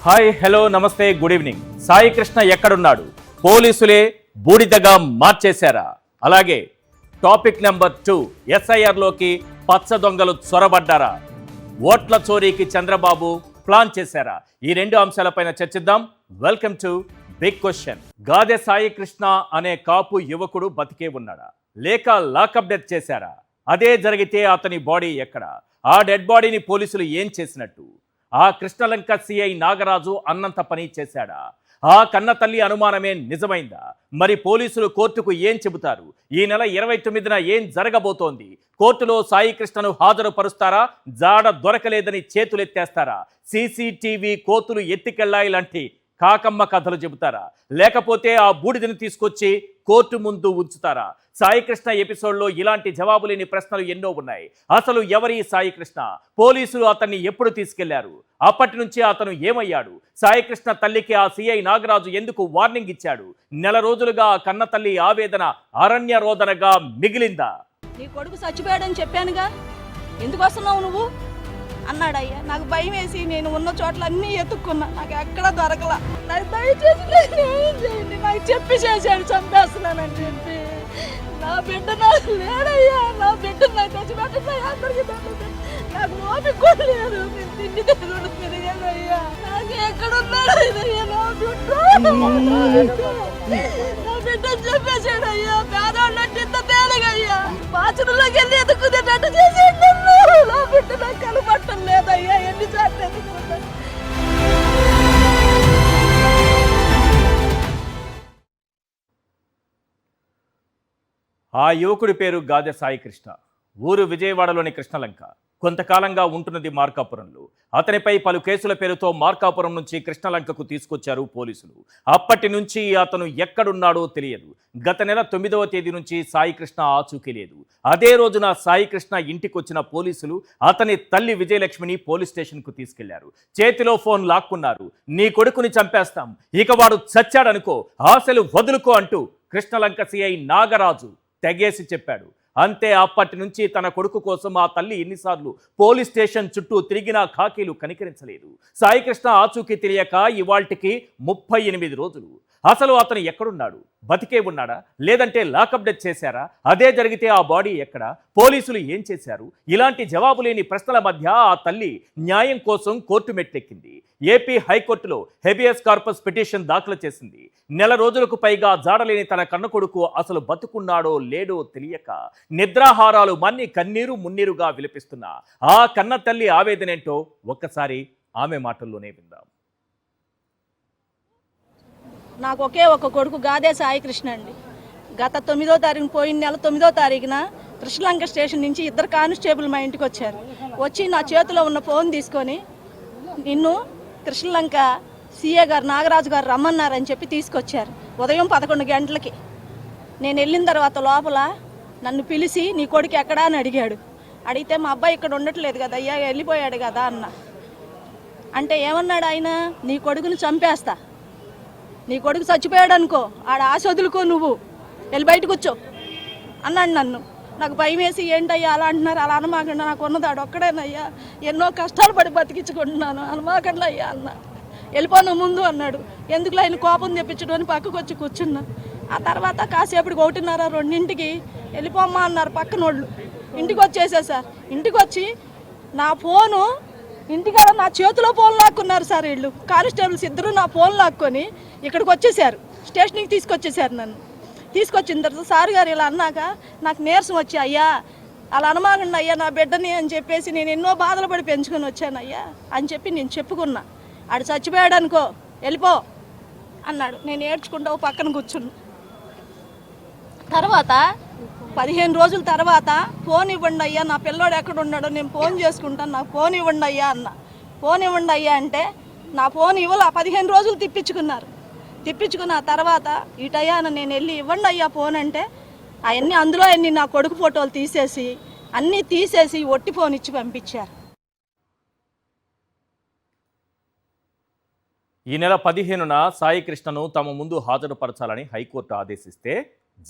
Hi hello నమస్తే good evening. Sai Krishna ఎక్కడున్నాడు? పోలీసులే బూడిదగా మార్చేశారా? అలాగే టాపిక్ నెంబర్ 2, ఎస్ఐఆర్లోకి పచ్చ దొంగలు చొరబడ్డారా? ఓట్ల చోరీకి చంద్రబాబు ప్లాన్ చేశారా? ఈ రెండు అంశాలపైన చర్చిద్దాం. Welcome to big question. Gade Sai Krishna అనే కాపు యువకుడు బతికే ఉన్నాడా లేక లాకప్ డెత్ చేశారా? అదే జరిగితే అతని బాడీ ఎక్కడ? ఆ డెడ్ బాడీని పోలీసులు ఏం చేసినట్టు? ఆ కృష్ణలంక సిఐ నాగరాజు అన్నంత పని చేశాడా? ఆ కన్న తల్లి అనుమానమే నిజమైందా? మరి పోలీసులు కోర్టుకు ఏం చెబుతారు? ఈ నెల 29న ఏం జరగబోతోంది? కోర్టులో సాయి కృష్ణను హాజరుపరుస్తారా? జాడ దొరకలేదని చేతులెత్తేస్తారా? సీసీటీవీ కోతులు ఎత్తికెళ్లాయి లాంటి కాకమ్మ కథలు చెబుతారా? లేకపోతే ఆ బూడిదని తీసుకొచ్చి కోర్టు ముందు ఉంచుతారా? సాయి కృష్ణ ఎపిసోడ్లో ఇలాంటి జవాబు లేని ప్రశ్నలు ఎన్నో ఉన్నాయి. అసలు ఎవరి సాయి కృష్ణ? పోలీసులు అతన్ని ఎప్పుడు తీసుకెళ్లారు? అప్పటి నుంచి అతను ఏమయ్యాడు? సాయి కృష్ణ తల్లికి ఆ సిఐ నాగరాజు ఎందుకు వార్నింగ్ ఇచ్చాడు? నెల రోజులుగా ఆ కన్న తల్లి ఆవేదన అరణ్య రోదనగా మిగిలిందా? నీ కొడుకు చచ్చిపోయాడని చెప్పానుగా, ఎందుకు వస్తున్నావు నువ్వు అన్నాడయ్యా. నాకు భయం వేసి నేను ఉన్న చోట్ల అన్నీ ఎత్తుక్కున్నా, నాకు ఎక్కడ దొరకలా. నాకు దయచేసి చేయండి, నాకు చెప్పి చేశాడు చంపేస్తున్నానని చెప్పి. నా బిడ్డ నాకు లేడయ్యా, నా బిడ్డ నాకు తెచ్చిపెట్టయ్యా, అందరికీ నాకు ఓపిక కూడా లేదు. నేను తిండి తిరుగుడు తిరిగానయ్యా, నాకు ఎక్కడున్నాడు అయ్యా నా బిడ్డ. నా బిడ్డ చెప్పేశాడయ్యా, పేదవాళ్ళంటే ఇంత తేలిగయ్యా, బాచులలోకి వెళ్ళి ఎదుకునేటట్టు చేసేయండి. నా బిడ్డ నాకు కనపట్టం లేదయ్యా, ఎన్నిసార్లు ఎదుకున్నా. ఆ యువకుడి పేరు గాదె సాయి కృష్ణ. ఊరు విజయవాడలోని కృష్ణలంక. కొంతకాలంగా ఉంటున్నది మార్కాపురంలో. అతనిపై పలు కేసుల పేరుతో మార్కాపురం నుంచి కృష్ణలంకకు తీసుకొచ్చారు పోలీసులు. అప్పటి నుంచి అతను ఎక్కడున్నాడో తెలియదు. గత నెల 9వ తేదీ నుంచి సాయి కృష్ణ ఆచూకీ లేదు. అదే రోజున సాయి కృష్ణ ఇంటికొచ్చిన పోలీసులు అతని తల్లి విజయలక్ష్మిని పోలీస్ స్టేషన్కు తీసుకెళ్లారు. చేతిలో ఫోన్ లాక్కున్నారు. నీ కొడుకుని చంపేస్తాం, ఇక వాడు చచ్చాడనుకో, ఆశలు వదులుకో అంటూ కృష్ణలంక సిఐ నాగరాజు తెగేసి చెప్పాడు. అంతే, అప్పటి నుంచి తన కొడుకు కోసం ఆ తల్లి ఎన్నిసార్లు పోలీస్ స్టేషన్ చుట్టూ తిరిగినా ఖాకీలు కనికరించలేదు. సాయి కృష్ణ ఆచూకీ తెలియక ఇవాల్టికి 38 రోజులు. అసలు అతను ఎక్కడున్నాడు? బతికే ఉన్నాడా లేదంటే లాకప్ డెత్ చేశారా? అదే జరిగితే ఆ బాడీ ఎక్కడ? పోలీసులు ఏం చేశారు? ఇలాంటి జవాబు లేని ప్రశ్నల మధ్య ఆ తల్లి న్యాయం కోసం కోర్టు మెట్లెక్కింది. ఏపీ హైకోర్టులో హెబియస్ కార్పస్ పిటిషన్ దాఖలు చేసింది. నెల రోజులకు పైగా జాడలేని తన కన్న కొడుకు అసలు బతుకున్నాడో లేడో తెలియక నిద్రాహారాలు మన్ని కన్నీరు మున్నీరుగా విలపిస్తున్న ఆ కన్న తల్లి ఆవేదనేంటో ఒక్కసారి ఆమె మాటల్లోనే విందాం. నాకు ఒకే ఒక కొడుకు గాదే సాయి కృష్ణ అండి. గత 9వ తారీఖు, పోయిన నెల 9వ తారీఖున కృష్ణలంక స్టేషన్ నుంచి 2 కానిస్టేబుల్ మా ఇంటికి వచ్చారు. వచ్చి నా చేతిలో ఉన్న ఫోన్ తీసుకొని నిన్ను కృష్ణలంక సీఏ గారు నాగరాజు గారు రమ్మన్నారని చెప్పి తీసుకొచ్చారు. ఉదయం 11 గంటలకి నేను వెళ్ళిన తర్వాత లోపల నన్ను పిలిచి నీ కొడుకు ఎక్కడా అని అడిగాడు. అడిగితే మా అబ్బాయి ఇక్కడ ఉండట్లేదు కదా అయ్యా, వెళ్ళిపోయాడు కదా అన్న. అంటే ఏమన్నాడు ఆయన, నీ కొడుకుని చంపేస్తా, నీ కొడుకు చచ్చిపోయాడు అనుకో, ఆడ ఆశ వదులుకో, నువ్వు వెళ్ళి బయట కూర్చో అన్నాడు నన్ను. నాకు భయం వేసి ఏంటయ్యా అలా అంటున్నారు, అలా అనమాకండి, నాకు ఉన్నది ఆడు ఒక్కడేనయ్యా, ఎన్నో కష్టాలు పడి బతికించుకుంటున్నాను, అనమాకండి అయ్యా అన్న. వెళ్ళిపోను ముందు అన్నాడు. ఎందుకులో ఆయన కోపం తెప్పించడం అని పక్కకు వచ్చి కూర్చున్నా. ఆ తర్వాత కాసేపటికి 1:30, 2ంటికి వెళ్ళిపోమ్మా అన్నారు పక్కనోళ్ళు. ఇంటికి వచ్చేసా సార్. ఇంటికి వచ్చి నా ఫోను ఇంటికాడ నా చేతిలో ఫోన్ లాక్కున్నారు సార్. వీళ్ళు కానిస్టేబుల్స్ 2 నా ఫోన్ లాక్కొని ఇక్కడికి వచ్చేసారు, స్టేషన్కి తీసుకొచ్చేసారు. నన్ను తీసుకొచ్చిన తర్వాత సార్ గారు ఇలా అన్నాక నాకు నీరసం వచ్చి, అయ్యా అలా అనమాకండి అయ్యా నా బిడ్డని అని చెప్పేసి, నేను ఎన్నో బాధలు పడి పెంచుకొని వచ్చాను అయ్యా అని చెప్పి నేను చెప్పుకున్నా. ఆడు చచ్చిపోయాడు అనుకో వెళ్ళిపో అన్నాడు. నేను ఏడ్చుకుంటా పక్కన కూర్చున్నా. తర్వాత 15 రోజుల తర్వాత ఫోన్ ఇవ్వండి అయ్యా, నా పిల్లోడు ఎక్కడ ఉన్నాడో నేను ఫోన్ చేసుకుంటాను, నాకు ఫోన్ ఇవ్వండి అయ్యా అన్న. ఫోన్ ఇవ్వండి అయ్యా అంటే నా ఫోన్ ఇవ్వాల. 15 రోజులు తిప్పించుకున్నారు. తిప్పించుకున్న తర్వాత ఇటయ్యా నేను వెళ్ళి ఇవ్వండి అయ్యా ఫోన్ అంటే అవన్నీ అందులో అన్ని నా కొడుకు ఫోటోలు తీసేసి అన్నీ తీసేసి ఒట్టి ఫోన్ ఇచ్చి పంపించారు. ఈ నెల 15న సాయి కృష్ణను తమ ముందు హాజరుపరచాలని హైకోర్టు ఆదేశిస్తే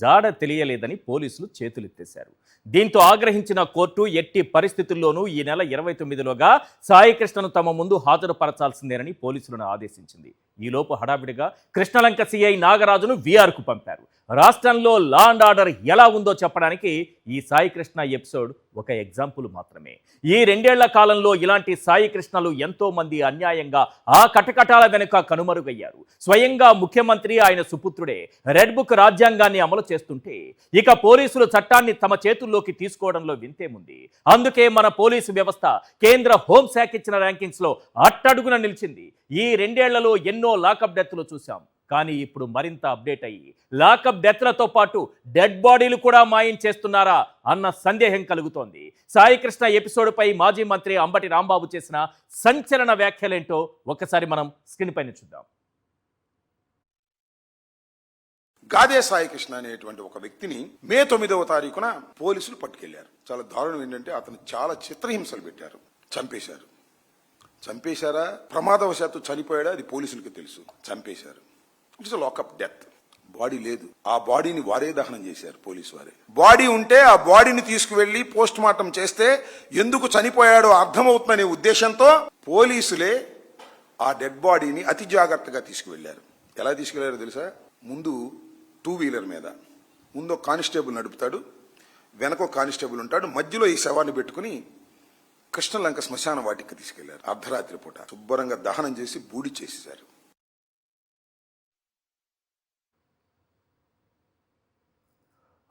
జాడ తెలియలేదని పోలీసులు చేతులెత్తేశారు. దీంతో ఆగ్రహించిన కోర్టు ఎట్టి పరిస్థితుల్లోనూ ఈ నెల 29లోగా సాయికృష్ణను తమ ముందు హాజరుపరచాల్సిందేనని పోలీసులను ఆదేశించింది. ఈలోపు హడావిడిగా కృష్ణలంక సిఐ నాగరాజును వీఆర్కు పంపారు. రాష్ట్రంలో లా అండ్ ఆర్డర్ ఎలా ఉందో చెప్పడానికి ఈ సాయికృష్ణ ఎపిసోడ్ ఒక ఎగ్జాంపుల్ మాత్రమే. ఈ 2 ఏళ్ల కాలంలో ఇలాంటి సాయికృష్ణలు ఎంతో మంది అన్యాయంగా ఆ కటకటాల వెనుక కనుమరుగయ్యారు. స్వయంగా ముఖ్యమంత్రి ఆయన సుపుత్రుడే రెడ్ బుక్ రాజ్యాంగాన్ని అమలు చేస్తుంటే ఇక పోలీసులు చట్టాన్ని తమ చేతుల్లోకి తీసుకోవడంలో వింతేముంది. అందుకే మన పోలీసు వ్యవస్థ కేంద్ర హోంశాఖ ఇచ్చిన ర్యాంకింగ్స్ లో అట్టడుగున నిలిచింది. ఈ 2 ఏళ్లలో ఎన్నో లాకప్ డెత్లు చూశాం. కానీ ఇప్పుడు మరింత అప్డేట్ అయ్యి లాకప్ డెత్లతో పాటు డెడ్ బాడీలు కూడా మాయం చేస్తున్నారా అన్న సందేహం కలుగుతోంది. సాయికృష్ణ ఎపిసోడ్పై మాజీ మంత్రి అంబటి రాంబాబు చేసిన సంచలన వ్యాఖ్యలేంటో ఒక్కసారి మనం స్క్రీన్ పైన చూద్దాం. గాదే సాయికృష్ణ అనేటువంటి ఒక వ్యక్తిని మే 9వ తారీఖున పోలీసులు పట్టుకెళ్లారు. చాలా దారుణం ఏంటంటే అతను చాలా చిత్రహింసలు పెట్టారు, చంపేశారా ప్రమాదవశాత్తు చనిపోయాడా అది పోలీసులకు తెలుసు. చంపేశారు. It's lockup death. బాడీ లేదు. ఆ బాడీని వారే దహనం చేశారు, పోలీసు వారే. బాడీ ఉంటే ఆ బాడీని తీసుకువెళ్లి పోస్ట్ మార్టం చేస్తే ఎందుకు చనిపోయాడో అర్థమవుతుందనే ఉద్దేశంతో పోలీసులే ఆ డెడ్ బాడీని అతి జాగ్రత్తగా తీసుకువెళ్లారు. ఎలా తీసుకెళ్లారో తెలుసా? ముందు 2 వీలర్ మీద ముందు ఒక కానిస్టేబుల్ నడుపుతాడు, వెనక ఒక కానిస్టేబుల్ ఉంటాడు, మధ్యలో ఈ శవాన్ని పెట్టుకుని కృష్ణలంక శ్మశాన వాటికి తీసుకెళ్లారు. అర్ధరాత్రి పూట శుభ్రంగా దహనం చేసి బూడి చేసేశారు.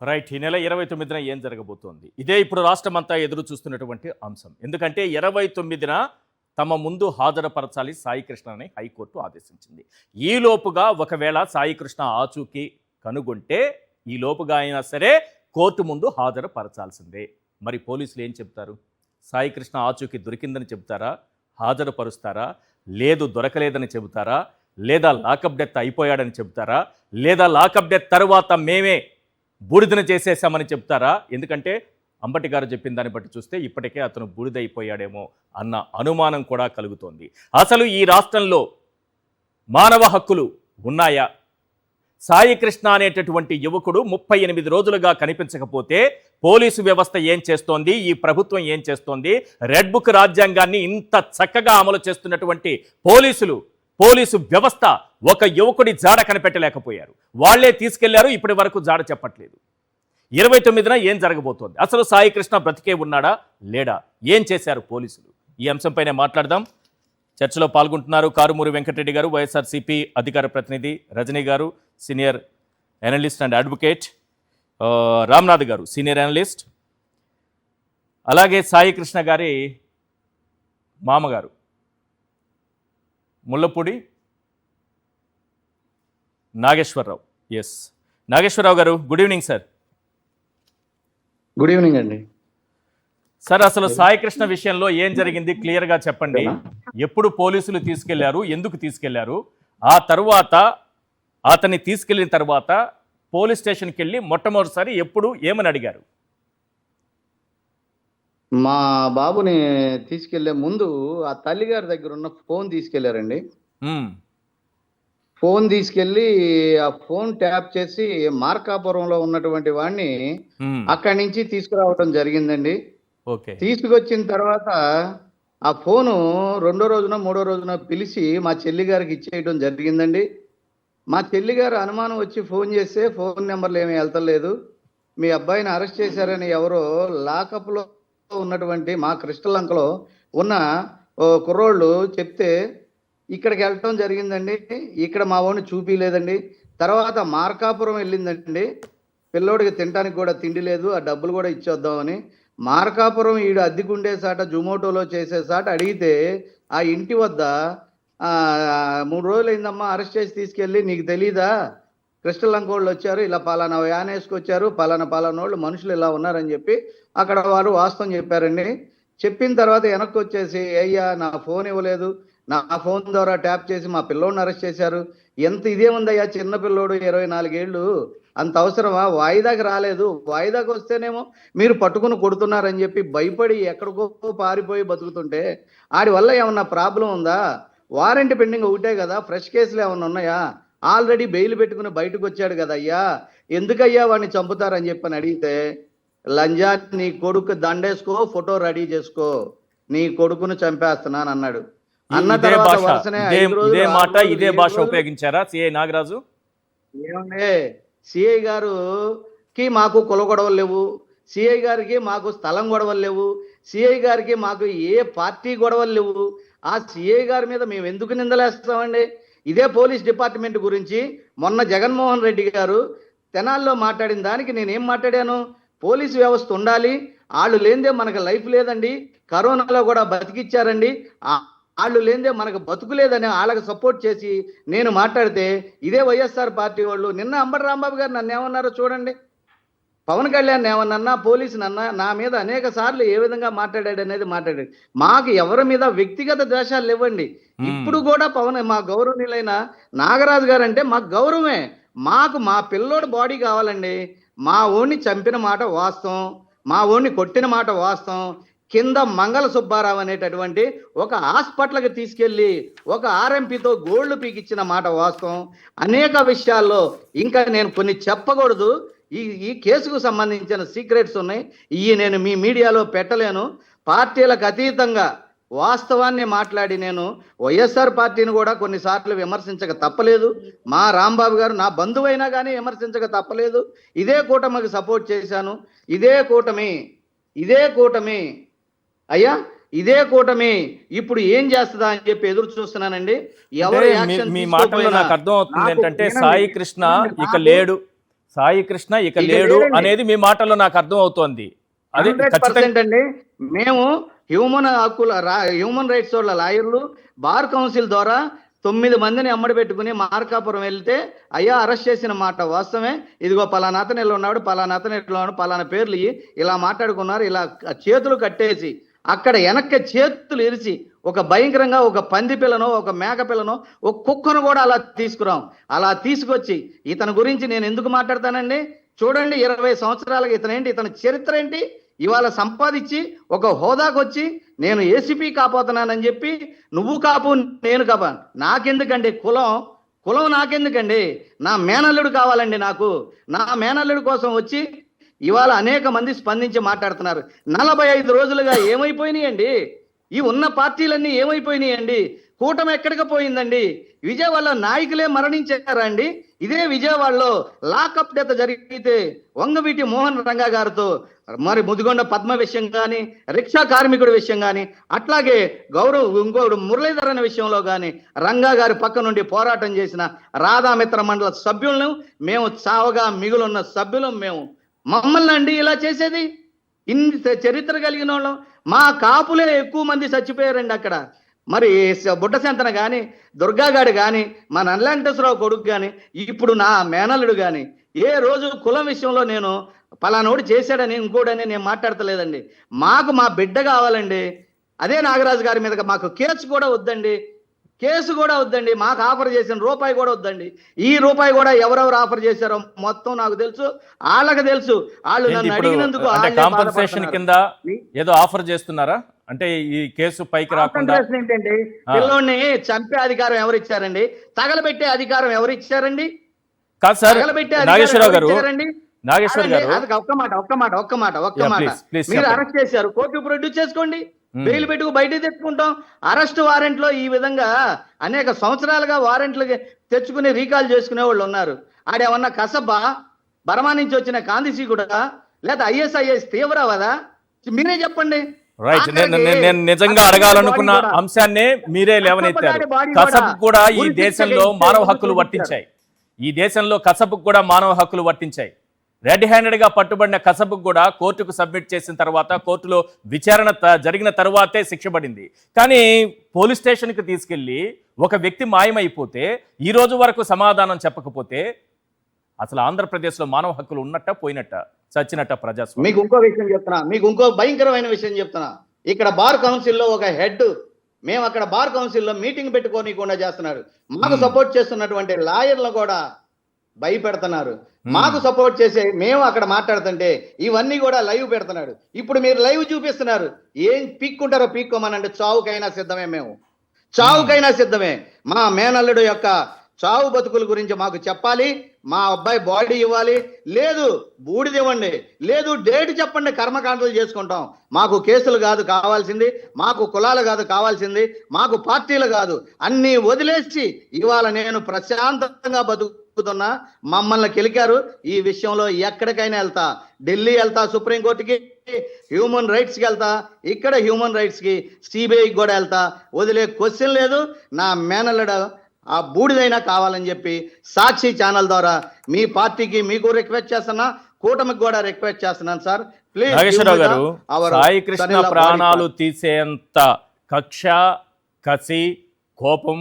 రైట్. ఈ నెల 29న ఏం జరగబోతోంది? ఇదే ఇప్పుడు రాష్ట్రమంతా ఎదురు చూస్తున్నటువంటి అంశం. ఎందుకంటే 29న తమ ముందు హాజరుపరచాలి సాయికృష్ణని హైకోర్టు ఆదేశించింది. ఈ లోపుగా ఒకవేళ సాయికృష్ణ ఆచూకీ కనుగొంటే ఈ లోపుగా అయినా సరే కోర్టు ముందు హాజరుపరచాల్సిందే. మరి పోలీసులు ఏం చెప్తారు? సాయికృష్ణ ఆచూకీ దొరికిందని చెబుతారా, హాజరుపరుస్తారా, లేదు దొరకలేదని చెబుతారా, లేదా లాకప్ డెత్ అయిపోయాడని చెబుతారా, లేదా లాకప్ డెత్ తర్వాత మేమే బూడిదను చేసేసామని చెప్తారా? ఎందుకంటే అంబటి గారు చెప్పిన దాన్ని బట్టి చూస్తే ఇప్పటికే అతను బూడిదైపోయాడేమో అన్న అనుమానం కూడా కలుగుతోంది. అసలు ఈ రాష్ట్రంలో మానవ హక్కులు ఉన్నాయా? సాయికృష్ణ అనేటటువంటి యువకుడు 38 రోజులుగా కనిపించకపోతే పోలీసు వ్యవస్థ ఏం చేస్తోంది, ఈ ప్రభుత్వం ఏం చేస్తోంది? రెడ్ బుక్ రాజ్యాంగాన్ని ఇంత చక్కగా అమలు చేస్తున్నటువంటి పోలీసు వ్యవస్థ ఒక యువకుడి జాడ కనిపెట్టలేకపోయారు. వాళ్లే తీసుకెళ్లారు, ఇప్పటి వరకు జాడ చెప్పట్లేదు. 29న ఏం జరగబోతోంది? అసలు సాయికృష్ణ బ్రతికే ఉన్నాడా లేడా? ఏం చేశారు పోలీసులు? ఈ అంశంపైనే మాట్లాడదాం. చర్చలో పాల్గొంటున్నారు కారుమూరి వెంకటరెడ్డి గారు, వైఎస్ఆర్సీపీ అధికార ప్రతినిధి, రజనీ గారు senior analyst and advocate, Ramnath గారు సీనియర్ అనలిస్ట్, అలాగే సాయికృష్ణ గారి మామగారు ముల్లపూడి నాగేశ్వరరావు. ఎస్, నాగేశ్వరరావు గారు, good evening sir. Good evening అండి. సార్, అసలు సాయికృష్ణ విషయంలో ఏం జరిగింది క్లియర్గా చెప్పండి. ఎప్పుడు పోలీసులు తీసుకెళ్లారు, ఎందుకు తీసుకెళ్లారు, ఆ తర్వాత అతన్ని తీసుకెళ్లిన తర్వాత పోలీస్ స్టేషన్కి వెళ్ళి మొట్టమొదటిసారి ఎప్పుడు ఏమని అడిగారు? మా బాబుని తీసుకెళ్లే ముందు ఆ తల్లిగారి దగ్గర ఉన్న ఫోన్ తీసుకెళ్లారండి. ఫోన్ తీసుకెళ్లి ఆ ఫోన్ ట్యాప్ చేసి మార్కాపురంలో ఉన్నటువంటి వాడిని అక్కడి నుంచి తీసుకురావడం జరిగిందండి. తీసుకొచ్చిన తర్వాత ఆ ఫోను 2వ రోజున 3వ రోజున పిలిచి మా చెల్లి గారికి ఇచ్చేయడం జరిగిందండి. మా చెల్లి గారు అనుమానం వచ్చి ఫోన్ చేస్తే ఫోన్ నెంబర్లు ఏమీ వెళ్తలేదు, మీ అబ్బాయిని అరెస్ట్ చేశారని ఎవరో లాకప్లో ఉన్నటువంటి మా కృష్ణలంకలో ఉన్న కుర్రోళ్ళు చెప్తే ఇక్కడికి వెళ్ళటం జరిగిందండి. ఇక్కడ మా వాడిని చూపించలేదండి. తర్వాత మార్కాపురం వెళ్ళిందండి. పిల్లోడికి తినడానికి కూడా తిండి లేదు, ఆ డబ్బులు కూడా ఇచ్చేద్దామని మార్కాపురం ఈడు అద్దెకుండే సాట జొమాటోలో చేసే సాట అడిగితే ఆ ఇంటి వద్ద 3 రోజులు అయిందమ్మా అరెస్ట్ చేసి తీసుకెళ్ళి, నీకు తెలీదా కృష్ణలంక వాళ్ళు వచ్చారు, ఇలా పలానా వ్యాన్ వేసుకొచ్చారు, పలానా వాళ్ళు మనుషులు ఇలా ఉన్నారని చెప్పి అక్కడ వారు వాస్తవం చెప్పారండి. చెప్పిన తర్వాత వెనక్కి వచ్చేసి అయ్యా నా ఫోన్ ఇవ్వలేదు, నా ఫోన్ ద్వారా ట్యాప్ చేసి మా పిల్లోడిని అరెస్ట్ చేశారు, ఎంత ఇదేముందయ్యా చిన్న పిల్లోడు 24 ఏళ్ళు, అంత అవసరమా, వాయిదాకి రాలేదు, వాయిదాకి వస్తేనేమో మీరు పట్టుకుని కొడుతున్నారని చెప్పి భయపడి ఎక్కడికో పారిపోయి బతుకుతుంటే ఆడి వల్ల ఏమన్నా ప్రాబ్లం ఉందా? వారెంట్ పెండింగ్ ఒకటే కదా, ఫ్రెష్ కేసులు ఏమన్నా ఉన్నాయా? ఆల్రెడీ బెయిల్ పెట్టుకుని బయటకు వచ్చాడు కదయ్యా, ఎందుకయ్యా వాడిని చంపుతారని చెప్పని అడిగితే, లంజా నీ కొడుకు దండేసుకో, ఫోటో రెడీ చేసుకో, నీ కొడుకును చంపేస్తున్నాను అన్నాడు. అన్న ఇదే తర్వాత భాష, వరుసనే ఇదే 5 రోజులు, ఇదే 6 మాట, రోజులు, ఇదే 7 భాష రోజులు ఉపయోగించారా సిఐ నాగరాజు? ఏమండే, సిఐ గారికి మాకు కుల గొడవలు లేవు, సిఐ గారికి మాకు స్థలం గొడవలు లేవు, సిఐ గారికి మాకు ఏ పార్టీ గొడవలు లేవు. ఆ సిఐ గారి మీద మేము ఎందుకు నిందలేస్తామండి? ఇదే పోలీస్ డిపార్ట్మెంట్ గురించి మొన్న జగన్మోహన్ రెడ్డి గారు తెనాల్లో మాట్లాడిన దానికి నేనేం మాట్లాడాను? పోలీసు వ్యవస్థ ఉండాలి, వాళ్ళు లేనిదే మనకు లైఫ్ లేదండి, కరోనాలో కూడా బతికిచ్చారండి, వాళ్ళు లేనిదే మనకు బతుకు లేదని వాళ్ళకి సపోర్ట్ చేసి నేను మాట్లాడితే, ఇదే వైఎస్ఆర్ పార్టీ వాళ్ళు నిన్న అంబటి రాంబాబు గారు నన్ను ఏమన్నారో చూడండి. పవన్ కళ్యాణ్ ఏమన్నా, పోలీసునన్నా నా మీద అనేక సార్లు ఏ విధంగా మాట్లాడాడు అనేది మాట్లాడాడు. మాకు ఎవరి మీద వ్యక్తిగత ద్వేషాలు లేవండి. ఇప్పుడు కూడా మా గౌరవనీయులైన నాగరాజు గారు అంటే మాకు గౌరవమే. మాకు మా పిల్లోడు బాడీ కావాలండి. మా ఓణ్ణి చంపిన మాట వాస్తవం, మా ఓణ్ణి కొట్టిన మాట వాస్తవం. కింద మంగళ సుబ్బారావు అనేటటువంటి ఒక హాస్పిటల్కి తీసుకెళ్ళి ఒక ఆర్ఎంపీతో గోళ్లు పీకిచ్చిన మాట వాస్తవం. అనేక విషయాల్లో ఇంకా నేను కొన్ని చెప్పకూడదు. ఈ కేసుకు సంబంధించిన సీక్రెట్స్ ఉన్నాయి, ఇవి నేను మీ మీడియాలో పెట్టలేను. పార్టీలకు అతీతంగా వాస్తవాన్ని మాట్లాడి నేను వైఎస్ఆర్ పార్టీని కూడా కొన్నిసార్లు విమర్శించక తప్పలేదు. మా రాంబాబు గారు నా బంధువైనా కానీ విమర్శించక తప్పలేదు. ఇదే కూటమికి సపోర్ట్ చేశాను. ఇదే కూటమి అయ్యా, ఇదే కూటమి ఇప్పుడు ఏం చేస్తుందా అని చెప్పి ఎదురు చూస్తున్నానండి. ఎవరు యాక్షన్ మీ మాటల్లో నాకు అర్థం అవుతుంది ఏంటంటే సాయి కృష్ణ ఇక లేడు అనేది మీ మాటల్లో నాకు అర్థం అవుతోంది. అదే 100% అండి. మేము హ్యూమన్ రైట్స్ వాళ్ళ లాయర్లు బార్ కౌన్సిల్ ద్వారా 9 మందిని అమ్మడి పెట్టుకుని మార్కాపురం వెళ్తే, అయ్యా అరెస్ట్ చేసిన మాట వాస్తవమే, ఇదిగో పలానా అతను ఇలా ఉన్నాడు, పలానా అతను ఇట్లా ఉన్నాడు, పలానా పేర్లు ఇలా మాట్లాడుకున్నారు, ఇలా చేతులు కట్టేసి అక్కడ వెనక్కి చేతులు ఇరిచి ఒక భయంకరంగా ఒక పంది పిల్లను, ఒక మేక పిల్లను, ఒక కుక్కను కూడా అలా తీసుకురాం. అలా తీసుకొచ్చి ఇతని గురించి నేను ఎందుకు మాట్లాడతానండి? చూడండి, 20 సంవత్సరాలుగా ఇతని చరిత్ర ఏంటి? ఇవాళ సంపాదించి ఒక హోదాకు వచ్చి నేను ఏసీపీ కాపోతున్నానని చెప్పి, నువ్వు కాపు నేను కాపా, నాకెందుకండి కులం నాకెందుకండి? నా మేనల్లుడు కావాలండి. నా మేనల్లుడు కోసం వచ్చి ఇవాళ అనేక మంది స్పందించి మాట్లాడుతున్నారు. 45 రోజులుగా ఏమైపోయినాయండి? ఈ ఉన్న పార్టీలన్నీ ఏమైపోయినాయండి? కూటమి ఎక్కడికి పోయిందండి? విజయవాడలో నాయకులే మరణించారా అండి? ఇదే విజయవాడలో లాకప్ డెత్ జరిగితే వంగవీటి మోహన్ రంగా గారితో, మరి ముదిగొండ పద్మ విషయం కానీ, రిక్షా కార్మికుడి విషయం కానీ, అట్లాగే ఇంకోడు మురళీధర్ అనే విషయంలో కానీ రంగా గారి పక్క నుండి పోరాటం చేసిన రాధామిత్ర మండల సభ్యులను మేము చావగా మిగులున్న సభ్యులం మేము. మమ్మల్ని అండి ఇలా చేసేది? ఇన్ని చరిత్ర కలిగిన వాళ్ళం. మా కాపులే ఎక్కువ మంది చచ్చిపోయారండి అక్కడ. మరి బుడ్డశంతన కానీ, దుర్గాగాడు కానీ, మా నల్లంటేశ్వరరావు కొడుకు కానీ, ఇప్పుడు నా మేనల్లుడు కానీ, ఏ రోజు కులం విషయంలో నేను పలానోడు చేశాడని ఇంకోడని నేను మాట్లాడతలేదండి. మాకు మా బిడ్డ కావాలండి. అదే నాగరాజు గారి మీద మాకు కేసు కూడా వద్దండి. మాకు ఆఫర్ చేసిన రూపాయి కూడా వద్దండి. ఈ రూపాయి కూడా ఎవరెవరు ఆఫర్ చేశారో మొత్తం నాకు తెలుసు, వాళ్ళకి తెలుసు. వాళ్ళు నన్ను అడిగినందుకు కాంపెన్సేషన్ కింద ఏదో ఆఫర్ చేస్తున్నారా? అంటే ఈ కేసు పైకి రాకుండా ఏంటంటే, పిల్లోడిని చంపే అధికారం ఎవరు ఇచ్చారండి? తగలబెట్టే అధికారం ఎవరు ఇచ్చారండి? కాదు సార్, నాగేశ్వరరావు గారు ఒక్క మాట మీరు అరెస్ట్ చేశారు, కోర్టు ప్రొడ్యూస్ చేసుకోండి, బెయిల్ పెట్టుకు బయట తెచ్చుకుంటాం. అరెస్ట్ వారెంట్లో ఈ విధంగా అనేక సంవత్సరాలుగా వారెంట్లు తెచ్చుకుని రీకాల్ చేసుకునే వాళ్ళు ఉన్నారు. ఆడేమన్నా కసబ్బా, బర్మా నుంచి వచ్చిన కాందిసీకుడా, లేదా ఐఎస్ఐఎస్ తీవ్రవాదా? మీరే చెప్పండి. రైట్, నేను నిజంగా అడగాలనుకున్న అంశాన్నే మీరే లేవనెత్తారు. కసబ్ కూడా ఈ దేశంలో మానవ హక్కులు వర్తించాయి. రెడ్ హ్యాండెడ్ గా పట్టుబడిన కసబ్ కూడా కోర్టుకు సబ్మిట్ చేసిన తర్వాత, కోర్టులో విచారణ జరిగిన తర్వాతే శిక్ష పడింది. కానీ పోలీస్ స్టేషన్కి తీసుకెళ్లి ఒక వ్యక్తి మాయమైపోతే, ఈ రోజు వరకు సమాధానం చెప్పకపోతే అసలు ఆంధ్రప్రదేశ్లో మానవ హక్కులు ఉన్నట్ట, పోయినట్ట, చచ్చినట్ట ప్రజాస్వామ్యం? మీకు ఇంకో విషయం చెప్తున్నా, మీకు ఇంకో భయంకరమైన విషయం చెప్తున్నా. ఇక్కడ బార్ కౌన్సిల్లో ఒక హెడ్, మేము అక్కడ బార్ కౌన్సిల్లో మీటింగ్ పెట్టుకోనికుండా చేస్తున్నారు. మాకు సపోర్ట్ చేస్తున్నటువంటి లాయర్లు కూడా భయపెడుతున్నారు. మాకు సపోర్ట్ చేసే మేము అక్కడ మాట్లాడుతుంటే ఇవన్నీ కూడా లైవ్ పెడుతున్నాడు. ఇప్పుడు మీరు లైవ్ చూపిస్తున్నారు. ఏం పీక్కుంటారో పీక్కోమనంటే చావుకైనా సిద్ధమే. మా మేనల్లుడు యొక్క చావు బతుకుల గురించి మాకు చెప్పాలి. మా అబ్బాయి బాడీ ఇవ్వాలి, లేదు బూడిద ఇవ్వండి, లేదు డేట్ చెప్పండి, కర్మకాండలు చేసుకుంటాం. మాకు కేసులు కాదు కావాల్సింది, మాకు కులాలు కాదు కావాల్సింది, మాకు పార్టీలు కాదు, అన్నీ వదిలేసి ఇవాళ నేను ప్రశాంతంగా బతుకుతున్నా. మమ్మల్ని కెలికారు. ఈ విషయంలో ఎక్కడికైనా వెళ్తా, ఢిల్లీ వెళ్తా, సుప్రీంకోర్టుకి, హ్యూమన్ రైట్స్కి వెళ్తా, ఇక్కడ హ్యూమన్ రైట్స్కి, సిబిఐకి కూడా వెళ్తా. వదిలే క్వశ్చన్ లేదు. నా మేనల్లుడు ఆ బూడిదైనా కావాలని చెప్పి సాక్షి ఛానల్ ద్వారా మీ పార్టీకి మీకు రిక్వెస్ట్ చేస్తున్నా, కూటమికి కూడా రిక్వెస్ట్ చేస్తున్నాను సార్. ప్లీజ్ నాగేశ్వరరావు గారు, సాయి కృష్ణ ప్రాణాలు తీసేంత కక్ష, కసి, కోపం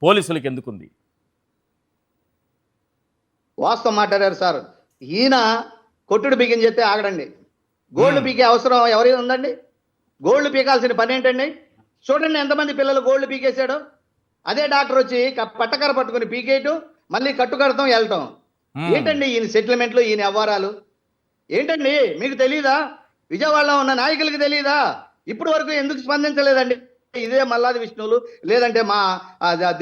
పోలీసులకు ఎందుకుంది? వాస్తవం మాట్లాడారు సార్. ఈయన కొట్టుడు పీకిని చెప్తే ఆగడండి. గోల్డ్ పీకే అవసరం ఎవరికి ఉందండి? గోల్డ్ పీకాల్సిన పని ఏంటండి? చూడండి ఎంతమంది పిల్లలు గోల్డ్ పీకేశాడు. అదే డాక్టర్ వచ్చి పట్టకర పట్టుకుని పీకేయటం, మళ్ళీ కట్టుకడతాం, వెళ్ళటం. ఏంటండి ఈయన సెటిల్మెంట్లు, ఈయన వ్యవహారాలు ఏంటండి? మీకు తెలీదా? విజయవాడలో ఉన్న నాయకులకి తెలీదా? ఇప్పటి వరకు ఎందుకు స్పందించలేదండి? ఇదే మల్లాది విష్ణువులు, లేదంటే మా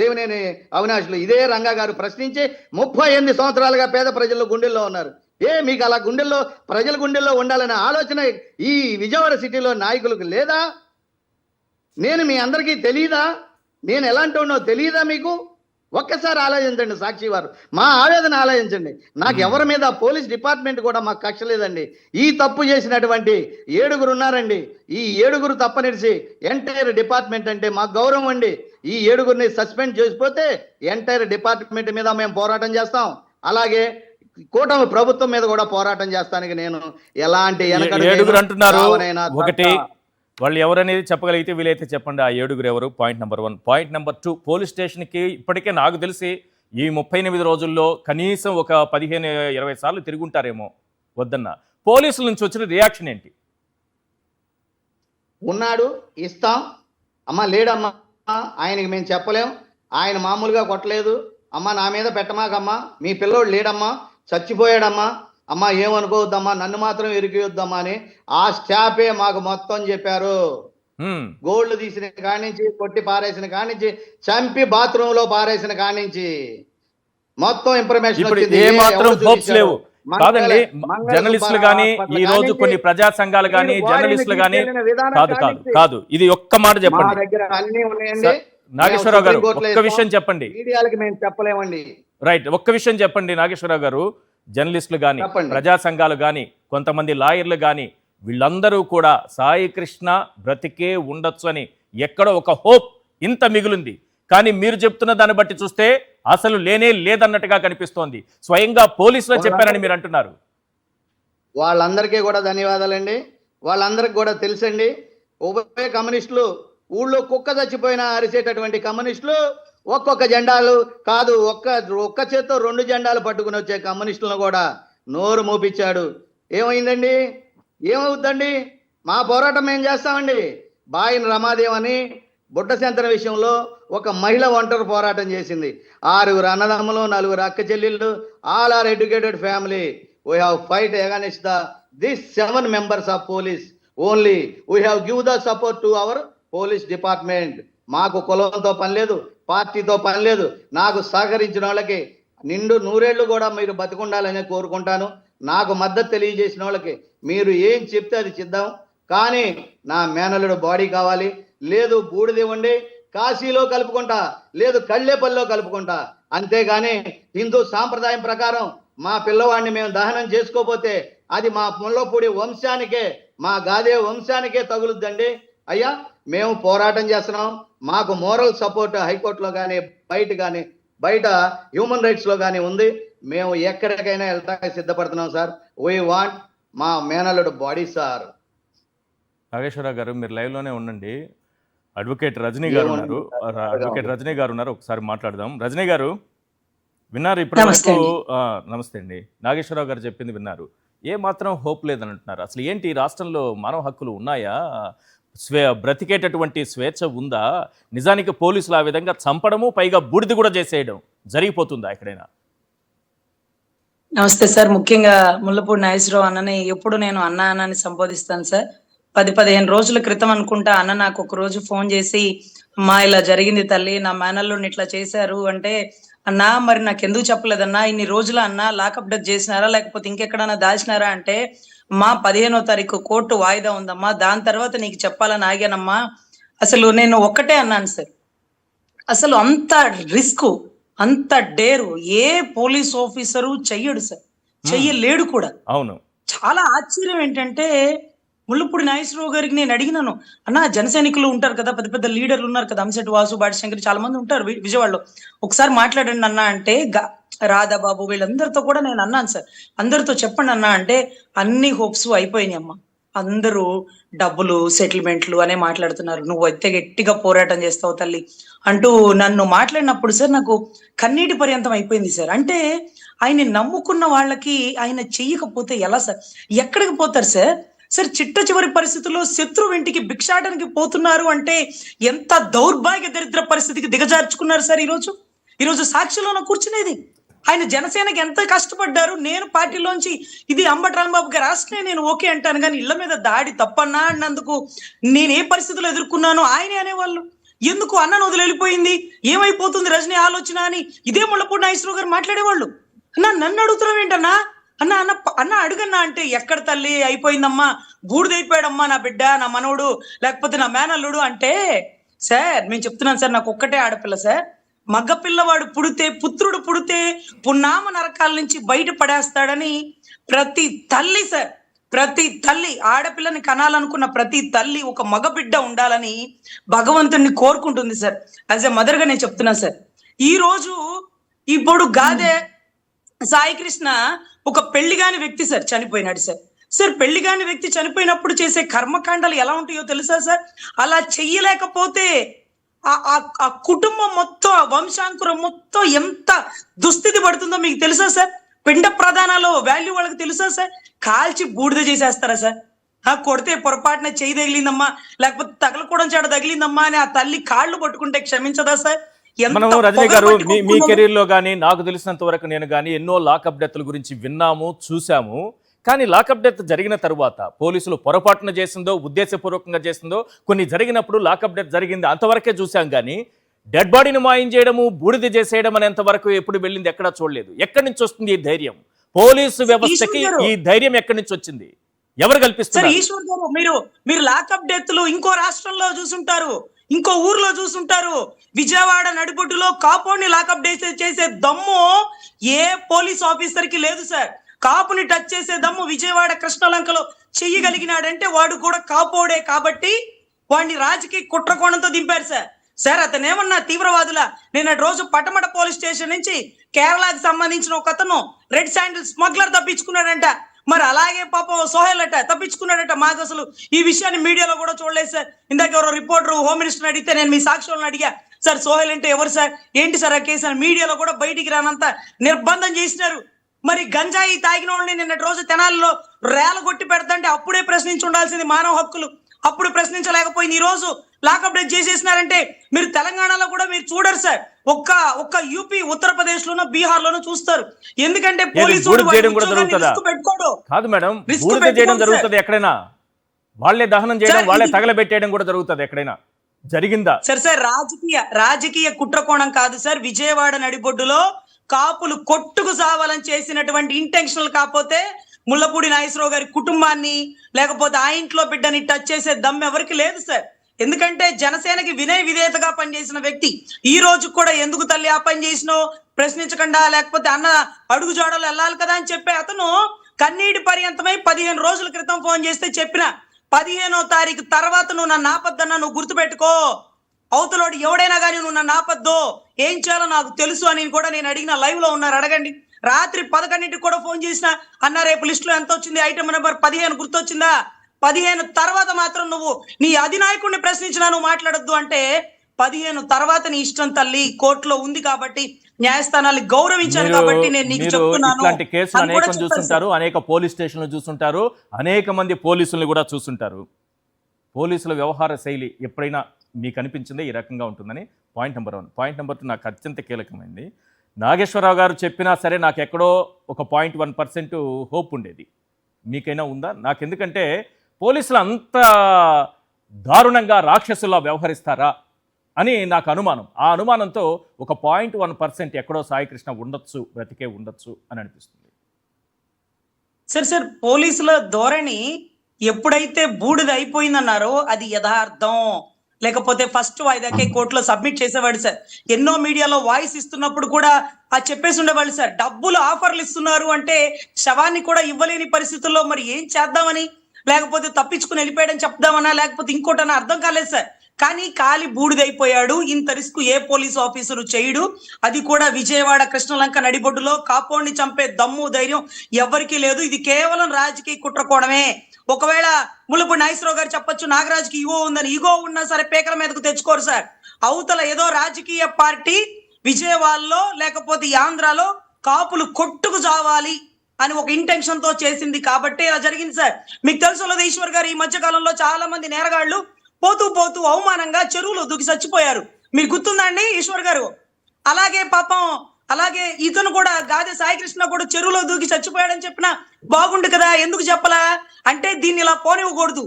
దేవినేని అవినాష్లు, ఇదే రంగా గారు ప్రశ్నించి 38 సంవత్సరాలుగా పేద ప్రజల గుండెల్లో ఉన్నారు. మీకు అలా గుండెల్లో, ప్రజల గుండెల్లో ఉండాలనే ఆలోచన ఈ విజయవాడ సిటీలో నాయకులకు లేదా? నేను మీ అందరికీ తెలీదా? నేను ఎలాంటి ఉన్నో తెలియదా మీకు? ఒక్కసారి ఆలోచించండి. సాక్షి వారు మా ఆవేదన ఆలోచించండి. నాకు ఎవరి మీద పోలీస్ డిపార్ట్మెంట్ కూడా మాకు కక్ష లేదండి. ఈ తప్పు చేసినటువంటి 7 ఉన్నారండి. ఈ 7 తప్పనిడిచి ఎంటైర్ డిపార్ట్మెంట్ అంటే మాకు గౌరవం అండి. ఈ 7 సస్పెండ్ చేసిపోతే ఎంటైర్ డిపార్ట్మెంట్ మీద మేము పోరాటం చేస్తాం. అలాగే కూటమి ప్రభుత్వం మీద కూడా పోరాటం చేస్తానికి నేను ఎలాంటి 7 అంటున్నారు. ఒకటి, వాళ్ళు ఎవరనేది చెప్పగలిగితే వీలైతే చెప్పండి. ఆ 7 ఎవరు? Point number 1. Point number 2, police స్టేషన్కి ఇప్పటికే నాకు తెలిసి ఈ 38 రోజుల్లో కనీసం ఒక 15-20 సార్లు తిరుగుంటారేమో వద్దన్న. పోలీసుల నుంచి వచ్చిన రియాక్షన్ ఏంటి? ఉన్నాడు, ఇస్తాం. అమ్మ లేడమ్మా, ఆయనకి మేము చెప్పలేం, ఆయన మామూలుగా కొట్టలేదు, అమ్మ నా మీద పెట్టమాకమ్మా, మీ పిల్లోడు లేడమ్మా, చచ్చిపోయాడమ్మా, అమ్మా ఏమనుకోవద్దమ్మా, నన్ను మాత్రం ఇరికియొద్దమ్మా అని ఆ స్టాఫే మాకు మొత్తం చెప్పారు. గోల్డ్ తీసిన కానించి, కొట్టి పారేసిన కానించి, చంపి బాత్రూమ్ లో పారేసిన కానించి మొత్తం ఇన్ఫర్మేషన్ ఏ మాత్రం హోప్స్ లేవు కాదండి. జర్నలిస్టులు కానీ, ఈ రోజు కొన్ని ప్రజా సంఘాలు కానీ, జర్నలిస్టులు కానీ, కాదు కాదు కాదు ఇది ఒక్క మాట చెప్పండి. అన్ని ఉన్నాయండి. నాగేశ్వరరావు గారు ఒక్క విషయం చెప్పండి. మీడియాలకి మేము చెప్పలేమండి. రైట్, ఒక్క విషయం చెప్పండి నాగేశ్వరరావు గారు. జర్నలిస్టులు కానీ, ప్రజా సంఘాలు కానీ, కొంతమంది లాయర్లు కానీ, వీళ్ళందరూ కూడా సాయి కృష్ణ బ్రతికే ఉండొచ్చు అని ఎక్కడో ఒక హోప్ ఇంత మిగులుంది. కానీ మీరు చెప్తున్న దాన్ని బట్టి చూస్తే అసలు లేనే లేదన్నట్టుగా కనిపిస్తోంది. స్వయంగా పోలీసులు చెప్పారని మీరు అంటున్నారు. వాళ్ళందరికీ కూడా ధన్యవాదాలండి. వాళ్ళందరికి కూడా తెలుసండి. ఉభయ కమ్యూనిస్టులు, ఊళ్ళో కుక్క చచ్చిపోయినా అరిసేటటువంటి కమ్యూనిస్టులు, ఒక్కొక్క జెండాలు కాదు, ఒక్క చేత్తో 2 జెండాలు పట్టుకుని వచ్చే కమ్యూనిస్టులను కూడా నోరు మోపించాడు. ఏమైందండి? ఏమవుద్దండి? మా పోరాటం మేము చేస్తామండి. బాయిన రమాదేవని బుడ్డ సెంతన విషయంలో ఒక మహిళ ఒంటరి పోరాటం చేసింది. 6 అన్నదమ్ములు, 4 అక్క చెల్లెళ్ళు, all are educated family. We have fight against this 7 members of police only. We have give the support to our police department. మాకు కులంతో పని లేదు, పార్టీతో పని లేదు. నాకు సహకరించిన వాళ్ళకి నిండు 100 ఏళ్ళు కూడా మీరు బతికుండాలని కోరుకుంటాను. నాకు మద్దతు తెలియజేసిన వాళ్ళకి మీరు ఏం చెప్తే అది చేద్దాం. కానీ నా మేనల్లుడు బాడీ కావాలి, లేదు బూడిదివ్వండి, కాశీలో కలుపుకుంటా, లేదు కళ్ళేపల్లిలో కలుపుకుంటా. అంతేగాని హిందూ సాంప్రదాయం ప్రకారం మా పిల్లవాడిని మేము దహనం చేసుకోపోతే అది మా ముల్లపూడి వంశానికే, మా గాదే వంశానికే తగులుద్దండి. అయ్యా మేము పోరాటం చేస్తున్నాం. మాకు మోరల్ సపోర్ట్ హైకోర్టులో కానీ, బయట హ్యూమన్ రైట్స్లో కానీ ఉంది. మేము ఎక్కడికైనా వెళ్తానికి సిద్ధపడుతున్నాం సార్. వీ వాంట్ మా మేనల్లుడు బాడీ సార్. నాగేశ్వరరావు గారు, మీరు లైవ్లోనే ఉండండి. అడ్వకేట్ రజనీ గారు ఉన్నారు. ఒకసారి మాట్లాడదాం. రజనీ గారు విన్నారు ఇప్పటి వరకు? నమస్తే అండి. నాగేశ్వరరావు గారు చెప్పింది విన్నారు. ఏ మాత్రం హోప్ లేదని అంటున్నారు. అసలు ఏంటి, రాష్ట్రంలో మానవ హక్కులు ఉన్నాయా? బ్రతికేటటువంటి స్వేచ్ఛ ఉందా? నిజానికి పోలీసులు ఆ విధంగా చంపడము, పైగా బూడిద కూడా చేసేయడం జరిగిపోతుందా ఎక్కడైనా? నమస్తే సార్. ముఖ్యంగా ముల్లపూడి నాగేశ్వరరావు అన్నని ఎప్పుడు నేను అన్నని సంబోధిస్తాను సార్. 10-15 రోజుల క్రితం అనుకుంటా అన్న నాకు ఒక రోజు ఫోన్ చేసి, అమ్మా ఇలా జరిగింది తల్లి, నా మేనల్లుని ఇట్లా చేశారు అంటే అన్నా మరి నాకు ఎందుకు చెప్పలేదన్నా, ఇన్ని రోజులు అన్నా లాకప్ డెత్ చేసినారా లేకపోతే ఇంకెక్కడన్నా దాచినారా అంటే, మా 15వ తారీఖు కోర్టు వాయిదా ఉందమ్మా, దాని తర్వాత నీకు చెప్పాలని ఆగానమ్మా. అసలు నేను ఒక్కటే అన్నాను సార్, అసలు అంత రిస్క్ అంత డేరు ఏ పోలీస్ ఆఫీసరు చెయ్యడు సార్, చెయ్యలేడు కూడా. అవును. చాలా ఆశ్చర్యం ఏంటంటే ముళ్ళపూడి నాగేశ్వరరావు గారికి నేను అడిగినాను, అన్న జన సైనికులు ఉంటారు కదా, పెద్ద పెద్ద లీడర్లు ఉన్నారు కదా, అంశెట్టి వాసు, బాడిశంకర్ చాలా మంది ఉంటారు విజయవాడలో, ఒకసారి మాట్లాడండి అన్న అంటే, రాధాబాబు వీళ్ళందరితో కూడా నేను అన్నాను సార్, అందరితో చెప్పండి అన్న అంటే, అన్ని హోప్స్ అయిపోయినాయి అమ్మ, అందరూ డబ్బులు సెటిల్మెంట్లు అనే మాట్లాడుతున్నారు, నువ్వు అయితే గట్టిగా పోరాటం చేస్తావు తల్లి అంటూ నన్ను మాట్లాడినప్పుడు సార్ నాకు కన్నీటి పర్యంతం అయిపోయింది సార్. అంటే ఆయన్ని నమ్ముకున్న వాళ్ళకి ఆయన చెయ్యకపోతే ఎలా సార్, ఎక్కడికి పోతారు సార్? సార్ చిట్ట చివరి పరిస్థితుల్లో శత్రువు ఇంటికి భిక్షాటనకి పోతున్నారు అంటే ఎంత దౌర్భాగ్య దరిద్ర పరిస్థితికి దిగజార్చుకున్నారు సార్. ఈరోజు సాక్షిలోన కూర్చునేది ఆయన జనసేనకి ఎంత కష్టపడ్డారు. నేను పార్టీలోంచి ఇది అంబటి రాంబాబు గారు రాష్ట్రే నేను ఓకే అంటాను, కానీ ఇళ్ల మీద దాడి తప్పన్నా అన్నందుకు నేను ఏ పరిస్థితులు ఎదుర్కొన్నానో ఆయనే అనేవాళ్ళు. ఎందుకు అన్నను వదిలి వెళ్ళిపోయింది, ఏమైపోతుంది రజనీ ఆలోచన అని ఇదే ముళ్ళపూడి నాగేశ్వరరావు గారు మాట్లాడేవాళ్ళు. అన్నా నన్ను అడుగుతున్నావు ఏంటన్నా, అన్న అన్న అన్న అడుగన్నా అంటే, ఎక్కడ తల్లి అయిపోయిందమ్మా, బూడిదైపోయాడమ్మా నా బిడ్డ, నా మనవడు లేకపోతే నా మేనల్లుడు అంటే, సార్ మేము చెప్తున్నాను సార్, నాకు ఒక్కటే ఆడపిల్ల సార్, మగ పిల్లవాడు పుత్రుడు పుడితే పున్నామ నరకాల నుంచి బయట పడేస్తాడని ప్రతి తల్లి సార్, ప్రతి తల్లి ఆడపిల్లని కనాలనుకున్న ప్రతి తల్లి ఒక మగ బిడ్డ ఉండాలని భగవంతుడిని కోరుకుంటుంది సార్. యాజ్ ఎ మదర్ గా నేను చెప్తున్నా సార్. ఈ రోజు ఇప్పుడు గాదే సాయి కృష్ణ ఒక పెళ్లిగాని వ్యక్తి సార్, చనిపోయినాడు సార్. సార్ పెళ్లిగాని వ్యక్తి చనిపోయినప్పుడు చేసే కర్మకాండాలు ఎలా ఉంటాయో తెలుసా సార్? అలా చెయ్యలేకపోతే ఆ కుటుంబం మొత్తం, ఆ వంశాంకురం మొత్తం ఎంత దుస్థితి పడుతుందో మీకు తెలుసా సార్? పిండ ప్రధానాలు వాల్యూ వాళ్ళకి తెలుసా సార్? కాల్చి బూడిద చేసేస్తారా సార్? కొడితే పొరపాటున చెయ్యి తగిలిందమ్మా లేకపోతే తగలకూడం చేడ తగిలిందమ్మా అని ఆ తల్లి కాళ్ళు పట్టుకుంటే క్షమించదా సార్? మనం రజనీ గారు మీ కెరీర్ లో కానీ నాకు తెలిసినంత వరకు నేను కానీ ఎన్నో లాకప్ డెత్ల గురించి విన్నాము, చూసాము. కానీ లాకప్ డెత్ జరిగిన తరువాత పోలీసులు పొరపాటున చేసిందో ఉద్దేశపూర్వకంగా చేసిందో, కొన్ని జరిగినప్పుడు లాకప్ డెత్ జరిగింది అంతవరకే చూసాం. కానీ డెడ్ బాడీని మాయం చేయడము, బూడిద చేసేయడం అనేంత వరకు ఎప్పుడు వెళ్ళింది ఎక్కడా చూడలేదు. ఎక్కడి నుంచి వస్తుంది ఈ ధైర్యం? పోలీసు వ్యవస్థకి ఈ ధైర్యం ఎక్కడి నుంచి వచ్చింది? ఎవరు కల్పిస్తారు? ఈశ్వర్ గారు, మీరు లాకప్ డెత్లు ఇంకో రాష్ట్రంలో చూసుంటారు, ఇంకో ఊర్లో చూసుంటారు. విజయవాడ నడిబొడ్డులో కాపోని లాకప్ చేసే దమ్ము ఏ పోలీస్ ఆఫీసర్ కి లేదు సార్. కాపుని టచ్ చేసే దమ్ము విజయవాడ కృష్ణలంకలో చెయ్యగలిగినాడంటే వాడు కూడా కాపోడే కాబట్టి వాడిని రాజకీయ కుట్రకోణంతో దింపారు సార్. సార్ అతను ఏమన్నా తీవ్రవాదుల? నేను రోజు పటమట పోలీస్ స్టేషన్ నుంచి కేరళకు సంబంధించిన ఒక అతను రెడ్ శాండిల్ స్మగ్లర్ తప్పించుకున్నాడంట. మరి అలాగే పాపం సోహెల్ అట తప్పించుకున్నాడట. మాకు అసలు ఈ విషయాన్ని మీడియాలో కూడా చూడలేదు సార్. ఇందాక ఎవరో రిపోర్టర్ హోమ్ మినిస్టర్ అడిగితే నేను మీ సాక్షులను అడిగా, సార్ సోహెల్ అంటే ఎవరు సార్, ఏంటి సార్ ఆ కేసు అని. మీడియాలో కూడా బయటికి రానంత నిర్బంధం చేసినారు. మరి గంజాయి తాగిన వాళ్ళని నిన్నటి రోజు తెనాలిలో రేల కొట్టి పెడతంటే అప్పుడే ప్రశ్నించి ఉండాల్సింది మానవ హక్కులు, అప్పుడు ప్రశ్నించలేకపోయింది. ఈ రోజు లాకప్ డెత్ చేసేసినారంటే మీరు తెలంగాణలో కూడా మీరు చూడరు సార్. ఒక్క యూపీ, ఉత్తరప్రదేశ్ లోనో బీహార్ లోనో చూస్తారు. ఎందుకంటే పోలీసులు కాదు మేడం, బూడిద చేయడం జరుగుతుంది ఎక్కడైనా, వాళ్ళే దహనం చేయడం, వాళ్ళే తగలబెట్టేయడం కూడా జరుగుతుంది ఎక్కడైనా. జరిగిందా సార్? రాజకీయ కుట్రకోణం కాదు సార్. విజయవాడ నడిబొడ్డులో కాపులు కొట్టుకు సావాలని చేసినటువంటి ఇంటెన్షనల్ కాకపోతే ముళ్ళపూడి నాగేశ్వరరావు గారి కుటుంబాన్ని లేకపోతే ఆ ఇంట్లో బిడ్డని టచ్ చేసే దమ్ ఎవరికి లేదు సార్. ఎందుకంటే జనసేనకి వినయ విధేయతగా పనిచేసిన వ్యక్తి ఈ రోజు కూడా ఎందుకు తల్లి ఆ పని చేసినో ప్రశ్నించకుండా, లేకపోతే అన్న అడుగు జాడలు వెళ్ళాలి కదా అని చెప్పే అతను కన్నీటి పర్యంతమై 15 రోజుల క్రితం ఫోన్ చేస్తే చెప్పిన 15వ తారీఖు తర్వాత నువ్వు నన్ను ఆపద్దన్నా, నువ్వు గుర్తుపెట్టుకో, అవతలోడు ఎవడైనా కానీ నువ్వు నన్ను ఆపద్దు, ఏం చేయాలో నాకు తెలుసు అని కూడా నేను అడిగిన. లైవ్ లో ఉన్నారు, అడగండి. రాత్రి 11ంటికి కూడా ఫోన్ చేసిన, అన్న రేపు లిస్ట్ లో ఎంత వచ్చింది, ఐటమ్ నెంబర్ 15 గుర్తొచ్చిందా? 15 తర్వాత మాత్రం నువ్వు నీ అధినాయకుడిని ప్రశ్నించినా నువ్వు మాట్లాడొద్దు అంటే 15 తర్వాత నీ ఇష్టం తల్లి, కోర్టులో ఉంది కాబట్టి న్యాయస్థానాన్ని గౌరవించాను కాబట్టి నేను నీకు చెప్తున్నాను. ఇట్లాంటి కేసులు అనేకం చూస్తుంటారు, అనేక పోలీస్ స్టేషన్లు చూస్తుంటారు, అనేక మంది పోలీసుల్ని కూడా చూస్తుంటారు. పోలీసుల వ్యవహార శైలి ఎప్పుడైనా మీకు అనిపించిందే ఈ రకంగా ఉంటుందని? Point number 1. పాయింట్ నెంబర్ 2 నాకు అత్యంత కీలకమైంది. నాగేశ్వరరావు గారు చెప్పినా సరే నాకు ఎక్కడో ఒక 0.1% హోప్ ఉండేది. మీకైనా ఉందా? నాకు ఎందుకంటే పోలీసులు అంత దారుణంగా రాక్షసులా వ్యవహరిస్తారా? అని నాకు అనుమానం. ఆ అనుమానంతో ఒక 0.1% ఎక్కడో సాయికృష్ణ ఉండొచ్చు, బ్రతికే ఉండొచ్చు అని అనిపిస్తుంది. సార్ పోలీసుల ధోరణి ఎప్పుడైతే బూడిద అయిపోయిందన్నారో అది యథార్థం, లేకపోతే ఫస్ట్ వాయిదాకే కోర్టులో సబ్మిట్ చేసేవాడు సార్. ఎన్నో మీడియాలో వాయిస్ ఇస్తున్నప్పుడు కూడా చెప్పేసి ఉండేవాళ్ళు సార్, డబ్బులు ఆఫర్లు ఇస్తున్నారు అంటే శవాన్ని కూడా ఇవ్వలేని పరిస్థితుల్లో మరి ఏం చేద్దామని, లేకపోతే తప్పించుకుని వెళ్ళిపోయాడని చెప్దామన్నా, లేకపోతే ఇంకోటన్నా అర్థం కాలేదు సార్. కానీ కాలి బూడిదైపోయాడు. ఇంత రిస్క్ ఏ పోలీసు ఆఫీసరు చేయడు, అది కూడా విజయవాడ కృష్ణలంక నడిబొడ్డులో. కాపోడిని చంపే దమ్ము ధైర్యం ఎవరికీ లేదు. ఇది కేవలం రాజకీయ కుట్రకోవడమే. ఒకవేళ ములుపూడి నాగేశ్వరరావు గారు చెప్పొచ్చు నాగరాజుకి ఈగో ఉందని, ఈగో ఉన్నా సరే పేకల మీదకు తెచ్చుకోరు సార్. అవతల ఏదో రాజకీయ పార్టీ విజయవాడలో లేకపోతే ఆంధ్రాలో కాపులు కొట్టుకు చావాలి అని ఒక ఇంటెన్షన్ తో చేసింది కాబట్టి ఇలా జరిగింది సార్. మీకు తెలుసు ఈశ్వర్ గారు ఈ మధ్య కాలంలో చాలా మంది నేరగాళ్లు పోతూ పోతూ అవమానంగా చెరువులో దూకి చచ్చిపోయారు. మీకు గుర్తుందండి ఈశ్వర్ గారు? అలాగే పాపం అలాగే ఇతను కూడా గాదె సాయికృష్ణ కూడా చెరువులో దూకి చచ్చిపోయాడని చెప్పినా బాగుండు కదా, ఎందుకు చెప్పలా అంటే దీన్ని ఇలా పోనివ్వకూడదు.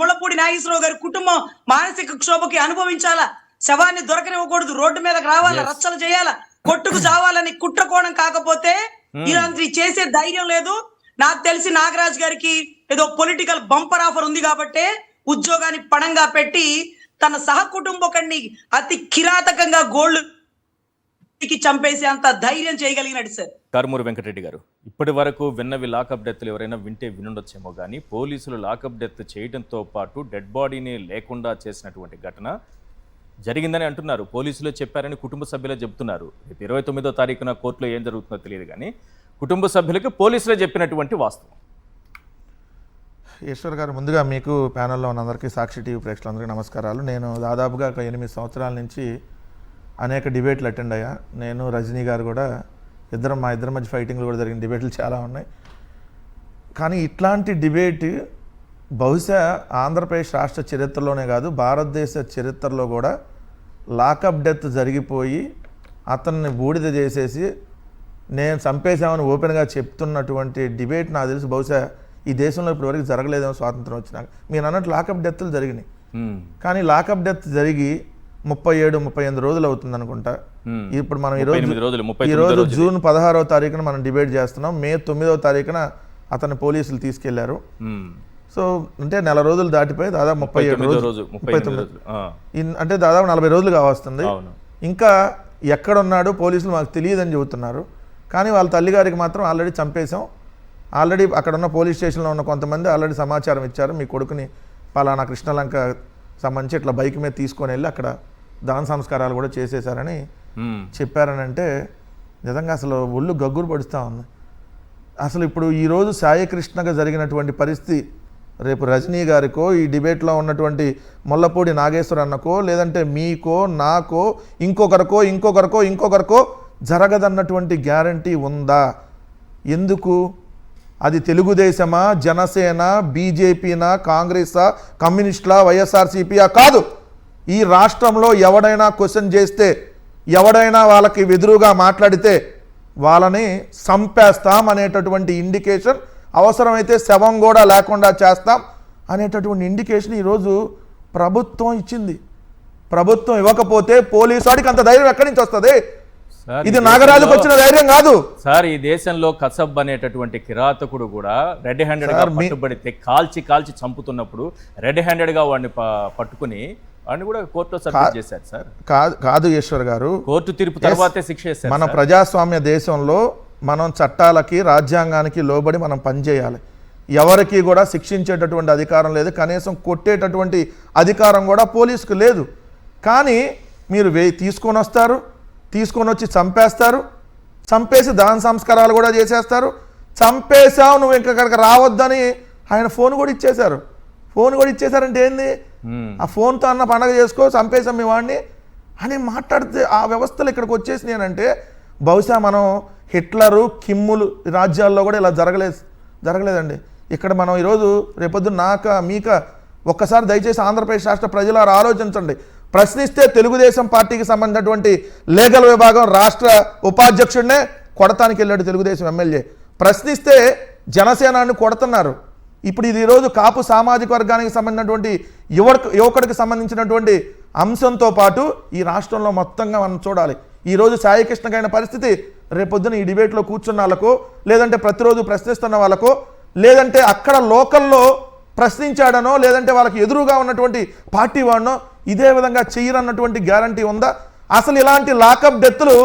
ముళ్ళపూడి నాగేశ్వరరావు గారి కుటుంబం మానసిక క్షోభకి అనుభవించాలా, శవాన్ని దొరకనివ్వకూడదు, రోడ్డు మీదకి రావాలా, రచ్చలు చేయాలా, కొట్టుకు చావాలని కుట్రకోణం కాకపోతే ఇలాంటి చేసే ధైర్యం లేదు. నాకు తెలిసి నాగరాజు గారికి ఏదో పొలిటికల్ బంపర్ ఆఫర్ ఉంది కాబట్టి ఉద్యోగాన్ని పణంగా పెట్టి తన సహకుటుంబకుడిని అతి కిరాతకంగా గోల్డ్ చంపేసి అంత ధైర్యం చేయగలిగినాడు సార్. కారుమూరి వెంకటరెడ్డి గారు, ఇప్పటి వరకు విన్నవి లాకప్ డెత్లు ఎవరైనా వింటే వినుండొచ్చేమో కానీ పోలీసులు లాకప్ డెత్ చేయడంతో పాటు డెడ్ బాడీని లేకుండా చేసినటువంటి ఘటన జరిగిందని అంటున్నారు. పోలీసులు చెప్పారని కుటుంబ సభ్యులే చెబుతున్నారు. రేపు 29వ తారీఖున కోర్టులో ఏం జరుగుతుందో తెలియదు కానీ కుటుంబ సభ్యులకు పోలీసులే చెప్పినటువంటి వాస్తవం. ఈశ్వర్ గారు, ముందుగా మీకు ప్యానెల్లో ఉన్న అందరికీ, సాక్షి టీవీ ప్రేక్షకులందరికీ నమస్కారాలు. నేను దాదాపుగా 8 సంవత్సరాల నుంచి అనేక డిబేట్లు అటెండ్ అయ్యా. నేను రజనీ గారు కూడా మా ఇద్దరి మధ్య ఫైటింగ్లు కూడా జరిగిన డిబేట్లు చాలా ఉన్నాయి. కానీ ఇట్లాంటి డిబేట్ బహుశా ఆంధ్రప్రదేశ్ రాష్ట్ర చరిత్రలోనే కాదు, భారతదేశ చరిత్రలో కూడా లాకప్ డెత్ జరిగిపోయి అతన్ని బూడిద చేసేసి నేను చంపేశామని ఓపెన్గా చెప్తున్నటువంటి డిబేట్ నాకు తెలిసి బహుశా ఈ దేశంలో ఇప్పటివరకు జరగలేదేమో స్వాతంత్రం వచ్చినాక. మీరు అన్నట్టు లాకప్ డెత్లు జరిగినాయి, కానీ లాకప్ డెత్ జరిగి 37-38 రోజులు అవుతుంది అనుకుంటా. ఇప్పుడు మనం ఈరోజు జూన్ 16వ తారీఖున మనం డిబేట్ చేస్తున్నాం. మే 9వ తారీఖున అతన్ని పోలీసులు తీసుకెళ్లారు. సో అంటే నెల రోజులు దాటిపోయి దాదాపు 37 రోజులు, 39 అంటే దాదాపు 40 రోజులు కావస్తుంది. ఇంకా ఎక్కడున్నాడు పోలీసులు మాకు తెలియదని చెబుతున్నారు. కానీ వాళ్ళ తల్లిగారికి మాత్రం ఆల్రెడీ చంపేశాం, ఆల్రెడీ అక్కడ ఉన్న పోలీస్ స్టేషన్లో ఉన్న కొంతమంది ఆల్రెడీ సమాచారం ఇచ్చారు, మీ కొడుకుని పలానా కృష్ణలంక సంబంధించి ఇట్లా బైక్ మీద తీసుకొని వెళ్ళి అక్కడ దాన సంస్కారాలు కూడా చేసేశారని చెప్పారని అంటే నిజంగా అసలు ఒళ్ళు గగ్గురు పడుస్తూ ఉంది. అసలు ఇప్పుడు ఈరోజు సాయికృష్ణగా జరిగినటువంటి పరిస్థితి రేపు రజనీ గారికో, ఈ డిబేట్లో ఉన్నటువంటి ముళ్ళపూడి నాగేశ్వర అన్నకో, లేదంటే మీకో, నాకో, ఇంకొకరికో జరగదన్నటువంటి గ్యారంటీ ఉందా? ఎందుకు? అది తెలుగుదేశమా, జనసేన, బీజేపీనా, కాంగ్రెసా, కమ్యూనిస్టులా, వైఎస్ఆర్సీపీయా? కాదు. ఈ రాష్ట్రంలో ఎవడైనా క్వశ్చన్ చేస్తే, ఎవడైనా వాళ్ళకి ఎదురుగా మాట్లాడితే వాళ్ళని చంపేస్తాం అనేటటువంటి ఇండికేషన్, అవసరమైతే శవం కూడా లేకుండా చేస్తాం అనేటటువంటి ఇండికేషన్ ఈరోజు ప్రభుత్వం ఇచ్చింది. ప్రభుత్వం ఇవ్వకపోతే పోలీసు వాడికి అంత ధైర్యం ఎక్కడి నుంచి వస్తుంది? ఇది నాగరాజుకు వచ్చిన ధైర్యం కాదు సార్. ఈ దేశంలో కసబ్ అనేటటువంటి కిరాతకుడు కూడా రెడ్ హ్యాండెడ్ గా పట్టుబడితే కాల్చి చంపుతున్నప్పుడు రెడ్ హ్యాండెడ్ గా వాడిని పట్టుకుని వాడిని కూడా కోర్టులో సబ్మిట్ చేశారు సార్. కాదు ఈశ్వర్ గారు, కోర్టు తీర్పు తర్వాతే శిక్ష చేశారు. మన ప్రజాస్వామ్య దేశంలో మనం చట్టాలకి, రాజ్యాంగానికి లోబడి మనం పనిచేయాలి. ఎవరికి కూడా శిక్షించేటటువంటి అధికారం లేదు, కనీసం కొట్టేటటువంటి అధికారం కూడా పోలీసుకు లేదు. కానీ మీరు తీసుకొని వచ్చి చంపేస్తారు, చంపేసి దాన సంస్కారాలు కూడా చేసేస్తారు. చంపేశావు, నువ్వు ఇంకక్కడికి రావద్దని ఆయన ఫోన్ కూడా ఇచ్చేశారు. ఫోన్ కూడా ఇచ్చేశారంటే ఏంది? ఆ ఫోన్తో అన్న పండగ చేసుకో, చంపేశాం మీ వాడిని అని మాట్లాడితే ఆ వ్యవస్థలు ఇక్కడికి వచ్చేసినాయి అంటే బహుశా మనం హిట్లరు, కిమ్ములు రాజ్యాల్లో కూడా ఇలా జరగలేదండి. ఇక్కడ మనం ఈరోజు రేపొద్దు మీక ఒక్కసారి దయచేసి ఆంధ్రప్రదేశ్ రాష్ట్ర ప్రజలారా ఆలోచించండి. ప్రశ్నిస్తే తెలుగుదేశం పార్టీకి సంబంధించినటువంటి లీగల్ విభాగం రాష్ట్ర ఉపాధ్యక్షుడినే కొడతానికి వెళ్ళాడు తెలుగుదేశం ఎమ్మెల్యే. ప్రశ్నిస్తే జనసేనాన్ని కొడుతున్నారు. ఇప్పుడు ఇది ఈరోజు కాపు సామాజిక వర్గానికి సంబంధించినటువంటి యువకుడికి సంబంధించినటువంటి అంశంతో పాటు ఈ రాష్ట్రంలో మొత్తంగా మనం చూడాలి. ఈరోజు సాయి కృష్ణ గారి పరిస్థితి రేపొద్దున ఈ డిబేట్లో కూర్చున్న వాళ్ళకో, లేదంటే ప్రతిరోజు ప్రశ్నిస్తున్న వాళ్ళకో, లేదంటే అక్కడ లోకల్లో ప్రశ్నించాడనో, లేదంటే వాళ్ళకి ఎదురుగా ఉన్నటువంటి పార్టీ వాడినో ఇదే విధంగా చెయ్యరన్నటువంటి గ్యారంటీ ఉందా? అసలు ఇలాంటి లాకప్ డెత్తులు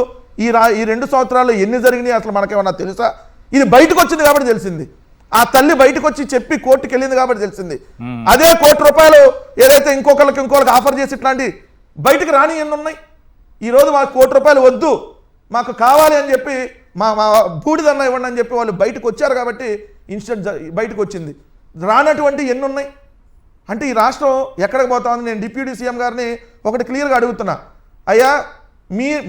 ఈ 2 సంవత్సరాల్లో ఎన్ని జరిగినాయి అసలు మనకేమన్నా తెలుసా? ఇది బయటకు వచ్చింది కాబట్టి తెలిసింది. ఆ తల్లి బయటకు వచ్చి చెప్పి కోర్టుకి వెళ్ళింది కాబట్టి తెలిసింది. అదే ₹1 ఏదైతే ఇంకొకరికి ఆఫర్ చేసి ఇట్లాంటి బయటకు రాని ఎన్ని ఉన్నాయి. ఈరోజు మాకు ₹1 వద్దు, మాకు కావాలి అని చెప్పి మా బూడిదన్న ఇవ్వండి అని చెప్పి వాళ్ళు బయటకు వచ్చారు కాబట్టి ఇన్సిడెంట్ బయటకు వచ్చింది. రానటువంటి ఎన్ని ఉన్నాయి అంటే ఈ రాష్ట్రం ఎక్కడికి పోతా ఉంది? నేను డిప్యూటీ సీఎం గారిని ఒకటి క్లియర్గా అడుగుతున్నా, అయ్యా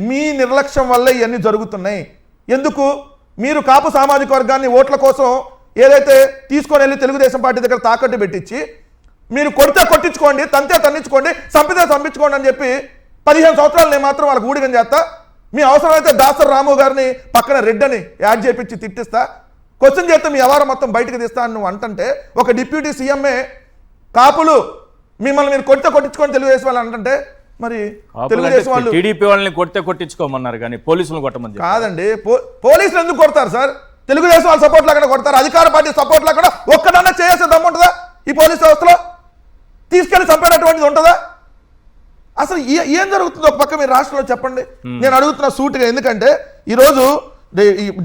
మీ నిర్లక్ష్యం వల్ల ఇవన్నీ జరుగుతున్నాయి. ఎందుకు మీరు కాపు సామాజిక వర్గాన్ని ఓట్ల కోసం ఏదైతే తీసుకొని వెళ్ళి తెలుగుదేశం పార్టీ దగ్గర తాకట్టు పెట్టించి మీరు కొడితే కొట్టించుకోండి, తంతే తన్నించుకోండి, చంపితే చంపించుకోండి అని చెప్పి 15 సంవత్సరాలు నేను మాత్రం వాళ్ళకి ఊడిగం చేస్తా. మీ అవసరమైతే దాసర్ రాము గారిని పక్కన రెడ్డని యాడ్ చేపించి తిట్టిస్తా, క్వశ్చన్ చేస్తే మీ వ్యవహారం మొత్తం బయటకు తీస్తా అని నువ్వు అంటుంటే ఒక డిప్యూటీ సీఎంఏ కాపులు మిమ్మల్ని మీరు కొడితే కొట్టించుకొని తెలుగుదేశం వాళ్ళు అంటుంటే మరి తెలుగుదేశం వాళ్ళు టీడీపీ వాళ్ళని కొడితే కొట్టించుకోమన్నారు కానీ పోలీసులు కొట్టమని కాదండి. పోలీసులు ఎందుకు కొడతారు సార్? తెలుగుదేశం వాళ్ళ సపోర్ట్లు అక్కడ కొడతారు, అధికార పార్టీ సపోర్ట్లు అక్కడ ఒక్కడన్నా చేసే దమ్ముంటుందా? ఈ పోలీస్ వ్యవస్థలో తీసుకెళ్లి చంపేటటువంటిది ఉంటుందా? అసలు ఏం జరుగుతుందో ఒక పక్క మీరు రాష్ట్రంలో చెప్పండి. నేను అడుగుతున్న సూటిగా, ఎందుకంటే ఈరోజు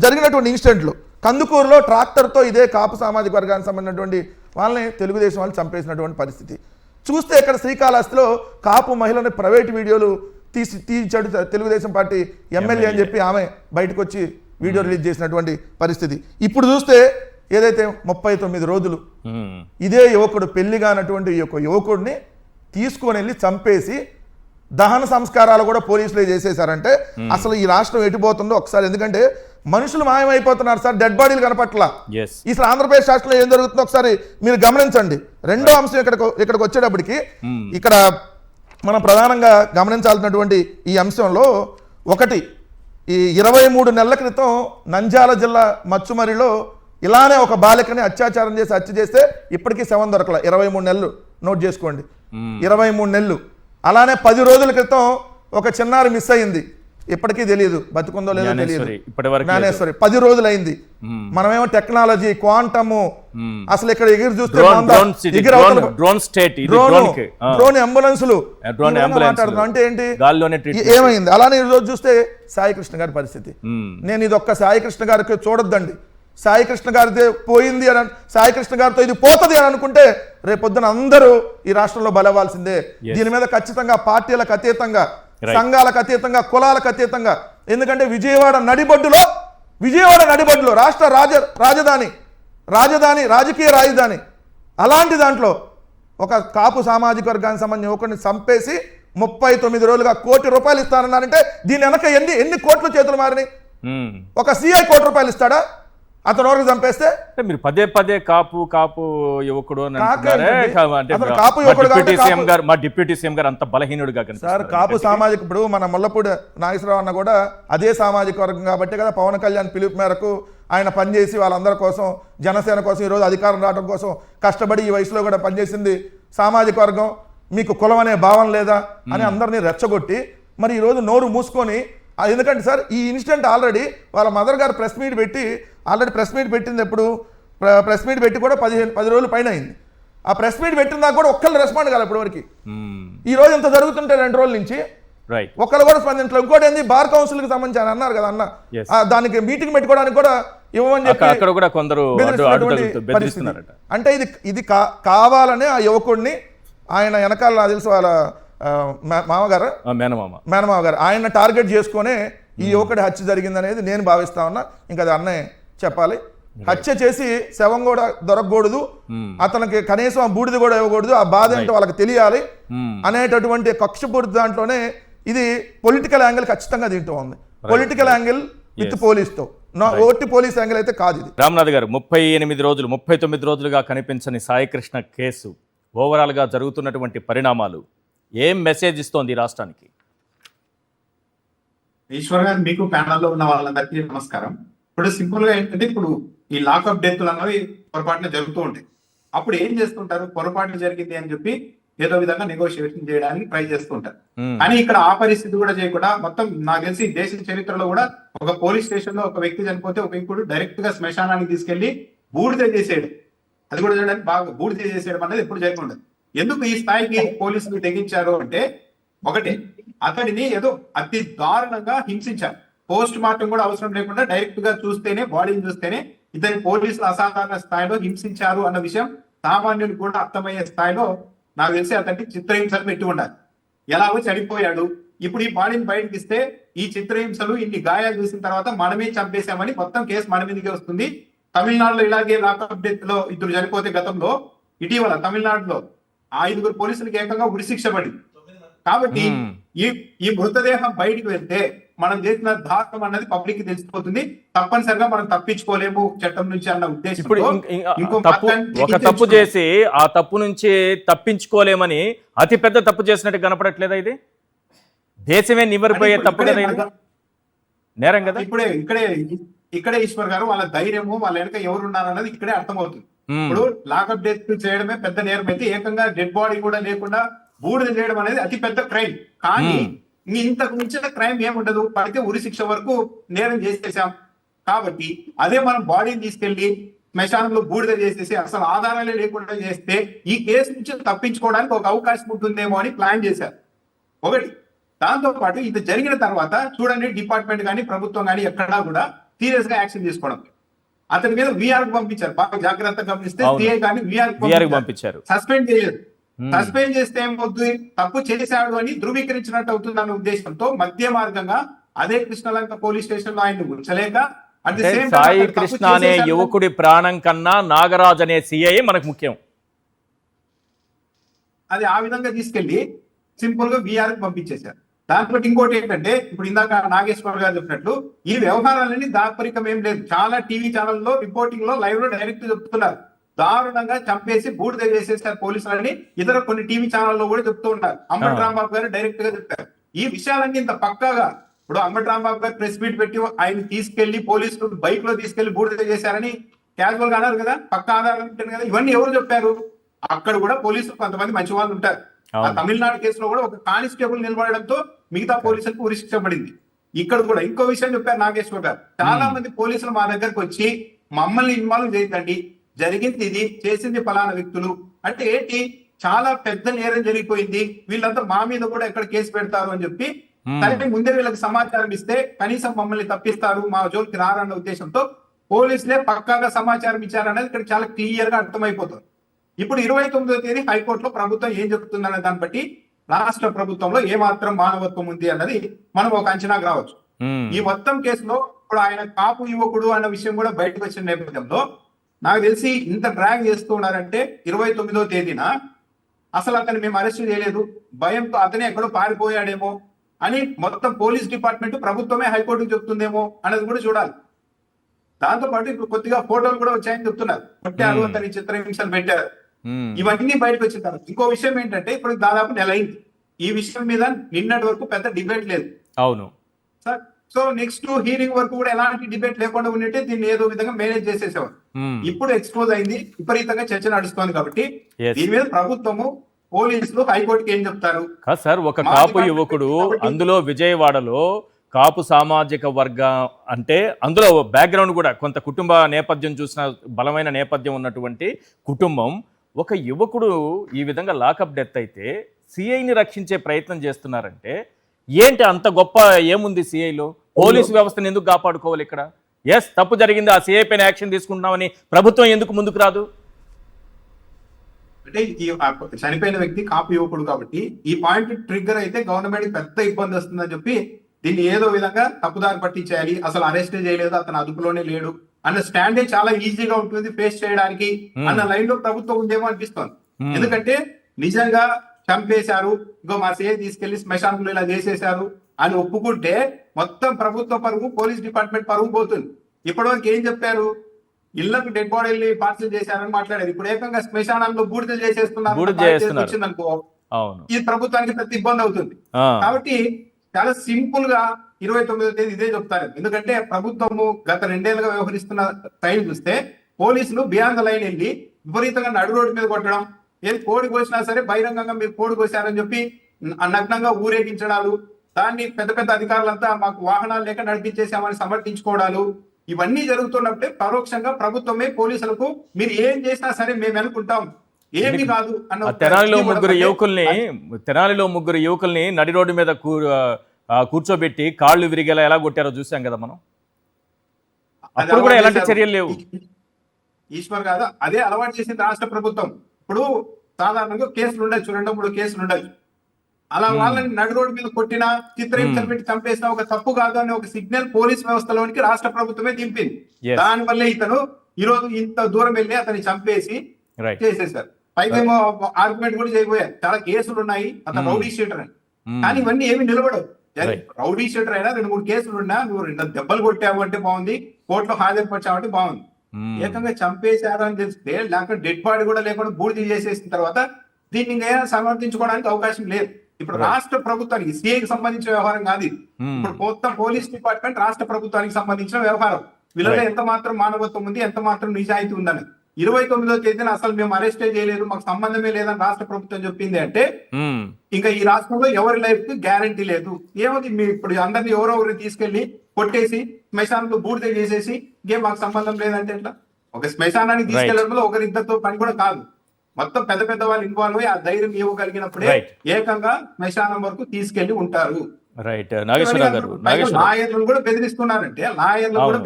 జరిగినటువంటి ఇన్సిడెంట్లు కందుకూరులో ట్రాక్టర్తో ఇదే కాపు సామాజిక వర్గానికి సంబంధించినటువంటి వాళ్ళని తెలుగుదేశం వాళ్ళు చంపేసినటువంటి పరిస్థితి చూస్తే, ఇక్కడ శ్రీకాళహస్తిలో కాపు మహిళని ప్రైవేట్ వీడియోలు తీయించాడు తెలుగుదేశం పార్టీ ఎమ్మెల్యే అని చెప్పి ఆమె బయటకు వచ్చి వీడియో రిలీజ్ చేసినటువంటి పరిస్థితి. ఇప్పుడు చూస్తే ఏదైతే 39 రోజులు ఇదే యువకుడు పెళ్లి కానటువంటి ఈ యొక్క యువకుడిని తీసుకొని వెళ్ళి చంపేసి దహన సంస్కారాలు కూడా పోలీసులే చేసేసారంటే అసలు ఈ రాష్ట్రం ఎటుపోతుందో ఒకసారి. ఎందుకంటే మనుషులు మాయమైపోతున్నారు సార్, డెడ్ బాడీలు కనపట్ల. అసలు ఆంధ్రప్రదేశ్ రాష్ట్రంలో ఏం జరుగుతుందో ఒకసారి మీరు గమనించండి. రెండో అంశం ఇక్కడికి వచ్చేటప్పటికి ఇక్కడ మనం ప్రధానంగా గమనించాల్సినటువంటి ఈ అంశంలో ఒకటి, ఈ 23 నెలల క్రితం నంద్యాల జిల్లా మచ్చుమరిలో ఇలానే ఒక బాలికని అత్యాచారం చేసి హత్య చేస్తే ఇప్పటికీ శవం దొరకల. 23 నెలలు నోట్ చేసుకోండి, 23 నెలలు. అలానే 10 రోజుల క్రితం ఒక చిన్నారి మిస్ అయింది, ఇప్పటికీ తెలియదు బతుకుందో లేదో తెలియదు. జ్ఞానేశ్వరి 10 రోజులు అయింది. మనమేమో టెక్నాలజీ, క్వాంటము, అసలు ఇక్కడ ఎగిరి చూస్తే డ్రోన్ అంబులెన్సులు మాట్లాడుతున్నాం అంటే ఏంటి, ఏమైంది? అలానే ఈ రోజు చూస్తే సాయి కృష్ణ గారి పరిస్థితి. నేను ఇది ఒక్క సాయి కృష్ణ గారికి చూడొద్దండి, సాయి కృష్ణ గారిదే పోయింది అని, సాయి కృష్ణ గారితో ఇది పోతుంది అని అనుకుంటే రేపొద్దున అందరూ ఈ రాష్ట్రంలో బలవాల్సిందే. దీని మీద ఖచ్చితంగా పార్టీలకు అతీతంగా, సంఘాలకు అతీతంగా, కులాలకు అతీతంగా, ఎందుకంటే విజయవాడ నడిబడ్డులో రాష్ట్ర రాజధాని రాజకీయ రాజధాని, అలాంటి దాంట్లో ఒక కాపు సామాజిక వర్గానికి సంబంధించిన యువకుడిని చంపేసి 39 రోజులుగా ₹1 ఇస్తానన్నారంటే దీని వెనక ఎన్ని కోట్లు చేతులు మారినాయి? ఒక సిఐ ₹1 ఇస్తాడా అతను వరకు చంపేస్తే? మీరు పదే కాపు యువకుడు మా డిప్యూటీ సీఎం గారు అంత బలహీనుడుగా సార్. కాపు సామాజిక, ఇప్పుడు మన ముల్లపూడి నాగేశ్వరరావు అన్న కూడా అదే సామాజిక వర్గం కాబట్టి కదా పవన్ కళ్యాణ్ పిలుపు మేరకు ఆయన పనిచేసి వాళ్ళందరి కోసం, జనసేన కోసం, ఈరోజు అధికారం రావడం కోసం కష్టపడి ఈ వయసులో కూడా పనిచేసింది సామాజిక వర్గం. మీకు కులం అనే భావం లేదా అని అందరినీ రెచ్చగొట్టి మరి ఈరోజు నోరు మూసుకొని, ఎందుకంటే సార్ ఈ ఇన్సిడెంట్ ఆల్రెడీ వాళ్ళ మదర్ గారు ప్రెస్ మీట్ పెట్టింది. ఎప్పుడు ప్రెస్ మీట్ పెట్టి కూడా 10 రోజుల పైన అయింది. ఆ ప్రెస్ మీట్ పెట్టిన దాకా కూడా ఒక్కళ్ళు రెస్పాండ్ కాదు ఇప్పటివరకు. ఈ రోజు ఎంత జరుగుతుంటే 2 రోజుల నుంచి ఒక్కళ్ళు కూడా స్పందించలేదు. ఇంకోటి ఏంది, బార్ కౌన్సిల్కి సంబంధించి అని అన్నారు కదా అన్న, దానికి మీటింగ్ పెట్టుకోవడానికి కూడా ఇవ్వమని చెప్పి అంటే ఇది కావాలనే ఆ యువకుడిని ఆయన వెనకాల నాకు తెలుసు వాళ్ళ మేనమామ గారు ఆయన టార్గెట్ చేసుకునే ఈ యువకుడి హత్య జరిగిందనేది నేను భావిస్తా ఉన్నా. ఇంకా అది అన్నయ్య చెప్పాలి. హత్య చేసి శవం కూడా దొరకకూడదు, అతనికి కనీసం బూడిద కూడా ఇవ్వకూడదు, ఆ బాధ ఏంటో వాళ్ళకి తెలియాలి అనేటటువంటి కక్షపూరిత దాంట్లోనే ఇది పొలిటికల్ యాంగిల్ ఖచ్చితంగా దీంట్లో ఉంది. పొలిటికల్ యాంగిల్ విత్ పోలీస్తో, ఓటి పోలీస్ యాంగిల్ అయితే కాదు ఇది. రామ్నాథ్ గారు 39 రోజులుగా కనిపించని సాయి కృష్ణ కేసు, ఓవరాల్ గా జరుగుతున్నటువంటి పరిణామాలు ఏం మెసేజ్ ఇస్తోంది రాష్ట్రానికి? ఈశ్వర్ గారు, మీకు ప్యానల్లో ఉన్న వాళ్ళందరికీ నమస్కారం. ఇప్పుడు సింపుల్ గా ఏంటంటే, ఇప్పుడు ఈ లాకప్ డెత్లు అన్నవి పొరపాటున జరుగుతూ ఉంటాయి. అప్పుడు ఏం చేస్తుంటారు, పొరపాటు జరిగింది అని చెప్పి ఏదో విధంగా నెగోషియేషన్ చేయడానికి ట్రై చేస్తుంటారు. కానీ ఇక్కడ ఆ పరిస్థితి కూడా చేయకుండా మొత్తం నాకు తెలిసి దేశ చరిత్రలో కూడా ఒక పోలీస్ స్టేషన్ లో ఒక వ్యక్తి చనిపోతే ఒక వ్యక్తుడు డైరెక్ట్ గా శ్మశానానికి తీసుకెళ్లి బూడిద చేసేయడం, అది కూడా చూడడానికి బాగా బూడిద చేసేయడం అనేది ఎప్పుడు చేయకుండా. ఎందుకు ఈ స్థాయికి పోలీసులు తెగించారు అంటే, ఒకటి అతడిని ఏదో అతి దారుణంగా హింసించారు. పోస్ట్ మార్టం కూడా అవసరం లేకుండా డైరెక్ట్ గా చూస్తేనే, బాడీని చూస్తేనే ఇతని పోలీసులు అసాధారణ స్థాయిలో హింసించారు అన్న విషయం సామాన్యులు కూడా అర్థమయ్యే స్థాయిలో నాకు తెలిసి అతనికి చిత్రహింసలు పెట్టి ఉండాలి. ఎలాగో చనిపోయాడు, ఇప్పుడు ఈ బాడీని బయటకి ఇస్తే ఈ చిత్రహింసలు ఇన్ని గాయాలు చూసిన తర్వాత మనమే చంపేశామని మొత్తం కేసు మన మీదకే వస్తుంది. తమిళనాడులో ఇలాగే లాకప్ డెత్ లో 2 చనిపోతే గతంలో ఇటీవల తమిళనాడులో 5 పోలీసులకు ఏకంగా ఉరిశిక్ష పడింది. కాబట్టి ఈ మృతదేహం బయటికి వెళ్తే మనం చేసిన దారుణం అన్నది పబ్లిక్ కి తెలిసిపోతుంది. తప్పనిసరిగా మనం తప్పించుకోలేము చట్టం నుంచి అన్న ఇప్పుడు ఉద్దేశంతో ఒక తప్పు చేసి ఆ తప్పు నుంచి తప్పించుకోలేమని అతి పెద్ద తప్పు చేసినట్టు కనపడట్లేదా? ఇది దేశమే నివ్వరిపోయే తప్పు కదా, ఇది నేరం కదా. ఇక్కడే ఈశ్వర్ గారు వాళ్ళ ధైర్యము, వాళ్ళ వెనక ఎవరు ఉన్నారన్నది ఇక్కడే అర్థమవుతుంది. ఇప్పుడు లాకప్ డెత్ చేయడమే పెద్ద నేరం అయితే, ఏకంగా డెడ్ బాడీ కూడా లేకుండా బూడిద చేయడం అనేది అతి పెద్ద క్రైమ్. కానీ ఇంతకు మించిన క్రైమ్ ఏముండదు, పడితే ఉరి శిక్ష వరకు నేరం చేసేసాం. కాబట్టి అదే మనం బాడీని తీసుకెళ్లి శ్మశానంలో బూడిద చేసేసి అసలు ఆధారాలే లేకుండా చేస్తే ఈ కేసు నుంచి తప్పించుకోవడానికి ఒక అవకాశం ఉంటుందేమో అని ప్లాన్ చేశారు. ఒకటి. దాంతో పాటు ఇది జరిగిన తర్వాత చూడండి, డిపార్ట్మెంట్ కానీ ప్రభుత్వం కానీ ఎక్కడా కూడా సీరియస్ గా యాక్షన్ తీసుకోవడం. అతని మీద వీఆర్ పంపించారు. బాగా జాగ్రత్తగా గమనిస్తే సిఐ కానీ వీఆర్ పంపించారు, సస్పెండ్ చేయలేదు. సస్పెండ్ చేస్తే ఏమవుతుంది, తప్పు చేశాడు అని ధృవీకరించినట్టు అవుతుంది అన్న ఉద్దేశంతో మధ్య మార్గంగా అదే కృష్ణలంక పోలీస్ స్టేషన్ లో ఆయన ఉంచలేక, సాయి కృష్ణ అనే యువకుడి ప్రాణం కన్నా నాగరాజ్ అనే సిఐ మనకు ముఖ్యం. అది ఆ విధంగా తీసుకెళ్లి సింపుల్ గా వీఆర్ పంపించేశారు. దాంట్లో ఇంకోటి ఏంటంటే, ఇప్పుడు ఇందాక నాగేశ్వర్ గారు చెప్పినట్లు ఈ వ్యవహారాలన్నీ దాపరికం ఏం లేదు. చాలా టీవీ ఛానల్లో రిపోర్టింగ్ లో లైవ్ లో డైరెక్ట్ చెప్తున్నారు, దారుణంగా చంపేసి బూడిద చేసేసారు పోలీసులని. ఇతర కొన్ని టీవీ ఛానల్లో కూడా చెప్తూ ఉన్నారు. అంబటి రాంబాబు గారు డైరెక్ట్ గా చెప్పారు. ఈ విషయాలన్నీ ఇంత పక్కాగా ఇప్పుడు అంబటి రాంబాబు గారు ప్రెస్ మీట్ పెట్టి ఆయన తీసుకెళ్లి పోలీసులు బైక్ లో తీసుకెళ్లి బూడిద చేశారని క్యాజువల్ గా అన్నారు కదా, పక్కా ఆధారం ఉంటుంది కదా. ఇవన్నీ ఎవరు చెప్పారు? అక్కడ కూడా పోలీసులు కొంతమంది మంచి వాళ్ళు ఉంటారు. ఆ తమిళనాడు కేసులో కూడా ఒక కానిస్టేబుల్ నిలబడడంతో మిగతా పోలీసులకు ఉరిశిక్ష పడింది. ఇక్కడ కూడా ఇంకో విషయం చెప్పారు నాగేశ్వర్ గారు. చాలా మంది పోలీసులు మా దగ్గరకు వచ్చి మమ్మల్ని ఇన్వాల్వ్ చేయకండి, జరిగింది ఇది, చేసింది ఫలానా వ్యక్తులు అంటే ఏంటి, చాలా పెద్ద నేరం జరిగిపోయింది, వీళ్ళంతా మా మీద కూడా ఎక్కడ కేసు పెడతారు అని చెప్పి సరే ముందే వీళ్ళకి సమాచారం ఇస్తే కనీసం మమ్మల్ని తప్పిస్తారు, మా జోలికి రారన్న ఉద్దేశంతో పోలీసులే పక్కాగా సమాచారం ఇచ్చారనేది ఇక్కడ చాలా క్లియర్ గా అర్థమైపోతుంది. ఇప్పుడు 29వ తేదీ హైకోర్టులో ప్రభుత్వం ఏం చెప్తుందనే దాన్ని బట్టి రాష్ట్ర ప్రభుత్వంలో ఏమాత్రం మానవత్వం ఉంది అన్నది మనం ఒక అంచనాకు రావచ్చు. ఈ మొత్తం కేసులో ఇప్పుడు ఆయన కాపు యువకుడు అన్న విషయం కూడా బయటకు వచ్చిన నేపథ్యంలో నాకు తెలిసి ఇంత డ్రాగ్ చేస్తూ ఉన్నారంటే 29వ తేదీన అసలు అతను మేము అరెస్ట్ చేయలేదు, భయంతో అతనే ఎక్కడో పారిపోయాడేమో అని మొత్తం పోలీస్ డిపార్ట్మెంట్ ప్రభుత్వమే హైకోర్టుకు చెప్తుందేమో అనేది కూడా చూడాలి. దాంతో పాటు ఇప్పుడు కొద్దిగా ఫోటోలు కూడా వచ్చాయని చెప్తున్నారు, కొట్టారు అతని చిత్రహింసలు పెట్టారు. ఇవన్నీ బయటకు వచ్చిన తర్వాత ఇంకో విషయం ఏంటంటే, ఇప్పుడు దాదాపు నెల అయింది ఈ విషయం మీద నిన్నటి వరకు పెద్ద డిబేట్ లేదు. అవును సార్. సో నెక్స్ట్ హీరింగ్ వరకు కూడా ఎలాంటి డిబేట్ లేకుండా ఉన్నట్టే దీన్ని ఏదో విధంగా మేనేజ్ చేసేసేవారు. ఇప్పుడు ఎక్స్పోజ్ అయింది, విపరీతంగా చర్చ నడుస్తోంది. కాబట్టి దీని మీద ప్రభుత్వము, పోలీసులు, హైకోర్టుకి ఏం చెప్తారు? సార్, ఒక కాపు యువకుడు, అందులో విజయవాడలో కాపు సామాజిక వర్గం అంటే అందులో బ్యాక్గ్రౌండ్ కూడా కొంత కుటుంబ నేపథ్యం చూసిన బలమైన నేపథ్యం ఉన్నటువంటి కుటుంబం, ఒక యువకుడు ఈ విధంగా లాకప్ డెత్ అయితే సిఐని రక్షించే ప్రయత్నం చేస్తున్నారంటే ఏంటి అంత గొప్ప ఏముంది సిఐలో? పోలీసు వ్యవస్థను ఎందుకు కాపాడుకోవాలి ఇక్కడ? ఎస్, తప్పు జరిగింది, ఆ సిఐ పైన యాక్షన్ తీసుకుంటున్నామని ప్రభుత్వం ఎందుకు ముందుకు రాదు? అంటే ఈ చనిపోయిన వ్యక్తి కాపు యువకుడు కాబట్టి ఈ పాయింట్ ట్రిగ్గర్ అయితే గవర్నమెంట్ పెద్ద ఇబ్బంది వస్తుందని చెప్పి దీన్ని ఏదో విధంగా తప్పుదారి పట్టించేయాలి, అసలు అరెస్ట్ చేయలేదు, అతను అదుపులోనే లేడు అన్న స్టాండే చాలా ఈజీగా ఉంటుంది ఫేస్ చేయడానికి అన్న లైన్ లో ప్రభుత్వం ఉందేమో అనిపిస్తోంది. ఎందుకంటే నిజంగా చంపేశారు, ఇంకో మా సిఐ తీసుకెళ్లి శ్మశానంలో ఇలా చేసేశారు అని ఒప్పుకుంటే మొత్తం ప్రభుత్వ పరువు, పోలీస్ డిపార్ట్మెంట్ పరువు పోతుంది. ఇప్పటివరకు ఏం చెప్పారు? ఇళ్లకు డెడ్ బాడీని పార్సల్ చేశారని మాట్లాడారు. ఇప్పుడు ఏకంగా శ్మశానంలో బూడిద చేసేస్తున్నారు. వచ్చిందనుకో ఇది ప్రభుత్వానికి ప్రతి ఇబ్బంది అవుతుంది. కాబట్టి చాలా సింపుల్ గా 29వ తేదీ ఇదే చెప్తారు. ఎందుకంటే ప్రభుత్వము గత 2 ఏళ్లుగా వ్యవహరిస్తున్న స్టైల్ చూస్తే పోలీసులు బియాండ్ ద లైన్ వెళ్ళి విపరీతంగా నడు రోడ్డు మీద కొట్టడం, ఏది కోడి కోసినా సరే బహిరంగంగా మీరు కోడి కోసారని చెప్పి నగ్నంగా ఊరేగించడాలు, దాన్ని పెద్ద పెద్ద అధికారులంతా మాకు వాహనాలు లేక నడిపించేసామని సమర్థించుకోవడాలు, ఇవన్నీ జరుగుతున్నప్పుడే పరోక్షంగా ప్రభుత్వమే పోలీసులకు మీరు ఏం చేసినా సరే మేము అనుకుంటాం, ఏమి కాదు అన్న తెనాలిలో ముగ్గురు యువకుల్ని నడి రోడ్డు మీద కూర్చోబెట్టి కాళ్ళు విరిగేలా ఎలా కొట్టారో చూసాం కదా మనం. అప్పుడు కూడా ఎలాంటి చర్యలు లేవు. ఈశ్వర్ కాదా, అదే అలవాటు చేసింది రాష్ట్ర ప్రభుత్వం. ఇప్పుడు సాధారణంగా కేసులు ఉండొచ్చు, 2-3 కేసులు ఉండొచ్చు. అలా వాళ్ళని నడి రోడ్డు మీద కొట్టినా, చిత్రహింసలు పెట్టి చంపేసినా ఒక తప్పు కాదు అనే ఒక సిగ్నల్ పోలీస్ వ్యవస్థలోనికి రాష్ట్ర ప్రభుత్వమే దింపింది. దానివల్లే ఇతను ఈ రోజు ఇంత దూరం వెళ్ళి అతన్ని చంపేసి చేసేసారు. పైగా ఏమో ఆర్గ్యుమెంట్ కూడా చేయబోయారు, చాలా కేసులు ఉన్నాయి, అతను రౌడీ షీటర్ అని. కానీ ఇవన్నీ ఏమి నిలబడవు. రౌడీ షీటర్ అయినా 2-3 కేసులు ఉన్నా, నువ్వు 2 దెబ్బలు కొట్టావు అంటే బాగుంది, కోర్టులో హాజరుపరిచావంటే బాగుంది. ఏకంగా చంపేశారు అని తెలిస్తే, లేకపోతే డెడ్ బాడీ కూడా లేకుండా బూడిద చేసేసిన తర్వాత దీన్ని ఇంకా సమర్థించుకోవడానికి అవకాశం లేదు. ఇప్పుడు రాష్ట్ర ప్రభుత్వానికి, సిఐకి సంబంధించిన వ్యవహారం కాదు ఇది. ఇప్పుడు మొత్తం పోలీస్ డిపార్ట్మెంట్ రాష్ట్ర ప్రభుత్వానికి సంబంధించిన వ్యవహారం. వీళ్ళలో ఎంత మాత్రం మానవత్వం ఉంది, ఎంత మాత్రం నిజాయితీ ఉందని 29వ తేదీన అసలు మేము అరెస్టే చేయలేదు, మాకు సంబంధమే లేదని రాష్ట్ర ప్రభుత్వం చెప్పింది అంటే ఇంకా ఈ రాష్ట్రంలో ఎవరి లైఫ్ కి గ్యారంటీ లేదు. ఏముంది, మీ ఇప్పుడు అందరినీ ఎవరో ఒకరిని తీసుకెళ్లి కొట్టేసి శ్మశానంలో బూడిద చేసేసి ఇంకేం మాకు సంబంధం లేదంటే ఎట్లా? ఒక శ్మశానానికి తీసుకెళ్లడంలో ఒకరిద్దరితో పని కూడా కాదు, మొత్తం పెద్ద పెద్ద వాళ్ళు ఇన్వాల్వ్ అయ్యి ఆ ధైర్యం ఇవ్వగలిగినప్పుడే ఏకంగా శ్మశానం వరకు తీసుకెళ్లి ఉంటారు. లాయర్లను కూడా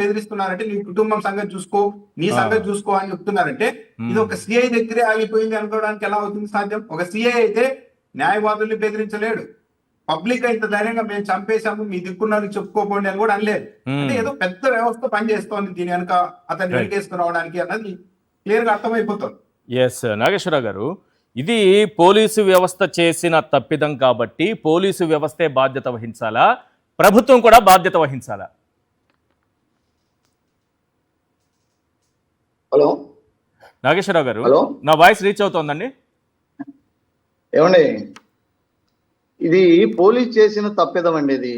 బెదిరిస్తున్నారంటే, నీ కుటుంబం సంగతి చూసుకో, నీ సంగతి చూసుకో అని చెప్తున్నారంటే ఇది ఒక సిఐ దగ్గరే ఆగిపోయింది అనుకోవడానికి ఎలా అవుతుంది సాధ్యం? ఒక సిఐ అయితే న్యాయవాదుల్ని బెదిరించలేడు, పబ్లిక్ ఇంత ధైర్యంగా మేము చంపేశాము మీ దిక్కున్నారని చెప్పుకోపోండి అని కూడా అనలేదు. అంటే ఏదో పెద్ద వ్యవస్థ పనిచేస్తోంది దీని వెనుక అతన్ని వెనకేసుకుని రావడానికి అన్నది క్లియర్ గా అర్థమైపోతుంది. ఎస్ నాగేశ్వరరావు గారు, ఇది పోలీసు వ్యవస్థ చేసిన తప్పిదం కాబట్టి పోలీసు వ్యవస్థే బాధ్యత వహించాలా, ప్రభుత్వం కూడా బాధ్యత వహించాలా? హలో నాగేశ్వరరావు గారు, హలో, నా వాయిస్ రీచ్ అవుతోందండి? ఏమండి, ఇది పోలీస్ చేసిన తప్పిదం అండి. ఇది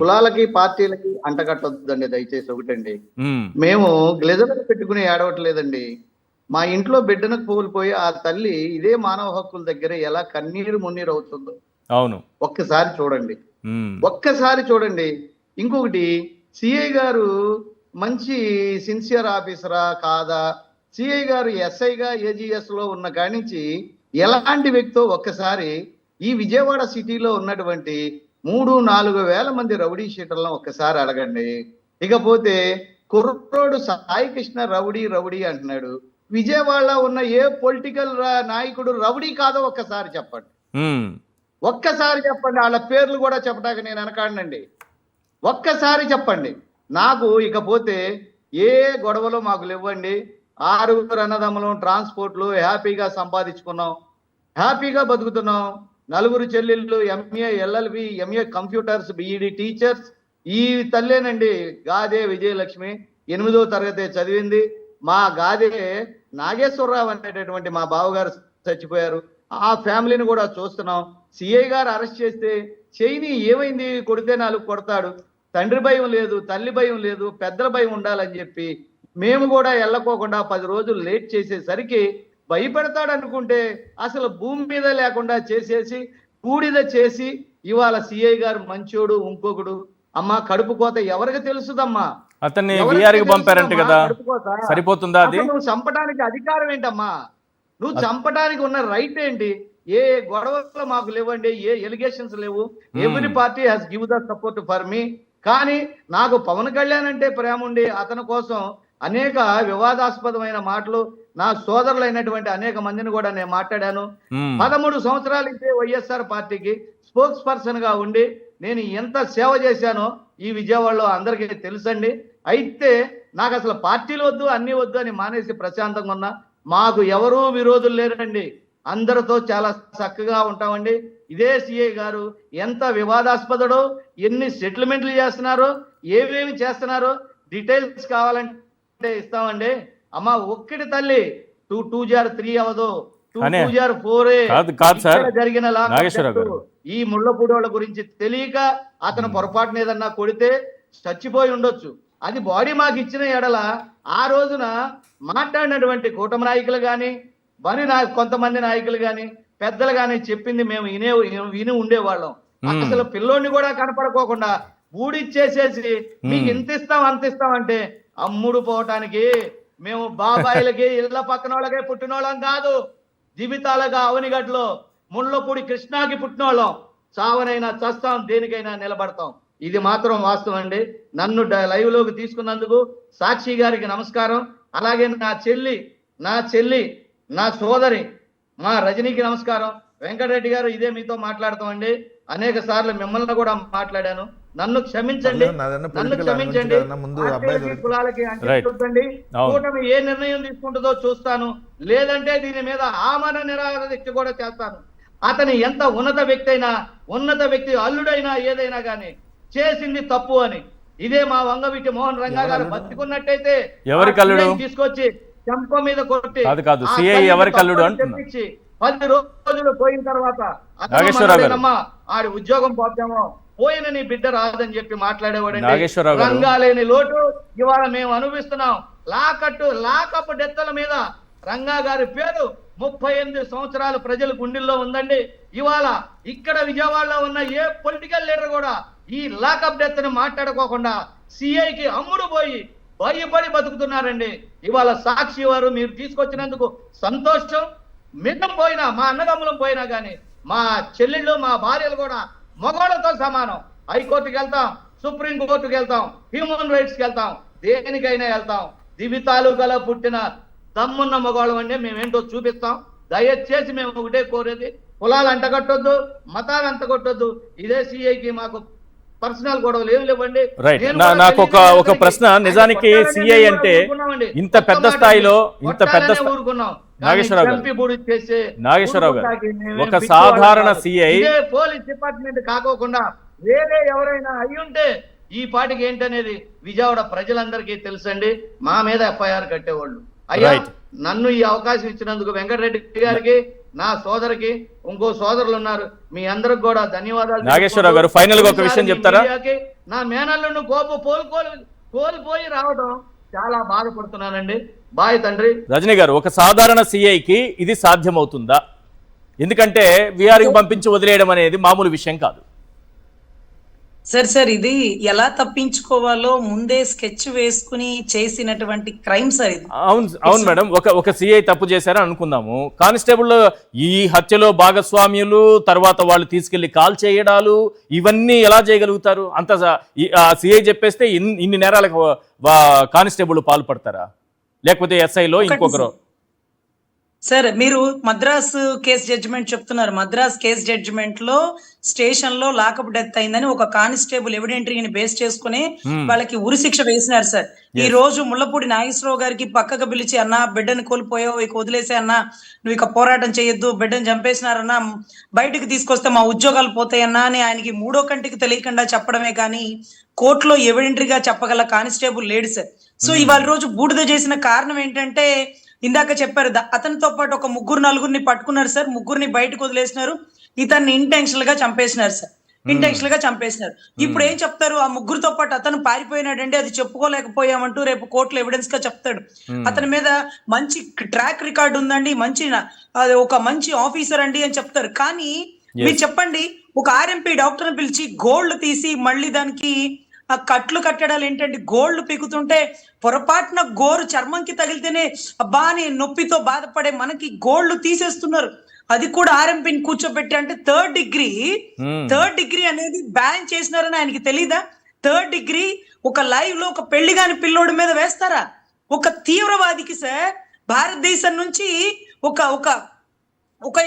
కులాలకి పార్టీలకి అంటగట్టొద్దండి దయచేసి. ఒకటండి, మేము గ్లెజర్ పెట్టుకుని ఏడవట్లేదండి. మా ఇంట్లో బిడ్డను కోల్పోయి ఆ తల్లి ఇదే మానవ హక్కుల దగ్గర ఎలా కన్నీరు మున్నీరు అవుతుందో అవును, ఒక్కసారి చూడండి. ఇంకొకటి, సిఐ గారు మంచి సిన్సియర్ ఆఫీసరా కాదా, సిఐ గారు ఎస్ఐగా ఏజీఎస్ లో ఉన్న కాడి నుంచి ఎలాంటి వ్యక్తో ఒక్కసారి ఈ విజయవాడ సిటీలో ఉన్నటువంటి 3-4 వేల మంది రౌడీ షీటర్లను ఒక్కసారి అడగండి. ఇకపోతే కుర్రోడు సాయి కృష్ణ రౌడీ అంటున్నాడు. విజయవాడలో ఉన్న ఏ పొలిటికల్ నాయకుడు రౌడీ కాదో ఒక్కసారి చెప్పండి. వాళ్ళ పేర్లు కూడా చెప్పడానికి నేను అనకాడనండి. ఒక్కసారి చెప్పండి నాకు. ఇకపోతే ఏ గొడవలు మాకు లేవండి. 6 అన్నదమ్ములం ట్రాన్స్పోర్ట్లు హ్యాపీగా సంపాదించుకున్నాం, హ్యాపీగా బతుకుతున్నాం. 4 చెల్లెళ్ళు MA LLB, MA computers, BEd teachers. ఈ తల్లేనండి గాదే విజయలక్ష్మి, 8వ తరగతి చదివింది. మా గాదే నాగేశ్వరరావు అనేటటువంటి మా బావగారు చచ్చిపోయారు. ఆ ఫ్యామిలీని కూడా చూస్తున్నాం. సిఐ గారు అరెస్ట్ చేస్తే చెయ్యిని ఏమైంది, కొడితే 4 కొడతాడు. తండ్రి భయం లేదు, తల్లి భయం లేదు, పెద్దల భయం ఉండాలని చెప్పి మేము కూడా వెళ్ళకోకుండా 10 రోజులు లేట్ చేసేసరికి భయపెడతాడు అనుకుంటే అసలు భూమి మీద లేకుండా చేసేసి బూడిద చేసి ఇవాళ సిఐ గారు మంచోడు ఇంకొకడు. అమ్మా, కడుపు కోత ఎవరికి తెలుసుదమ్మా? అతన్ని విఆర్కి పంపారంట కదా, సరిపోతుందా అది? నువ్వు చంపడానికి అధికారం ఏంటమ్మా? నువ్వు చంపడానికి ఉన్న రైట్ ఏంటి? ఏ గొడవలు మాకు లేవండి, ఏ ఎలిగేషన్స్ లేవు. Every party has give the support for me. కానీ నాకు పవన్ కళ్యాణ్ అంటే ప్రేమ ఉండి అతని కోసం అనేక వివాదాస్పదమైన మాటలు నా సోదరులైనటువంటి అనేక మందిని కూడా నేను మాట్లాడాను. 13 సంవత్సరాలు ఇచ్చే వైఎస్ఆర్ పార్టీకి స్పోక్స్ పర్సన్ గా ఉండి నేను ఎంత సేవ చేశానో ఈ విజయవాడలో అందరికీ తెలుసండి. అయితే నాకు అసలు పార్టీలు వద్దు, అన్ని వద్దు అని మానేసి ప్రశాంతంగా ఉన్నా. మాకు ఎవరూ విరోధులు లేరండి, అందరితో చాలా చక్కగా ఉంటామండి. ఇదే సిఐ గారు ఎంత వివాదాస్పదడో, ఎన్ని సెటిల్మెంట్లు చేస్తున్నారో, ఏమేమి చేస్తున్నారో డీటెయిల్స్ కావాలంటే ఇస్తామండి. అమ్మ, ఒక్కటి తల్లి 2-3 అవదో, 2-4 జరిగిన ఈ ముళ్ళపూడోళ్ళ గురించి తెలియక అతను పొరపాటున ఏదన్నా కొడితే చచ్చిపోయి ఉండొచ్చు. అది బాడీ మాకు ఇచ్చిన ఎడల ఆ రోజున మాట్లాడినటువంటి కూటమి నాయకులు కానీ కొంతమంది నాయకులు కానీ పెద్దలు కానీ చెప్పింది మేము విని ఉండేవాళ్ళం. అసలు పిల్లోడిని కూడా కనపడుకోకుండా బూడిచ్చేసేసి మీకు ఇంత ఇస్తాం అంత ఇస్తాం అంటే అమ్ముడు పోవటానికి మేము బాబాయిలకి ఇళ్ల పక్కన వాళ్ళకే పుట్టినోళ్ళం కాదు. జీవితాలుగా అవనిగడ్లో ముళ్ళపూడి కృష్ణాకి పుట్టినోళ్ళం. చావనైనా చస్తాం, దేనికైనా నిలబడతాం. ఇది మాత్రం వాస్తవం అండి. నన్ను లైవ్ లోకి తీసుకున్నందుకు సాక్షి గారికి నమస్కారం. అలాగే నా చెల్లి నా సోదరి మా రజనీకి నమస్కారం. వెంకటరెడ్డి గారు ఇదే మీతో మాట్లాడతామండి. అనేక సార్లు మిమ్మల్ని కూడా మాట్లాడాను. నన్ను క్షమించండి, నన్ను క్షమించండి. పార్టీలకి, కులాలకి అంటించొద్దండి. కూటమి ఏ నిర్ణయం తీసుకుంటుందో చూస్తాను, లేదంటే దీని మీద ఆమరణ నిరాహార దీక్ష కూడా చేస్తాను. అతని ఎంత ఉన్నత వ్యక్తి అల్లుడైనా ఏదైనా కానీ చేసింది తప్పు అని. ఇదే మా వంగవీటి మోహన్ రంగా గారు బతికున్నట్టయితే తీసుకొచ్చి చెంప మీద కొట్టి 10 రోజులు పోయిన తర్వాత ఆడి ఉద్యోగం పోతామో పోయిన నీ బిడ్డ రాదని చెప్పి మాట్లాడేవాడండి. రంగాలేని లోటు ఇవాళ మేము అనుభవిస్తున్నాం. లాకప్ డెత్తల మీద రంగా గారి పేరు 38 సంవత్సరాలు ప్రజల గుండెల్లో ఉందండి. ఇవాళ ఇక్కడ విజయవాడలో ఉన్న ఏ పొలిటికల్ లీడర్ కూడా ఈ లాకప్ డెత్ ని మాట్లాడుకోకుండా సిఐకి అమ్ముడు పోయి భయపడి బతుకుతున్నారండి. ఇవాళ సాక్షి వారు మీరు తీసుకొచ్చినందుకు సంతోషం. మిన్నం పోయినా, మా అన్నదమ్ములం పోయినా కానీ మా చెల్లెళ్ళు, మా భార్యలు కూడా మగవాళ్ళతో సమానం. హైకోర్టుకి వెళ్తాం, సుప్రీం కోర్టుకి వెళ్తాం, హ్యూమన్ రైట్స్కి వెళ్తాం, దేనికైనా వెళ్తాం. దివితాలు గల పుట్టిన దమ్మున్న మగవాళ్ళం అంటే మేమేంటో చూపిస్తాం. దయచేసి మేము ఒకటే కోరేది, కులాలు అంటగట్టొద్దు, మతాలు అంటగొట్టొద్దు. ఇదే సిఐకి మాకు పర్సనల్ గొడవలు ఏమి లేవండి. నాకు ఒక ప్రశ్న, నిజానికి సిఐ అంటే ఇంత పెద్ద స్థాయిలో నాగేశ్వరరావు గారు ఒక సాధారణ సిఐ పోలీస్ డిపార్ట్మెంట్ కాకోకుండా వేరే ఎవరైనా అయ్యుంటే ఈ పాటికి ఏంటనేది విజయవాడ ప్రజలందరికీ తెలుసండి. మా మీద ఎఫ్ఐఆర్ కట్టేవాళ్ళు. అయ్యా, నన్ను ఈ అవకాశం ఇచ్చినందుకు వెంకటరెడ్డి గారికి, నా సోదరికి, ఇంకో సోదరులు ఉన్నారు, మీ అందరికి కూడా ధన్యవాదాలు. నాగేశ్వరరావు గారు ఫైనల్ గా ఒక విషయం చెప్తారా? నా మేనల్లును కోల్పోయి రావడం చాలా బాధపడుతున్నానండి. బాయ్ తండ్రి. రజనీ గారు, ఒక సాధారణ సిఐకి ఇది సాధ్యమవుతుందా? ఎందుకంటే విఆర్కి పంపించి వదిలేయడం అనేది మామూలు విషయం కాదు. సార్ ఇది ఎలా తప్పించుకోవాలో ముందే స్కెచ్ వేసుకుని చేసినటువంటి క్రైమ్ సార్ ఇది. అవును మేడం, ఒక సిఐ తప్పు చేశారని అనుకుందాము. కానిస్టేబుల్ ఈ హత్యలో భాగస్వామ్యులు, తర్వాత వాళ్ళు తీసుకెళ్లి కాల్ చేయడాలు, ఇవన్నీ ఎలా చేయగలుగుతారు? అంత సిఐ చెప్పేస్తే ఇన్ని నేరాలకు కానిస్టేబుల్ పాల్పడతారా? లేకపోతే ఎస్ఐలో ఇంకొకరు? సార్ మీరు మద్రాసు కేసు జడ్జిమెంట్ చెప్తున్నారు. మద్రాస్ కేసు జడ్జిమెంట్ లో స్టేషన్ లో లాకప్ డెత్ అయిందని ఒక కానిస్టేబుల్ ఎవిడెంటరీని బేస్ చేసుకుని వాళ్ళకి ఉరి శిక్ష వేసినారు సార్. ఈ రోజు ముళ్ళపూడి నాగేశ్వరరావు గారికి పక్కకు పిలిచి, అన్నా బిడ్డను కోల్పోయావు, ఇక వదిలేసే అన్నా, నువ్వు ఇక పోరాటం చేయొద్దు, బిడ్డను చంపేసినారన్నా, బయటకు తీసుకొస్తే మా ఉద్యోగాలు పోతాయన్నా అని ఆయనకి మూడో కంటికి తెలియకుండా చెప్పడమే కానీ కోర్టులో ఎవిడెంటరీగా చెప్పగల కానిస్టేబుల్ లేడు సార్. సో ఇవాళ రోజు బూడిద చేసిన కారణం ఏంటంటే, ఇందాక చెప్పారు, అతనితో పాటు ఒక 3-4 పట్టుకున్నారు సార్. 3 బయటకు వదిలేసినారు. ఇతన్ని ఇంటెన్షనల్ గా చంపేసినారు సార్. ఇప్పుడు ఏం చెప్తారు? ఆ 3తో పాటు అతను పారిపోయినాడండి, అది చెప్పుకోలేకపోయామంటూ రేపు కోర్టులో ఎవిడెన్స్ గా చెప్తాడు. అతని మీద మంచి ట్రాక్ రికార్డు ఉందండి, ఒక మంచి ఆఫీసర్ అండి అని చెప్తారు. కానీ మీరు చెప్పండి, ఒక ఆర్ఎంపీ డాక్టర్ని పిలిచి గోల్డ్ తీసి మళ్ళీ దానికి ఆ కట్లు కట్టడాలు ఏంటంటే, గోల్డ్ పీకుతుంటే పొరపాటున గోరు చర్మంకి తగిలితేనే అబ్బా అని నొప్పితో బాధపడే మనకి గోల్డ్ తీసేస్తున్నారు. అది కూడా ఆర్ఎంపీని కూర్చోబెట్టి. అంటే థర్డ్ డిగ్రీ అనేది బ్యాన్ చేసినారని ఆయనకి తెలీదా? థర్డ్ డిగ్రీ ఒక లైవ్ లో ఒక పెళ్లి కాని పిల్లోడి మీద వేస్తారా? ఒక తీవ్రవాదికి సార్ భారతదేశం నుంచి ఒక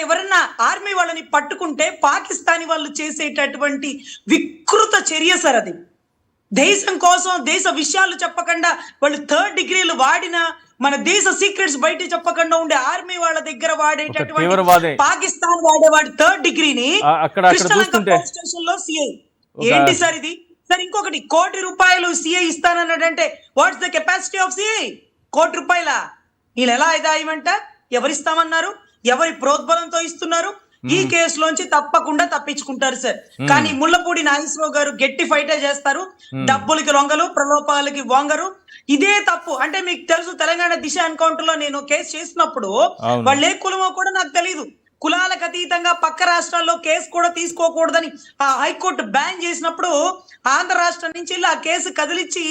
ఎవరన్నా ఆర్మీ వాళ్ళని పట్టుకుంటే పాకిస్తానీ వాళ్ళు చేసేటటువంటి వికృత చర్య సార్ అది. దేశం కోసం దేశ విషయాలు చెప్పకుండా వాళ్ళు థర్డ్ డిగ్రీలు వాడిన, మన దేశ సీక్రెట్స్ బయట చెప్పకుండా ఉండే ఆర్మీ వాళ్ళ దగ్గర వాడేటటువంటి పాకిస్తాన్ వాడేవాడి థర్డ్ డిగ్రీని కృష్ణలంక పోలీస్ స్టేషన్ లో సిఐ. ఏంటి సార్ ఇది? సార్ ఇంకొకటి, ₹1 కోటి సిఐ ఇస్తానన్నాడంటే what's the capacity of CI? ₹1 కోటి వీళ్ళు ఎలా ఇదాయమంట? ఎవరిస్తామన్నారు? ఎవరి ప్రోద్బలంతో ఇస్తున్నారు? ఈ కేసులోంచి తప్పకుండా తప్పించుకుంటారు సార్. కానీ ముళ్ళపూడి నాగేశ్వరరావు గారు గట్టి ఫైటే చేస్తారు. డబ్బులకి లొంగలు, ప్రలోభాలకి వంగరు. ఇదే తప్పు. అంటే మీకు తెలుసు, తెలంగాణ దిశ ఎన్కౌంటర్ లో నేను కేసు చేసినప్పుడు అవును. వాళ్ళు ఏ కులమో కూడా నాకు తెలియదు. కులాలకు అతీతంగా పక్క రాష్ట్రాల్లో కేసు కూడా తీసుకోకూడదని ఆ హైకోర్టు బ్యాన్ చేసినప్పుడు ఆంధ్ర రాష్ట్రం నుంచి ఆ కేసు కదిలిచ్చి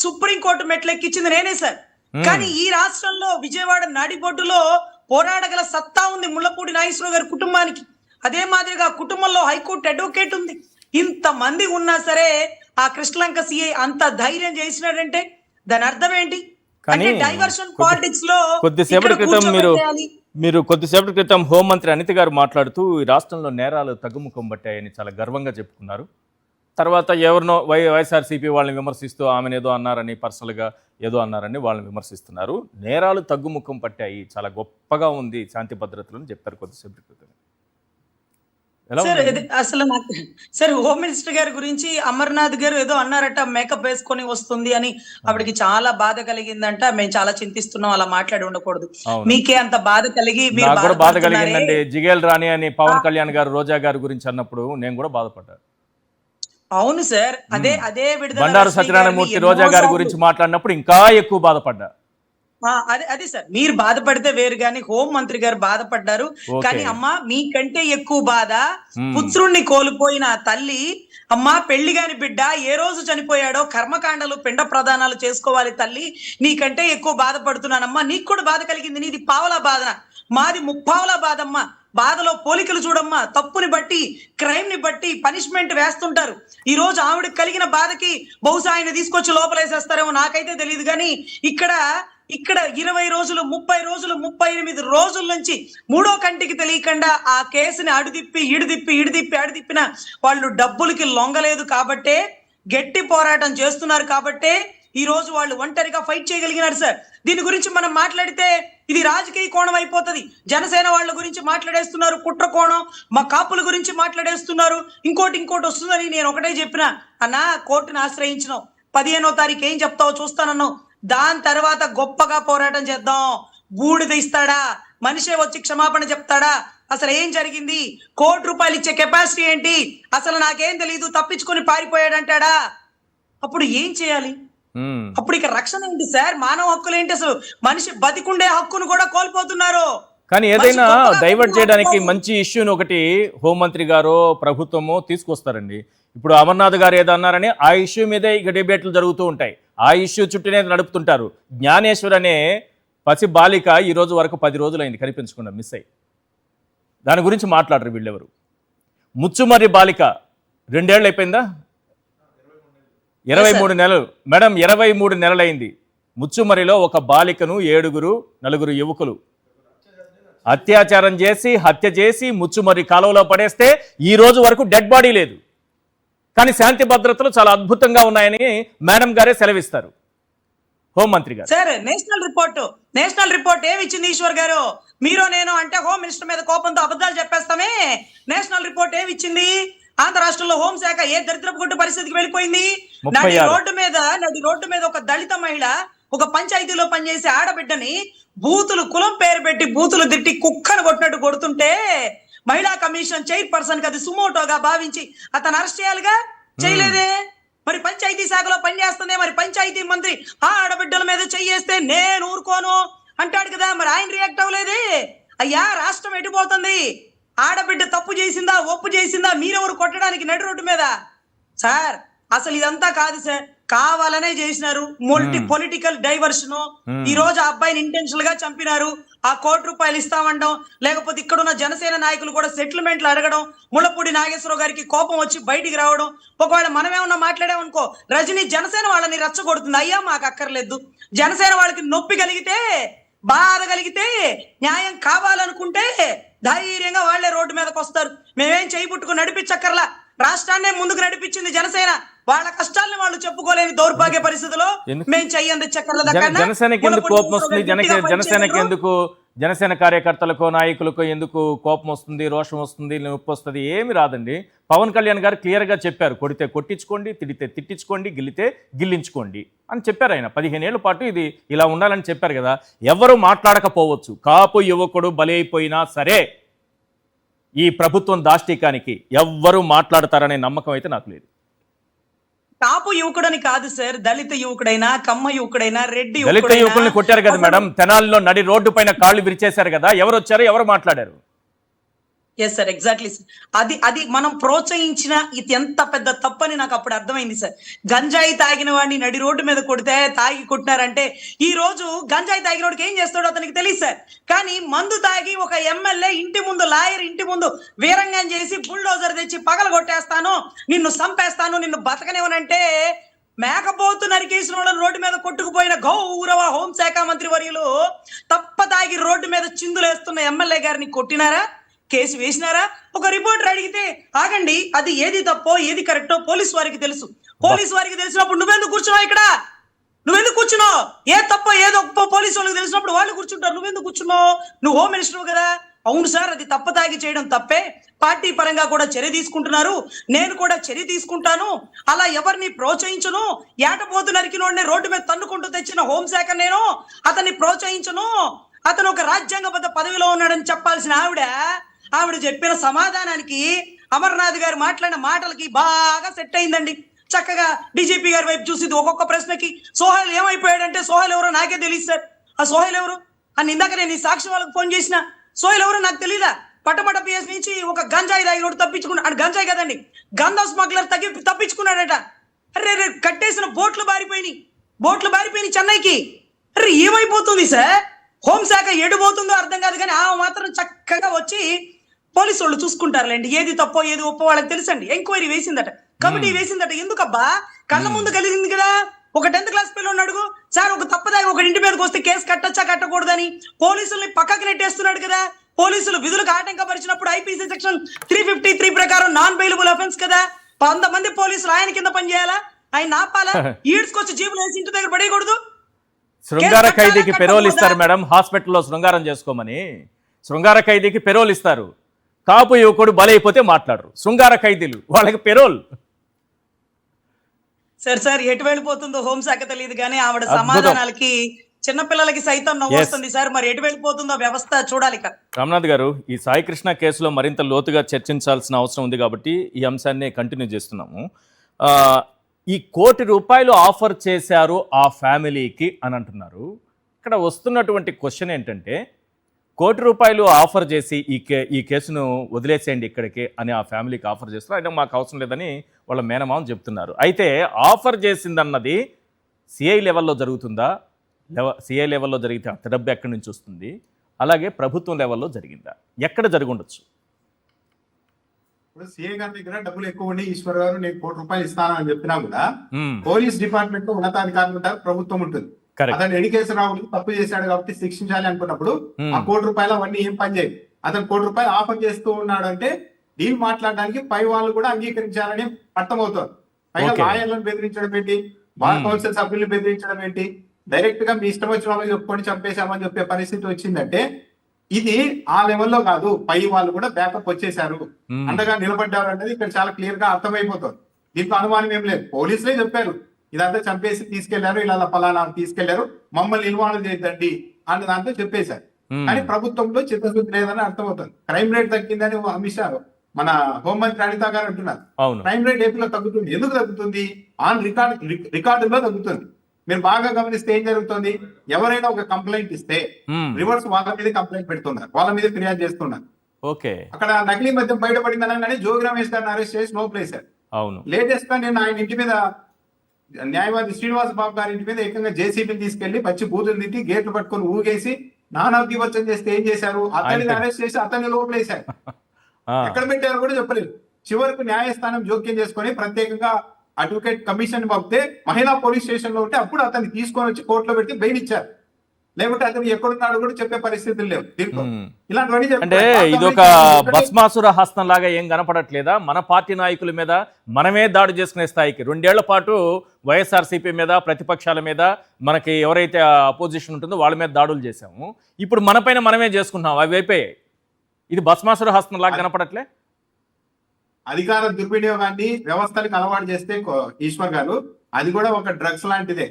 సుప్రీంకోర్టు మెట్లెక్కించింది నేనే సార్. కానీ ఈ రాష్ట్రంలో విజయవాడ నడిబొడ్డులో పోరాడగల సత్తా ఉంది ముళ్ళపూడి నాగేశ్వరరావు గారి కుటుంబానికి. అదే మాదిరిగా కుటుంబంలో హైకోర్టు అడ్వకేట్ ఉంది. ఇంతమంది ఉన్నా సరే ఆ కృష్ణలంక సిఐ అంత ధైర్యం చేసినాడంటే దాని అర్థం ఏంటి? అంటే డైవర్షన్ పాలిటిక్స్ లో కొద్దిసేపటి క్రితం మీరు కొద్దిసేపటి క్రితం హోంమంత్రి అనిత గారు మాట్లాడుతూ ఈ రాష్ట్రంలో నేరాలు తగ్గుముఖం పట్టాయని చాలా గర్వంగా చెప్పుకున్నారు. తర్వాత ఎవరినో వైఎస్ఆర్సీపీ వాళ్ళని విమర్శిస్తూ ఆమెను ఏదో అన్నారని, పర్సనల్గా ఏదో అన్నారని వాళ్ళని విమర్శిస్తున్నారు. నేరాలు తగ్గుముఖం పట్టాయి, చాలా గొప్పగా ఉంది శాంతి భద్రతలను చెప్పారు కొద్దిసేపటి క్రితం. అసలు నాకు సార్ హోమ్ మినిస్టర్ గారి గురించి అమర్నాథ్ గారు ఏదో అన్నారట, మేకప్ వేసుకొని వస్తుంది అని. ఆవిడకి చాలా బాధ కలిగిందంట. మేము చాలా చింతిస్తున్నాం, అలా మాట్లాడి ఉండకూడదు. మీకే అంత బాధ కలిగి బాధ కలిగిందండి. జిగేల్ రాణి అని పవన్ కళ్యాణ్ గారు రోజా గారి గురించి అన్నప్పుడు నేను కూడా బాధపడ్డా. అవును సార్, అదే బండారు సత్యనారాయణమూర్తి రోజా గారి గురించి మాట్లాడినప్పుడు ఇంకా ఎక్కువ బాధపడ్డా. అదే సార్, మీరు బాధపడితే వేరు, కానీ హోం మంత్రి గారు బాధపడ్డారు. కానీ అమ్మా మీకంటే ఎక్కువ బాధ పుత్రుణ్ణి కోల్పోయిన తల్లి. అమ్మా పెళ్లి కాని బిడ్డ ఏ రోజు చనిపోయాడో కర్మకాండలు పిండ ప్రదానాలు చేసుకోవాలి తల్లి, నీకంటే ఎక్కువ బాధపడుతున్నానమ్మా. నీకు కూడా బాధ కలిగింది, నీది పావలా బాధ, మాది ముప్పావలా బాధమ్మా. బాధలో పోలికలు చూడమ్మా. తప్పుని బట్టి, క్రైమ్ ని బట్టి పనిష్మెంట్ వేస్తుంటారు. ఈ రోజు ఆవిడకి కలిగిన బాధకి బహుశా ఆయన తీసుకొచ్చి లోపలేసేస్తారేమో, నాకైతే తెలియదు. కానీ ఇక్కడ 20 రోజులు, 30 రోజులు, 38 రోజుల నుంచి మూడో కంటికి తెలియకుండా ఆ కేసుని అడుదిప్పిన వాళ్ళు డబ్బులకి లొంగలేదు కాబట్టే, గట్టి పోరాటం చేస్తున్నారు కాబట్టే ఈ రోజు వాళ్ళు ఒంటరిగా ఫైట్ చేయగలిగినారు సార్. దీని గురించి మనం మాట్లాడితే ఇది రాజకీయ కోణం అయిపోతుంది. జనసేన వాళ్ళ గురించి మాట్లాడేస్తున్నారు, కుట్ర కోణం, మా కాపుల గురించి మాట్లాడేస్తున్నారు, ఇంకోటి వస్తుందని. నేను ఒకటే చెప్పిన, అన్నా కోర్టును ఆశ్రయించినావు, 15వ తారీఖు ఏం చెప్తావో చూస్తానన్నావు. దాని తర్వాత గొప్పగా పోరాటం చేద్దాం. బూడిద ఇస్తాడా, మనిషే వచ్చి క్షమాపణ చెప్తాడా, అసలు ఏం జరిగింది, ₹1 ఇచ్చే కెపాసిటీ ఏంటి, అసలు నాకేం తెలీదు, తప్పించుకొని పారిపోయాడంటాడా, అప్పుడు ఏం చేయాలి? అప్పుడు ఇక రక్షణ ఏంటి సార్? మానవ హక్కులు ఏంటి? అసలు మనిషి బతికుండే హక్కును కూడా కోల్పోతున్నారు. కానీ ఏదైనా డైవర్ట్ చేయడానికి మంచి ఇష్యూని ఒకటి హోంమంత్రి గారో ప్రభుత్వమో తీసుకొస్తారండి. ఇప్పుడు అమర్నాథ్ గారు ఏదో అన్నారని ఆ ఇష్యూ మీదే ఇక డిబేట్లు జరుగుతూ ఉంటాయి. ఆ ఇష్యూ చుట్టూనే నడుపుతుంటారు. జ్ఞానేశ్వర్ అనే పసి బాలిక ఈ రోజు వరకు 10 రోజులైంది కనిపించకుండా, మిస్ అయ్యి. దాని గురించి మాట్లాడరు వీళ్ళెవరు. ముచ్చుమర్రి బాలిక 2 ఏళ్ళు అయిపోయిందా? 23 నెలలు మేడం, 23 నెలలైంది. ముచ్చుమరిలో ఒక బాలికను 4 యువకులు అత్యాచారం చేసి, హత్య చేసి ముచ్చుమర్రి కాలువలో పడేస్తే ఈ రోజు వరకు డెడ్ బాడీ లేదు. కానీ శాంతి భద్రతలు చాలా అద్భుతంగా ఉన్నాయని మేడం గారే సెలవిస్తారు, హోంమంత్రి గారు. సార్ నేషనల్ రిపోర్ట్ ఏమి ఇచ్చింది ఈశ్వర్ గారు? మీరు నేను అంటే హోమ్ మినిస్టర్ మీద కోపంతో అబద్ధాలు చెప్పేస్తామే. నేషనల్ రిపోర్ట్ ఏమి ఇచ్చింది? ఆంధ్ర రాష్ట్రంలో హోంశాఖ ఏ దరిద్రపు గుట్టు పరిస్థితికి వెళ్ళిపోయింది. నడి రోడ్డు మీద ఒక దళిత మహిళ ఒక పంచాయతీలో పనిచేసే ఆడబిడ్డని కులం పేరు పెట్టి బూతులు తిట్టి కుక్కను కొట్టినట్టు కొడుతుంటే మహిళా కమిషన్ చైర్పర్సన్ కి అది సుమోటోగా భావించి అతను అరెస్ట్ చేయాలిగా, చేయలేదే. మరి పంచాయతీ శాఖలో పనిచేస్తుంది, మరి పంచాయతీ మంత్రి ఆ ఆడబిడ్డల మీద చెయ్యేస్తే నేను ఊరుకోను అంటాడు కదా, మరి ఆయన రియాక్ట్ అవ్వలేదే. అయ్యా రాష్ట్రం ఎటుపోతుంది? ఆడబిడ్డ తప్పు చేసిందా, ఒప్పు చేసిందా, మీరెవరు కొట్టడానికి నడి రోడ్డు మీద? సార్ అసలు ఇదంతా కాదు సార్, కావాలనే చేసినారు. Political diversion. ఈ రోజు ఆ అబ్బాయిని ఇంటెన్షనల్ గా చంపినారు. ఆ ₹1 ఇస్తామంటాం, లేకపోతే ఇక్కడున్న జనసేన నాయకులు కూడా సెటిల్మెంట్లు అడగడం, ముళ్ళపూడి నాగేశ్వరరావు గారికి కోపం వచ్చి బయటికి రావడం. ఒకవేళ మనమేమన్నా మాట్లాడామనుకో, రజనీ జనసేన వాళ్ళని రెచ్చగొడుతుంది. అయ్యా మాకు అక్కర్లేదు. జనసేన వాళ్ళకి నొప్పి కలిగితే, బాధ కలిగితే, న్యాయం కావాలనుకుంటే ధైర్యంగా వాళ్లే రోడ్డు మీదకి వస్తారు. మేమేం చేయబుట్టుకు నడిపించక్కర్లా. రాష్ట్రాన్నే ముందుకు నడిపించింది జనసేన. వాళ్ళ కష్టాలను వాళ్ళు చెప్పుకోలేని దౌర్భాగ్య పరిస్థితుల్లో మేము జనసేనకి ఎందుకు కోపం వస్తుంది? జనసేన కార్యకర్తలకు, నాయకులకు ఎందుకు కోపం వస్తుంది, రోషం వస్తుంది, నొప్పి వస్తుంది? ఏమి రాదండి. పవన్ కళ్యాణ్ గారు క్లియర్ గా చెప్పారు, కొడితే కొట్టించుకోండి, తిడితే తిట్టించుకోండి, గిల్లితే గిల్లించుకోండి అని చెప్పారు ఆయన. 15 ఏళ్ల పాటు ఇది ఇలా ఉండాలని చెప్పారు కదా. ఎవరు మాట్లాడకపోవచ్చు, కాపు యువకుడు బలి అయిపోయినా సరే ఈ ప్రభుత్వం దాష్టికానికి ఎవ్వరూ మాట్లాడతారనే నమ్మకం అయితే నాకు లేదు. కాపు యువకుడని కాదు సార్, దళిత యువకుడైనా, కమ్మ యువకుడైనా, రెడ్డి దళిత యువకుల్ని కొట్టారు కదా మేడం, తెనాలిలో నడి రోడ్డు పైన కాళ్ళు విరిచేశారు కదా, ఎవరు వచ్చారు, ఎవరు మాట్లాడారు? Yes sir, exactly sir. అది మనం ప్రోత్సహించిన ఇది ఎంత పెద్ద తప్పని నాకు అప్పుడు అర్థమైంది సార్. గంజాయి తాగిన వాడిని నడి రోడ్డు మీద కొడితే తాగి కొట్టినారంటే ఈ రోజు గంజాయి తాగిన వాడికి ఏం చేస్తాడో అతనికి తెలియదు సార్. కానీ మందు తాగి ఒక ఎమ్మెల్యే ఇంటి ముందు, లాయర్ ఇంటి ముందు వీరంగం చేసి బుల్డోజర్ తెచ్చి పగల కొట్టేస్తాను, నిన్ను చంపేస్తాను, నిన్ను బతకనివ్వనంటే మేకపోతు నరికేసిన వాళ్ళని రోడ్డు మీద కొట్టుకుపోయిన గౌరవ హోంశాఖ మంత్రి వర్యులు తప్ప తాగి రోడ్డు మీద చిందులేస్తున్న ఎమ్మెల్యే గారిని కొట్టినారా, కేసు వేసినారా? ఒక రిపోర్టర్ అడిగితే ఆగండి, అది ఏది తప్పో ఏది కరెక్టో పోలీస్ వారికి తెలుసు. పోలీస్ వారికి తెలిసినప్పుడు నువ్వెందుకు కూర్చున్నావు ఇక్కడ? నువ్వెందుకు కూర్చున్నావు? ఏ తప్పో ఏదో పోలీసు వాళ్ళకి తెలిసినప్పుడు వాళ్ళు కూర్చుంటారు, నువ్వెందుకు కూర్చున్నావు? నువ్వు హోమ్ మినిస్టర్ కదా. అవును సార్, అది తప్పతాగి చేయడం తప్పే, పార్టీ పరంగా కూడా చర్య తీసుకుంటున్నారు, నేను కూడా చర్య తీసుకుంటాను, అలా ఎవరిని ప్రోత్సహించను, ఏటపోతు నరికినోడిని రోడ్డు మీద తన్నుకుంటూ తెచ్చిన హోంశాఖ నేను అతన్ని ప్రోత్సహించను, అతను ఒక రాజ్యాంగబద్ధ పదవిలో ఉన్నాడని చెప్పాల్సిన ఆవిడ చెప్పిన సమాధానానికి అమర్నాథ్ గారు మాట్లాడిన మాటలకి బాగా సెట్ అయిందండి. చక్కగా డీజీపీ గారి వైపు చూసి ఒక్కొక్క ప్రశ్నకి సోహెల్ ఏమైపోయాడంటే సోహెల్ ఎవరో నాకే తెలియదు సార్. ఆ సోహెల్ ఎవరు అని ఇందాక నేను ఈ సాక్షి వాళ్ళకి ఫోన్ చేసిన, సోహెల్ ఎవరో నాకు తెలీదా? పట్టపట్ట పిఎస్ నుంచి ఒక గంజాయి దాగినోడు తప్పించుకున్నాడు, అంటే గంజాయి కదండి, గంధం స్మగ్లర్ తప్పించుకున్నాడట. అరే కట్టేసిన బోట్లు బారిపోయినాయి చెన్నైకి. అరే ఏమైపోతుంది సార్? హోంశాఖ ఎడిపోతుందో అర్థం కాదు, కానీ ఆ మాత్రం చక్కగా వచ్చి పోలీసు వాళ్ళు చూసుకుంటారులేండి. ఏది తప్పో ఏది ఒప్పో వాళ్ళకి తెలుసండి. ఎంక్వైరీ వేసిందట, కమిటీ వేసిందట. ఎందుకబ్బా? కళ్ళ ముందు కలిగింది కదా. ఒక 10th క్లాస్ పిల్లలు అడుగు సార్, ఒక తప్పదాగి ఒక ఇంటి మీదకి వస్తే కేసు కట్టచ్చా కట్టకూడదని పోలీసుల్ని పక్కకి నెట్టేస్తున్నాడు కదా. పోలీసులు విధులకు ఆటంకపరిచినప్పుడు ఐపీసీ సెక్షన్ 353 ప్రకారం నాన్ బెయిలబుల్ అఫెన్స్ కదా. 100 మంది పోలీసులు ఆయన కింద పనిచేయాలా? ఆయన ఆపాలా? ఈడ్చుకొచ్చి జీబులు వేసి ఇంటి దగ్గర పడేయకూడదు. శృంగార ఖైదీకి పెరోల్ ఇస్తారు మేడం, హాస్పిటల్లో శృంగారం చేసుకోమని శృంగార ఖైదీకి పెరోల్ ఇస్తారు. కాపు యువకుడు బలైపోతే మాట్లాడరు. శృంగార ఖైదీలు వాళ్ళకి పెరోల్. సార్ ఎటు వెళ్ళిపోతుందో హోంశాఖ తెలియదు కానీ ఆవిడ సమాధానాలకి చిన్నపిల్లలకి సైతం నవ్వు వస్తుంది సార్. మరి ఎటు వెళ్ళిపోతుందో వ్యవస్థ చూడాలి. రామ్నాథ్ గారు, ఈ సాయి కృష్ణ కేసులో మరింత లోతుగా చర్చించాల్సిన అవసరం ఉంది కాబట్టి ఈ అంశాన్ని కంటిన్యూ చేస్తున్నాము. ఈ ₹1 కోటి ఆఫర్ చేశారు ఆ ఫ్యామిలీకి అని అంటున్నారు. ఇక్కడ వస్తున్నటువంటి క్వశ్చన్ ఏంటంటే, ₹1 కోటి ఆఫర్ చేసి ఈ కేసును వదిలేసేయండి ఇక్కడికి అని ఆ ఫ్యామిలీకి ఆఫర్ చేస్తారు. అయినా మాకు అవసరం లేదని వాళ్ళ మేనమామ చెప్తున్నారు. అయితే ఆఫర్ చేసిందన్నది సిఐ లెవెల్లో జరుగుతుందా? సిఐ లెవెల్లో జరిగితే అంత డబ్బు ఎక్కడి నుంచి వస్తుంది? అలాగే ప్రభుత్వం లెవెల్లో జరిగిందా? ఎక్కడ జరిగి ఉండొచ్చు? ఇప్పుడు సీఏ గారి దగ్గర డబ్బులు ఎక్కువ ఉండి ఈశ్వర్ గారు నేను ₹1 కోటి ఇస్తాను అని చెప్పినా కూడా పోలీస్ డిపార్ట్మెంట్ లో ఉన్నతాధికారులు ఉంటారు, ప్రభుత్వం ఉంటుంది. అతను ఎడికేషన్ రావులు తప్పు చేశాడు కాబట్టి శిక్షించాలి అనుకున్నప్పుడు ఆ ₹1 కోటి అవన్నీ ఏం పని చేయదు. అతను ₹1 కోటి ఆఫర్ చేస్తూ ఉన్నాడు అంటే డీల్ మాట్లాడడానికి పై వాళ్ళు కూడా అంగీకరించాలని అర్థమవుతుంది. పైగా లాయర్లను బెదిరించడం ఏంటి, బార్ కౌన్సిల్ సభ్యులను బెదిరించడం ఏంటి, డైరెక్ట్ గా మీ ఇష్టం వచ్చిన వాళ్ళు చెప్పుకొని చంపేశామని చెప్పే పరిస్థితి వచ్చిందంటే ఇది ఆ లెవెల్లో కాదు. పై వాళ్ళు కూడా బ్యాకప్ వచ్చేసారు, అండగా నిలబడ్డారు అనేది ఇక్కడ చాలా క్లియర్ గా అర్థమైపోతుంది. దీంట్లో అనుమానం ఏం లేదు. పోలీసులే చెప్పారు ఇదంతా చంపేసి తీసుకెళ్లారు, ఇలా పలానా తీసుకెళ్లారు, మమ్మల్ని ఇన్వాల్వ్ చేయద్దండి అన్న దాంతో చెప్పేశారు. కానీ ప్రభుత్వంలో చిత్తశుద్ధి లేదని అర్థమవుతుంది. క్రైమ్ రేట్ తగ్గిందని అమిత్ షా మన హోంమంత్రి అనిత గారు అంటున్నారు. క్రైమ్ రేట్ ఏపీలో తగ్గుతుంది. ఎందుకు తగ్గుతుంది? ఆన్ రికార్డులో తగ్గుతుంది. మీరు బాగా గమనిస్తే ఏం జరుగుతుంది, ఎవరైనా ఒక కంప్లైంట్ ఇస్తే రివర్స్ వాళ్ళ మీద కంప్లైంట్ పెడుతున్నారు, వాళ్ళ మీద ఫిర్యాదు చేస్తున్నారు. అక్కడ నకిలీ మద్యం బయటపడిందనగానే జోగి రమేష్ గారిని అరెస్ట్ చేసి లోపల వేశారు. లేటెస్ట్ గా నేను ఆయన ఇంటి మీద న్యాయవాది శ్రీనివాస్ బాబు గారి ఇంటి మీద ఏకంగా జేసీబీ తీసుకెళ్లి పచ్చి బూతులు తిట్టి గేట్లు పట్టుకొని ఊగేసి నానాభివచ్చం చేస్తే ఏం చేశారు, అతన్ని అరెస్ట్ చేసి అతన్ని లోపలేశారు. ఎక్కడ పెట్టారో కూడా చెప్పలేదు. చివరకు న్యాయస్థానం జోక్యం చేసుకొని ప్రత్యేకంగా అడ్వకేట్ కమిషన్ పంపితే మహిళా పోలీస్ స్టేషన్ లో ఉంటే అప్పుడు అతన్ని తీసుకొని వచ్చి కోర్టులో పెట్టి బెయిల్ ఇచ్చారు. లేకుంటే అతను ఎక్కడున్నాడు కూడా చెప్పే పరిస్థితులు లేవు. ఇలాంటివన్నీ అంటే ఇదొక భస్మాసుర హస్తం లాగా ఏం కనపడట్లేదా? మన పార్టీ నాయకుల మీద మనమే దాడి చేసుకునే స్థాయికి 2 ఏళ్ల పాటు వైఎస్ఆర్సీపీ మీద, ప్రతిపక్షాల మీద, మనకి ఎవరైతే అపోజిషన్ ఉంటుందో వాళ్ళ మీద దాడులు చేశాము. ఇప్పుడు మనపైన మనమే చేసుకుంటున్నాం, అవి అయిపోయాయి. ఇది భస్మాసుర హస్తం లాగా కనపడట్లే? అధికార దుర్వినియోగాన్ని వ్యవస్థలకు అలవాటు చేస్తే ఈశ్వర్ గారు అది కూడా ఒక డ్రగ్స్ లాంటిదే.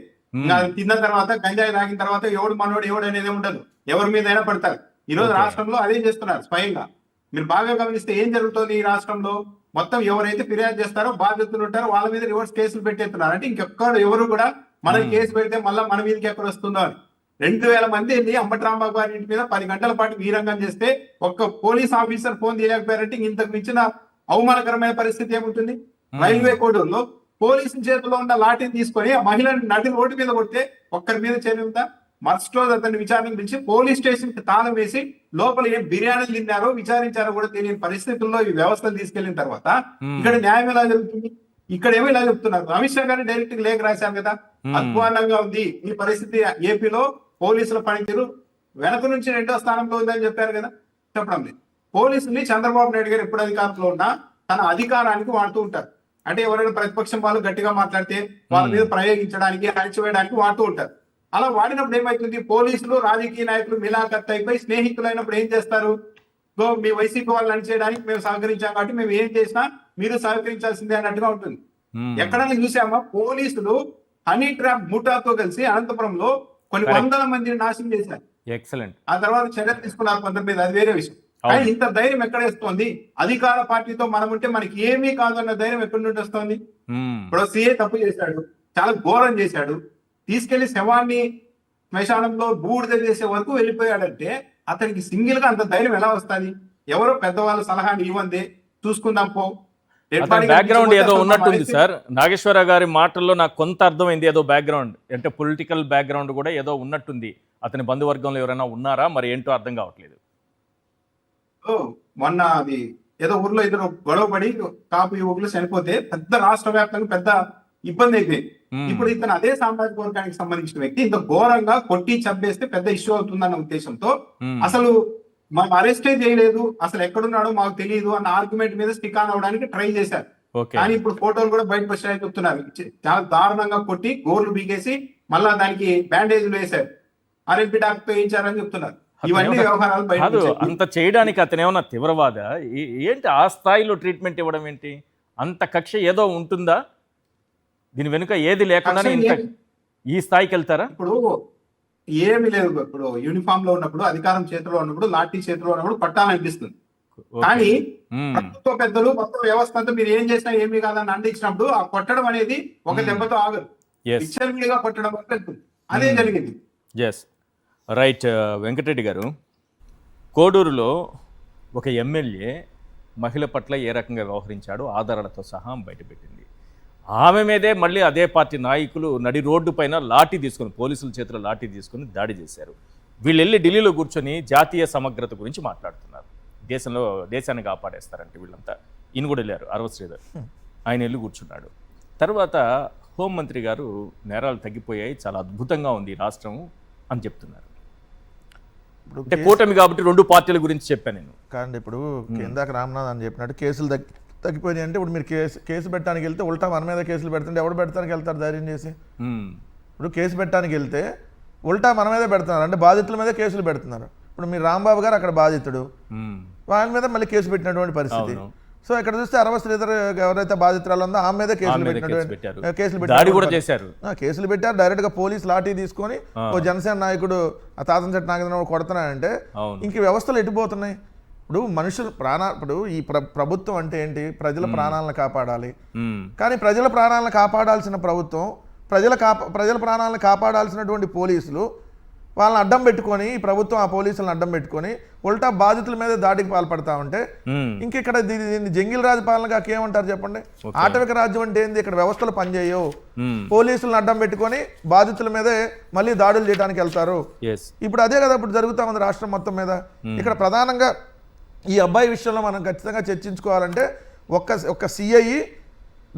తిన్న తర్వాత గంజాయి తాగిన తర్వాత ఎవడు మనోడు ఎవడు అనేది ఉండదు, ఎవరి మీద అయినా పడతారు. ఈ రోజు రాష్ట్రంలో అదే చేస్తున్నారు స్వయంగా. మీరు బాగా గమనిస్తే ఏం జరుగుతుంది ఈ రాష్ట్రంలో, మొత్తం ఎవరైతే ఫిర్యాదు చేస్తారో బాధితులు ఉంటారో వాళ్ళ మీద రివర్స్ కేసులు పెట్టేస్తున్నారు. అంటే ఇంకెక్కడ ఎవరు కూడా మనకి కేసు పెడితే మళ్ళీ మన మీదకి ఎక్కడ వస్తుందో అని. 2000 మంది వెళ్ళి అంబటి రాంబాబు గారి ఇంటి మీద 10 గంటల పాటు వీరంగం చేస్తే ఒక్క పోలీస్ ఆఫీసర్ ఫోన్ చేయలేకపోయారంటే ఇంతకు మించిన అవమానకరమైన పరిస్థితి ఏముంటుంది? రైల్వే కోడూరులో పోలీసు చేతిలో ఉన్న లాఠీని తీసుకొని ఆ మహిళని నడి రోడ్డు మీద కొడితే ఒక్కరి మీద చర్య ఉందా? మరుసటి రోజు అతన్ని విచారణకు పిలిచి పోలీస్ స్టేషన్ కి తాళం వేసి లోపల ఏం బిర్యానీలు తిన్నారో విచారించారో కూడా తెలియని పరిస్థితుల్లో ఈ వ్యవస్థను తీసుకెళ్లిన తర్వాత ఇక్కడ న్యాయం ఎలా జరుగుతుంది? ఇక్కడ ఏమో ఇలా చెప్తున్నారు. అమిత్ షా గారిని డైరెక్ట్ లేఖ రాశారు కదా, అధ్వానంగా ఉంది ఈ పరిస్థితి, ఏపీలో పోలీసుల పనితీరు వెనక నుంచి 2వ స్థానంలో ఉందని చెప్పారు కదా. చెప్పడం లేదు. పోలీసుల్ని చంద్రబాబు నాయుడు గారు ఎప్పుడు అధికారంలో ఉన్నా తన అధికారానికి వాడుతూ ఉంటారు. అంటే ఎవరైనా ప్రతిపక్షం వాళ్ళు గట్టిగా మాట్లాడితే వాళ్ళ మీద ప్రయోగించడానికి, అణచివేయడానికి వాడుతూ ఉంటారు. అలా వాడినప్పుడు ఏమైతుంది? పోలీసులు రాజకీయ నాయకులు మిలాఖత్ అయిపోయి స్నేహితులైనప్పుడు ఏం చేస్తారు? మీ వైసీపీ వాళ్ళని అణిచేయడానికి మేము సహకరించాం కాబట్టి మేము ఏం చేసినా మీరు సహకరించాల్సిందే అన్నట్టుగా ఉంటుంది. ఎక్కడైనా చూసామా పోలీసులు హనీ ట్రాప్ ముఠాతో కలిసి అనంతపురంలో కొన్ని వందల మందిని నాశనం చేశారు. ఎక్సలెంట్. ఆ తర్వాత చర్యలు తీసుకున్నారు కొందరి మీద, అది వేరే విషయం. కానీ ఇంత ధైర్యం ఎక్కడేస్తోంది? అధికార పార్టీతో మనం ఉంటే మనకి ఏమీ కాదు అన్న ధైర్యం ఎక్కడి నుండి వస్తుంది? ఇప్పుడు సీఏ తప్పు చేశాడు, చాలా ఘోరం చేశాడు, తీసుకెళ్లి శవాన్ని శ్మశానంలో బూడిద చేసే వరకు వెళ్ళిపోయాడంటే అతనికి సింగిల్ గా అంత ధైర్యం ఎలా వస్తుంది? ఎవరో పెద్దవాళ్ళ సలహాని ఇవ్వండి, చూసుకుందాం పో. బ్యాక్గ్రౌండ్ ఏదో ఉన్నట్టుంది సార్. నాగేశ్వరరావు గారి మాటల్లో నాకు కొంత అర్థమైంది. ఏదో బ్యాక్గ్రౌండ్ అంటే పొలిటికల్ బ్యాక్గ్రౌండ్ కూడా ఏదో ఉన్నట్టుంది. అతని బంధువర్గంలో ఎవరైనా ఉన్నారా మరి ఏంటో అర్థం కావట్లేదు. మొన్న అది ఏదో ఊర్లో ఇద్దరు గొడవపడి కాపు యువకులు చనిపోతే పెద్ద రాష్ట్ర వ్యాప్తంగా పెద్ద ఇబ్బంది అయిపోయింది. ఇప్పుడు ఇతను అదే సామాజిక వర్గానికి సంబంధించిన వ్యక్తి ఇంత ఘోరంగా కొట్టి చంపేస్తే పెద్ద ఇష్యూ అవుతుందన్న ఉద్దేశంతో అసలు మనం అరెస్టే చేయలేదు, అసలు ఎక్కడున్నాడో మాకు తెలియదు అన్న ఆర్గ్యుమెంట్ మీద స్టిక్ ఆన్ అవడానికి ట్రై చేశారు. కానీ ఇప్పుడు ఫోటోలు కూడా బయటకు వచ్చాయని చెప్తున్నారు. చాలా దారుణంగా కొట్టి గోర్లు బీగేసి మళ్ళా దానికి బ్యాండేజ్లు వేశారు, ఆర్ఎంపీ డాక్టర్ వేయించారని చెప్తున్నారు. ఇవన్నీ వ్యవహారాలు బయట. అంత చేయడానికి అతను ఏమన్నా తీవ్రవాద ఏంటి? ఆ స్థాయిలో ట్రీట్మెంట్ ఇవ్వడం ఏంటి? అంత కక్ష ఏదో ఉంటుందా దీని వెనుక? ఏది లేకుండా ఈ స్థాయికి వెళ్తారా? ఇప్పుడు ఏమి లేదు. ఇప్పుడు యూనిఫామ్ లో ఉన్నప్పుడు, అధికారం చేతిలో ఉన్నప్పుడు, లాఠీ చేతిలో ఉన్నప్పుడు కొట్టాలనిపిస్తుంది. కానీ ప్రభుత్వ పెద్దలు మొత్తం వ్యవస్థ అంతా మీరు ఏం చేసినా ఏమీ కాదని అందించినప్పుడు ఆ కొట్టడం అనేది ఒక దెబ్బతో ఆగదు, విచ్చలవిడిగా కొట్టడం వెళ్తుంది. అదే జరిగింది. రైట్. వెంకటరెడ్డి గారు, కోడూరులో ఒక ఎమ్మెల్యే మహిళ పట్ల ఏ రకంగా వ్యవహరించాడో ఆధారాలతో సహా బయటపెట్టింది. ఆమె మీదే మళ్ళీ అదే పార్టీ నాయకులు నడి రోడ్డు పైన లాఠీ తీసుకొని, పోలీసుల చేతిలో లాఠీ తీసుకొని దాడి చేశారు. వీళ్ళు వెళ్ళి ఢిల్లీలో కూర్చొని జాతీయ సమగ్రత గురించి మాట్లాడుతున్నారు. దేశాన్ని కాపాడేస్తారంటే వీళ్ళంతా. ఈయన కూడా వెళ్ళారు, అరవ శ్రీధర్, ఆయన వెళ్ళి కూర్చున్నాడు. తర్వాత హోంమంత్రి గారు నేరాలు తగ్గిపోయాయి, చాలా అద్భుతంగా ఉంది రాష్ట్రం అని చెప్తున్నారు. అంటే కూటమి కాబట్టి 2 పార్టీల గురించి చెప్పాను నేను. కానీ ఇప్పుడు ఇందాక రామ్నాథ్ అని చెప్పినట్టు కేసులు తగ్గిపోయినాయి అంటే ఇప్పుడు మీరు కేసు పెట్టడానికి వెళ్తే ఉల్టా మన మీద కేసులు పెడుతుంటే ఎవడు పెడతానికి వెళ్తారు ధైర్యం చేసి? ఇప్పుడు కేసు పెట్టడానికి వెళ్తే ఉల్టా మన మీదే పెడుతున్నారు, అంటే బాధితుల మీద కేసులు పెడుతున్నారు. ఇప్పుడు మీరు రాంబాబు గారు అక్కడ బాధితుడు, వాళ్ళ మీద మళ్ళీ కేసు పెట్టినటువంటి పరిస్థితి. సో ఇక్కడ చూస్తే అరవ శ్రీధర్ ఎవరైతే బాధితురాలు ఉందో ఆమె మీద కేసులు పెట్టారు. డైరెక్ట్ గా పోలీస్ లాఠీ తీసుకొని ఓ జనసేన నాయకుడు తాతంచెట్టి నాగేంద్రరావు కొడుతున్నాడంటే ఇంక వ్యవస్థలు ఎటుపోతున్నాయి? ఇప్పుడు మనుషులు ఇప్పుడు ఈ ప్రభుత్వం అంటే ఏంటి? ప్రజల ప్రాణాలను కాపాడాలి. కానీ ప్రజల ప్రాణాలను కాపాడాల్సిన ప్రభుత్వం, ప్రజల ప్రాణాలను కాపాడాల్సినటువంటి పోలీసులు వాళ్ళని అడ్డం పెట్టుకొని, ఈ ప్రభుత్వం ఆ పోలీసులను అడ్డం పెట్టుకొని ఉల్టా బాధితుల మీద దాడికి పాల్పడతా ఉంటే ఇంక ఇక్కడ దీన్ని జంగిల్ రాజు పాలనగా ఏమంటారు చెప్పండి? ఆటవిక రాజ్యం అంటే ఏంది? ఇక్కడ వ్యవస్థలు పనిచేయవు, పోలీసులను అడ్డం పెట్టుకొని బాధితుల మీదే మళ్ళీ దాడులు చేయడానికి వెళ్తారు. ఇప్పుడు అదే కదా ఇప్పుడు జరుగుతా ఉంది రాష్ట్రం మొత్తం మీద. ఇక్కడ ప్రధానంగా ఈ అబ్బాయి విషయంలో మనం ఖచ్చితంగా చర్చించుకోవాలంటే ఒక్క సిఐ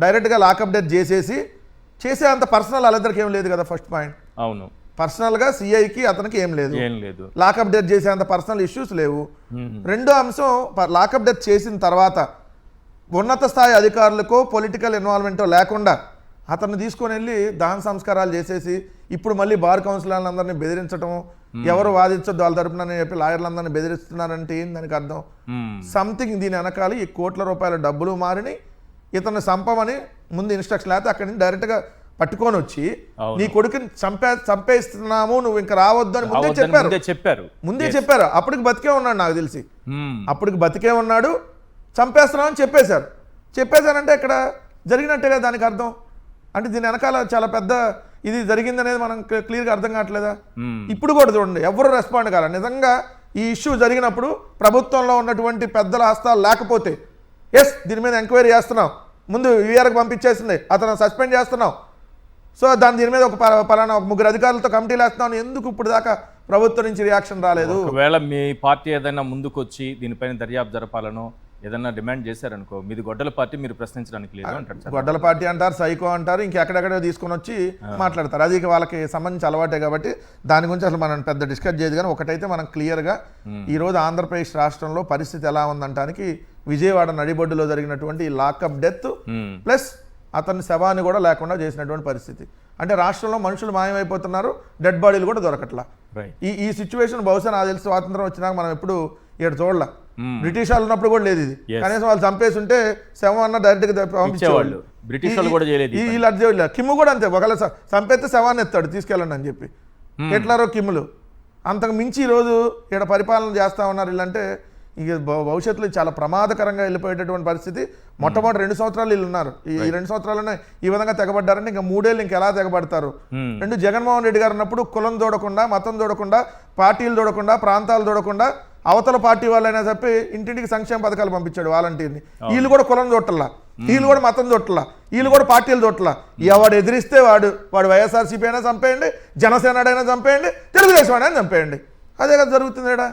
డైరెక్ట్గా లాకప్ డెత్ చేసే అంత పర్సనల్ వాళ్ళిద్దరికి ఏం లేదు కదా. ఫస్ట్ పాయింట్, అవును, పర్సనల్గా సిఐకి అతనికి ఏం లేదు, లాకప్ డెత్ చేసే అంత పర్సనల్ ఇష్యూస్ లేవు. రెండో అంశం, లాకప్ డెత్ చేసిన తర్వాత ఉన్నత స్థాయి అధికారులకు పొలిటికల్ ఇన్వాల్వ్మెంటో లేకుండా అతన్ని తీసుకొని వెళ్ళి దహన సంస్కారాలు చేసేసి ఇప్పుడు మళ్ళీ బార్ కౌన్సిలర్లందరినీ బెదిరించడం, ఎవరు వాదించొద్దు వాళ్ళ తరపున చెప్పి లాయర్లందరినీ బెదిరిస్తున్నారంటే ఏం దానికి అర్థం? సంథింగ్ దీని వెనకాల ఈ కోట్ల రూపాయల డబ్బులు మారిని ఇతన్ని చంపమని ముందు ఇన్స్ట్రక్షన్, లేకపోతే అక్కడి నుంచి డైరెక్ట్గా పట్టుకొని వచ్చి నీ కొడుకుని చంపేస్తున్నాము, నువ్వు ఇంకా రావద్దు అని ముందే చెప్పారు. అప్పటికి బతికే ఉన్నాడు, నాకు తెలిసి అప్పటికి బతికే ఉన్నాడు, చంపేస్తున్నామని చెప్పేశారు. చెప్పేశానంటే ఇక్కడ జరిగినట్టేగా దానికి అర్థం. అంటే దీని వెనకాల చాలా పెద్ద ఇది జరిగిందనేది మనం క్లియర్గా అర్థం కావట్లేదా? ఇప్పుడు కూడా చూడండి, ఎవరు రెస్పాండ్ కావాలి. నిజంగా ఈ ఇష్యూ జరిగినప్పుడు ప్రభుత్వంలో ఉన్నటువంటి పెద్దల హస్తాలు లేకపోతే ఎస్ దీని మీద ఎంక్వైరీ చేస్తున్నాం, ముందు వీఆర్కి పంపించేసింది, అతను సస్పెండ్ చేస్తున్నాం, సో దీని మీద ఒక పలానా 3 అధికారులతో కమిటీలు వేస్తున్నాం, ఎందుకు ఇప్పుడు దాకా ప్రభుత్వం నుంచి రియాక్షన్ రాలేదు? ఒకవేళ మీ పార్టీ ఏదైనా ముందుకు వచ్చి దీనిపైన దర్యాప్తు జరపాలనో ఏదన్నా డిమాండ్ చేశారనుకో, మీది గొడ్డల పార్టీ, మీరు ప్రశ్నించడానికి లేదు అంటారు. గొడ్డల పార్టీ అంటారు, సైకో అంటారు, ఇంకెక్కడెక్కడో తీసుకొని వచ్చి మాట్లాడతారు. అది వాళ్ళకి సంబంధించి అలవాటే కాబట్టి దాని గురించి అసలు మనం పెద్ద డిస్కస్ చేయదు. కానీ ఒకటైతే మనం క్లియర్గా ఈరోజు ఆంధ్రప్రదేశ్ రాష్ట్రంలో పరిస్థితి ఎలా ఉందంటానికి విజయవాడ నడిబొడ్డులో జరిగినటువంటి లాకప్ డెత్ ప్లస్ అతని శవాన్ని కూడా లేకుండా చేసినటువంటి పరిస్థితి. అంటే రాష్ట్రంలో మనుషులు మాయమైపోతున్నారు, డెడ్ బాడీలు కూడా దొరకట్లా. ఈ సిచ్యువేషన్ బహుశా నాకు తెలిసి స్వాతంత్రం వచ్చినాక మనం ఎప్పుడు ఇక్కడ చూడలే. బ్రిటిష్ వాళ్ళు ఉన్నప్పుడు కూడా లేదు ఇది. కనీసం వాళ్ళు చంపేసి ఉంటే శవం అన్న డైరెక్ట్ గా పంపించేవాళ్ళు. బ్రిటిష్ వాళ్ళు కూడా చేయలేదు. ఇలా కిమ్ కూడా అంతే, ఒకవేళ చంపేస్తే శవాన్ని ఎత్తాడు తీసుకెళ్ళండి అని చెప్పి. హిట్లరో కిమ్లు అంతకు మించి ఈరోజు ఇక్కడ పరిపాలన చేస్తా ఉన్నారు. ఇల్లంటే ఇక భవిష్యత్తులో చాలా ప్రమాదకరంగా వెళ్ళిపోయేటటువంటి పరిస్థితి. మొట్టమొదటి 2 సంవత్సరాలు వీళ్ళు ఉన్నారు. ఈ 2 సంవత్సరాలనే ఈ విధంగా తెగబడ్డారంటే ఇంకా 3 ఏళ్ళు ఇంకెలా తెగబడతారు? జగన్మోహన్ రెడ్డి గారు ఉన్నప్పుడు కులం చూడకుండా, మతం చూడకుండా, పార్టీలు చూడకుండా, ప్రాంతాలు చూడకుండా అవతల పార్టీ వాళ్ళైనా చెప్పి ఇంటింటికి సంక్షేమ పథకాలు పంపించాడు వాలంటీర్ని. వీళ్ళు కూడా కులం చూడట్లా, వీళ్ళు కూడా మతం చూడట్లా, వీళ్ళు కూడా పార్టీలు చూడట్లా. ఎవడు ఎదిరిస్తే వాడు వైఎస్ఆర్సీపీ అయినా చంపేయండి, జనసేన అయినా చంపేయండి, తెలుగుదేశం అయినా చంపేయండి. అదే కదా జరుగుతుంది ఇక్కడ.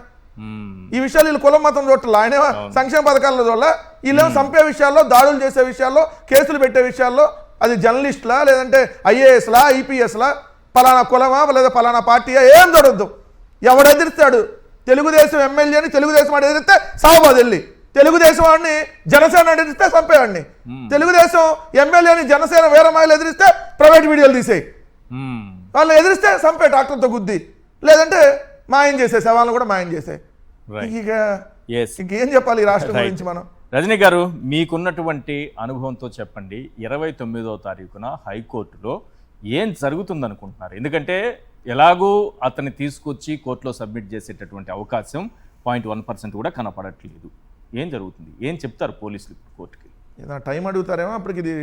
ఈ విషయాలు వీళ్ళు కులం మతం చూడాలి, ఆయన సంక్షేమ పథకాల్లో చూడాల. వీళ్ళేమో చంపే విషయాల్లో, దాడులు చేసే విషయాల్లో, కేసులు పెట్టే విషయాల్లో, అది జర్నలిస్టులా లేదంటే ఐఏఎస్లా ఐపీఎస్లా, పలానా కులమా లేదా పలానా పార్టీయా ఏం చూడొద్దు. ఎవడు ఎదిరిస్తాడు తెలుగుదేశం ఎమ్మెల్యేని, తెలుగుదేశం వాడు ఎదిరిస్తే సావుబాద్ వెళ్ళి, తెలుగుదేశం వాడిని జనసేన ఎదిరిస్తే చంపేవాడిని, తెలుగుదేశం ఎమ్మెల్యేని జనసేన వీరమాయలు ఎదిరిస్తే ప్రైవేట్ వీడియోలు తీసేయి, వాళ్ళు ఎదిరిస్తే చంపే డాక్టర్తో గుద్ది, లేదంటే మాయం చేసే శవాలను కూడా మాయం చేసే. ఇక ఇంకేం చెప్పాలి ఈ రాష్ట్రం గురించి మనం? రజనీ గారు, మీకున్నటువంటి అనుభవంతో చెప్పండి, 29వ తారీఖున హైకోర్టులో ఏం జరుగుతుంది అనుకుంటున్నారు? ఎందుకంటే ఎలాగూ అతన్ని తీసుకొచ్చి కోర్టులో సబ్మిట్ చేసేటటువంటి అవకాశం 0.1% కూడా కనపడట్లేదు. ఏం జరుగుతుంది? ఏం చెప్తారు పోలీసులు కోర్టుకి? టైం అడుగుతారేమో, అప్పటికి ఇది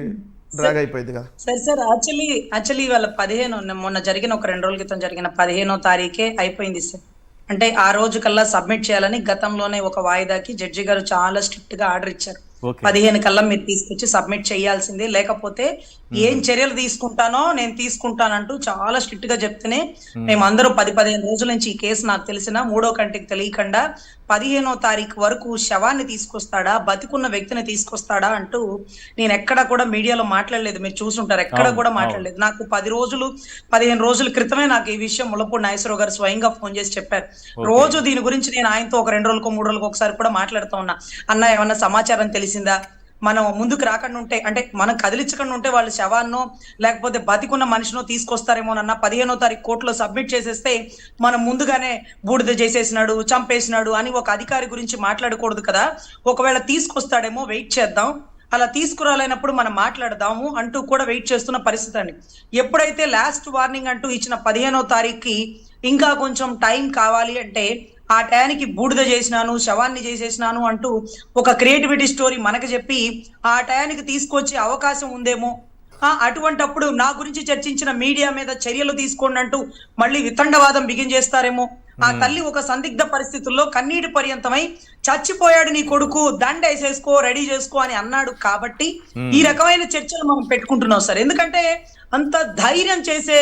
డ్రాగ్ అయిపోయింది కదా. సార్ యాక్చువల్లీ వాళ్ళ 15 మొన్న జరిగిన ఒక 2 రోజుల క్రితం జరిగిన 15వ తారీఖే అయిపోయింది సార్. అంటే ఆ రోజు కల్లా సబ్మిట్ చేయాలని గతంలోనే ఒక వాయిదాకి జడ్జి గారు చాలా స్ట్రిక్ట్ గా ఆర్డర్ ఇచ్చారు. 15 కల్లా మీరు తీసుకొచ్చి సబ్మిట్ చేయాల్సిందే, లేకపోతే ఏం చర్యలు తీసుకుంటానో నేను తీసుకుంటానంటూ చాలా స్ట్రిక్ట్ గా చెప్తేనే మేమందరూ 10-15 రోజుల నుంచి ఈ కేసు నాకు తెలిసిన 3వ కంటికి తెలియకుండా 15వ తారీఖు వరకు శవాన్ని తీసుకొస్తాడా, బతికున్న వ్యక్తిని తీసుకొస్తాడా అంటూ నేను ఎక్కడ కూడా మీడియాలో మాట్లాడలేదు. మీరు చూసుంటారు, ఎక్కడ కూడా మాట్లాడలేదు. నాకు 15 రోజుల క్రితమే నాకు ఈ విషయం ముల్లపూడి నాగేశ్వరరావు గారు స్వయంగా ఫోన్ చేసి చెప్పారు. రోజు దీని గురించి నేను ఆయనతో ఒక 2 రోజులకు 3 రోజులకు ఒకసారి కూడా మాట్లాడుతూ ఉన్నా. అన్న ఏమన్నా సమాచారం తెలిసిందా, మనం ముందుకు రాకుండా ఉంటే, అంటే మనం కదిలించకుండా ఉంటే వాళ్ళు శవాన్నో లేకపోతే బతికున్న మనిషినో తీసుకొస్తారేమోనన్న 15వ తారీఖు కోర్టులో సబ్మిట్ చేసేస్తే మనం ముందుగానే బూడిద చేసేసినాడు, చంపేసినాడు అని ఒక అధికారి గురించి మాట్లాడకూడదు కదా, ఒకవేళ తీసుకొస్తాడేమో వెయిట్ చేద్దాం, అలా తీసుకురాలేనప్పుడు మనం మాట్లాడదాము అంటూ కూడా వెయిట్ చేస్తున్న పరిస్థితి అండి. ఎప్పుడైతే లాస్ట్ వార్నింగ్ అంటూ ఇచ్చిన 15వ తారీఖుకి ఇంకా కొంచెం టైం కావాలి అంటే ఆ టయానికి బూడిద చేసినాను, శవాన్ని చేసేసినాను అంటూ ఒక క్రియేటివిటీ స్టోరీ మనకు చెప్పి ఆ టయానికి తీసుకొచ్చే అవకాశం ఉందేమో, అటువంటప్పుడు నా గురించి చర్చించిన మీడియా మీద చర్యలు తీసుకోండి అంటూ మళ్ళీ వితండవాదం బిగించేస్తారేమో. ఆ తల్లి ఒక సందిగ్ధ పరిస్థితుల్లో కన్నీటి పర్యంతమై చచ్చిపోయాడు నీ కొడుకు, దండ వేసేసుకో, రెడీ చేసుకో అని అన్నాడు. కాబట్టి ఈ రకమైన చర్చలు మనం పెట్టుకుంటున్నాం సార్. ఎందుకంటే అంత ధైర్యం చేసే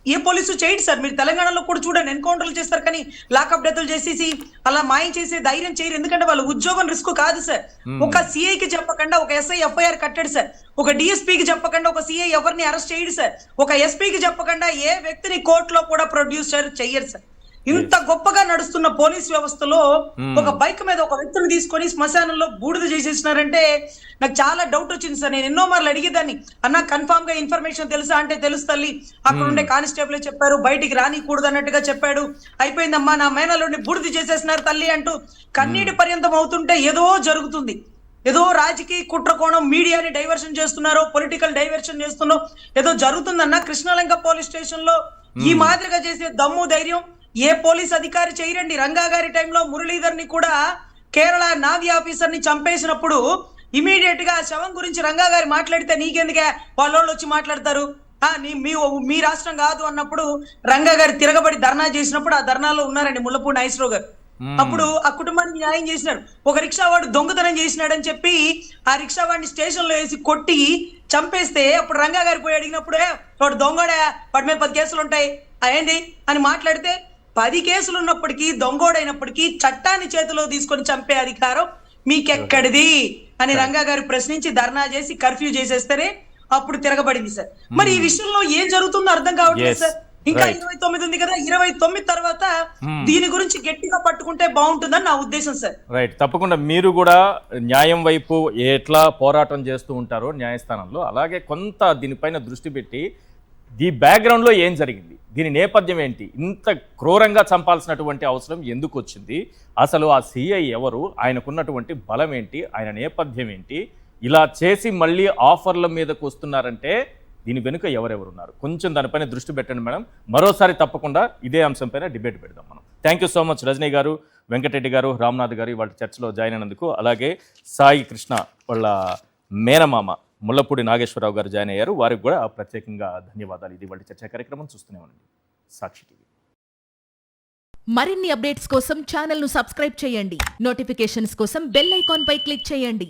ఏ పోలీసు చేయడు సార్. మీరు తెలంగాణలో కూడా చూడండి, ఎన్కౌంటర్లు చేస్తారు కానీ లాకప్ డెత్లు చేసేసి అలా మాయం చేసే ధైర్యం చేయరు. ఎందుకంటే వాళ్ళ ఉద్యోగం రిస్క్ కాదు సార్. ఒక సిఐకి చెప్పకుండా ఒక ఎస్ఐ ఎఫ్ఐఆర్ కట్టాడు సార్. ఒక డిఎస్పీకి చెప్పకుండా ఒక సిఐ ఎవరిని అరెస్ట్ చేయడు సార్. ఒక ఎస్పీకి చెప్పకుండా ఏ వ్యక్తిని కోర్టులో కూడా ప్రొడ్యూస్ చెయ్యరు సార్. ఇంత గొప్పగా నడుస్తున్న పోలీస్ వ్యవస్థలో ఒక బైక్ మీద ఒక వ్యక్తిని తీసుకొని శ్మశానంలో బూడిద చేసేసినారంటే నాకు చాలా డౌట్ వచ్చింది సార్. నేను ఎన్నో మార్లు అడిగేదాన్ని, అన్న కన్ఫామ్ గా ఇన్ఫర్మేషన్ తెలుసా అంటే తెలుసు తల్లి, అక్కడ ఉండే కానిస్టేబుల్ చెప్పారు, బయటికి రానికూడదు అన్నట్టుగా చెప్పాడు, అయిపోయిందమ్మా నా మేనల్లుడిని బూడిద చేసేసినారు తల్లి అంటూ కన్నీటి పర్యంతం అవుతుంటే ఏదో జరుగుతుంది, ఏదో రాజకీయ కుట్ర కోణం, మీడియాని డైవర్షన్ చేస్తున్నారో, పొలిటికల్ డైవర్షన్ చేస్తున్నారో ఏదో జరుగుతుందన్న. కృష్ణలంక పోలీస్ స్టేషన్ లో ఈ మాదిరిగా చేసే దమ్ము ధైర్యం ఏ పోలీస్ అధికారి చేయరండి. రంగా గారి టైంలో మురళీధర్ ని కూడా కేరళ నావీ ఆఫీసర్ ని చంపేసినప్పుడు ఇమీడియట్ గా శవం గురించి రంగా గారు మాట్లాడితే నీకెందుకే వాళ్ళోళ్ళు వచ్చి మాట్లాడతారు, మీ రాష్ట్రం కాదు అన్నప్పుడు రంగా గారు తిరగబడి ధర్నా చేసినప్పుడు ఆ ధర్నాలో ఉన్నారండి ముల్లపూడి నాగేశ్వరరావు గారు. అప్పుడు ఆ కుటుంబానికి న్యాయం చేసినాడు. ఒక రిక్షా వాడు దొంగతనం చేసినాడని చెప్పి ఆ రిక్షా వాడిని స్టేషన్ లో వేసి కొట్టి చంపేస్తే అప్పుడు రంగా గారు పోయి అడిగినప్పుడు వాడు దొంగోడా, వాడి మీద 10 కేసులు ఉంటాయి ఏంది అని మాట్లాడితే 10 కేసులు ఉన్నప్పటికీ దొంగోడైనప్పటికీ చట్టాన్ని చేతిలో తీసుకొని చంపే అధికారం మీకెక్కడిది అని రంగా గారు ప్రశ్నించి ధర్నా చేసి కర్ఫ్యూ చేసేస్తేనే అప్పుడు తిరగబడింది సార్. మరి ఈ విషయంలో ఏం జరుగుతుందో అర్థం కావట్లేదు సార్. ఇంకా 29 ఉంది కదా, 29 తర్వాత దీని గురించి గట్టిగా పట్టుకుంటే బాగుంటుందని నా ఉద్దేశం సార్. రైట్, తప్పకుండా మీరు కూడా న్యాయం వైపు ఎట్లా పోరాటం చేస్తూ ఉంటారో న్యాయస్థానంలో, అలాగే కొంత దీనిపైన దృష్టి పెట్టి ఈ బ్యాక్గ్రౌండ్లో ఏం జరిగింది, దీని నేపథ్యం ఏంటి, ఇంత క్రూరంగా చంపాల్సినటువంటి అవసరం ఎందుకు వచ్చింది, అసలు ఆ సిఐ ఎవరు, ఆయనకున్నటువంటి బలం ఏంటి, ఆయన నేపథ్యం ఏంటి, ఇలా చేసి మళ్ళీ ఆఫర్ల మీదకు వస్తున్నారంటే దీని వెనుక ఎవరెవరున్నారు, కొంచెం దానిపైన దృష్టి పెట్టండి మేడం. మరోసారి తప్పకుండా ఇదే అంశంపైన డిబేట్ పెడదాం మనం. Thank you so much Rajani garu, Venkata Reddy గారు, రామ్నాథ్ గారు వాళ్ళ చర్చలో జాయిన్ అయినందుకు. అలాగే సాయి కృష్ణ వాళ్ళ మేనమామ ముల్లపూడి నాగేశ్వరరావు గారు జాయిన్ అయ్యారు, వారికి కూడా ప్రత్యేకంగా ధన్యవాదాలు. ఇది వాళ్ళ చర్చా కార్యక్రమం చూస్తూనే ఉండండి సాక్షి టీవీ. మరిన్ని అప్డేట్స్ కోసం ఛానల్ను సబ్స్క్రైబ్ చేయండి. నోటిఫికేషన్స్ కోసం బెల్ ఐకాన్ పై క్లిక్ చేయండి.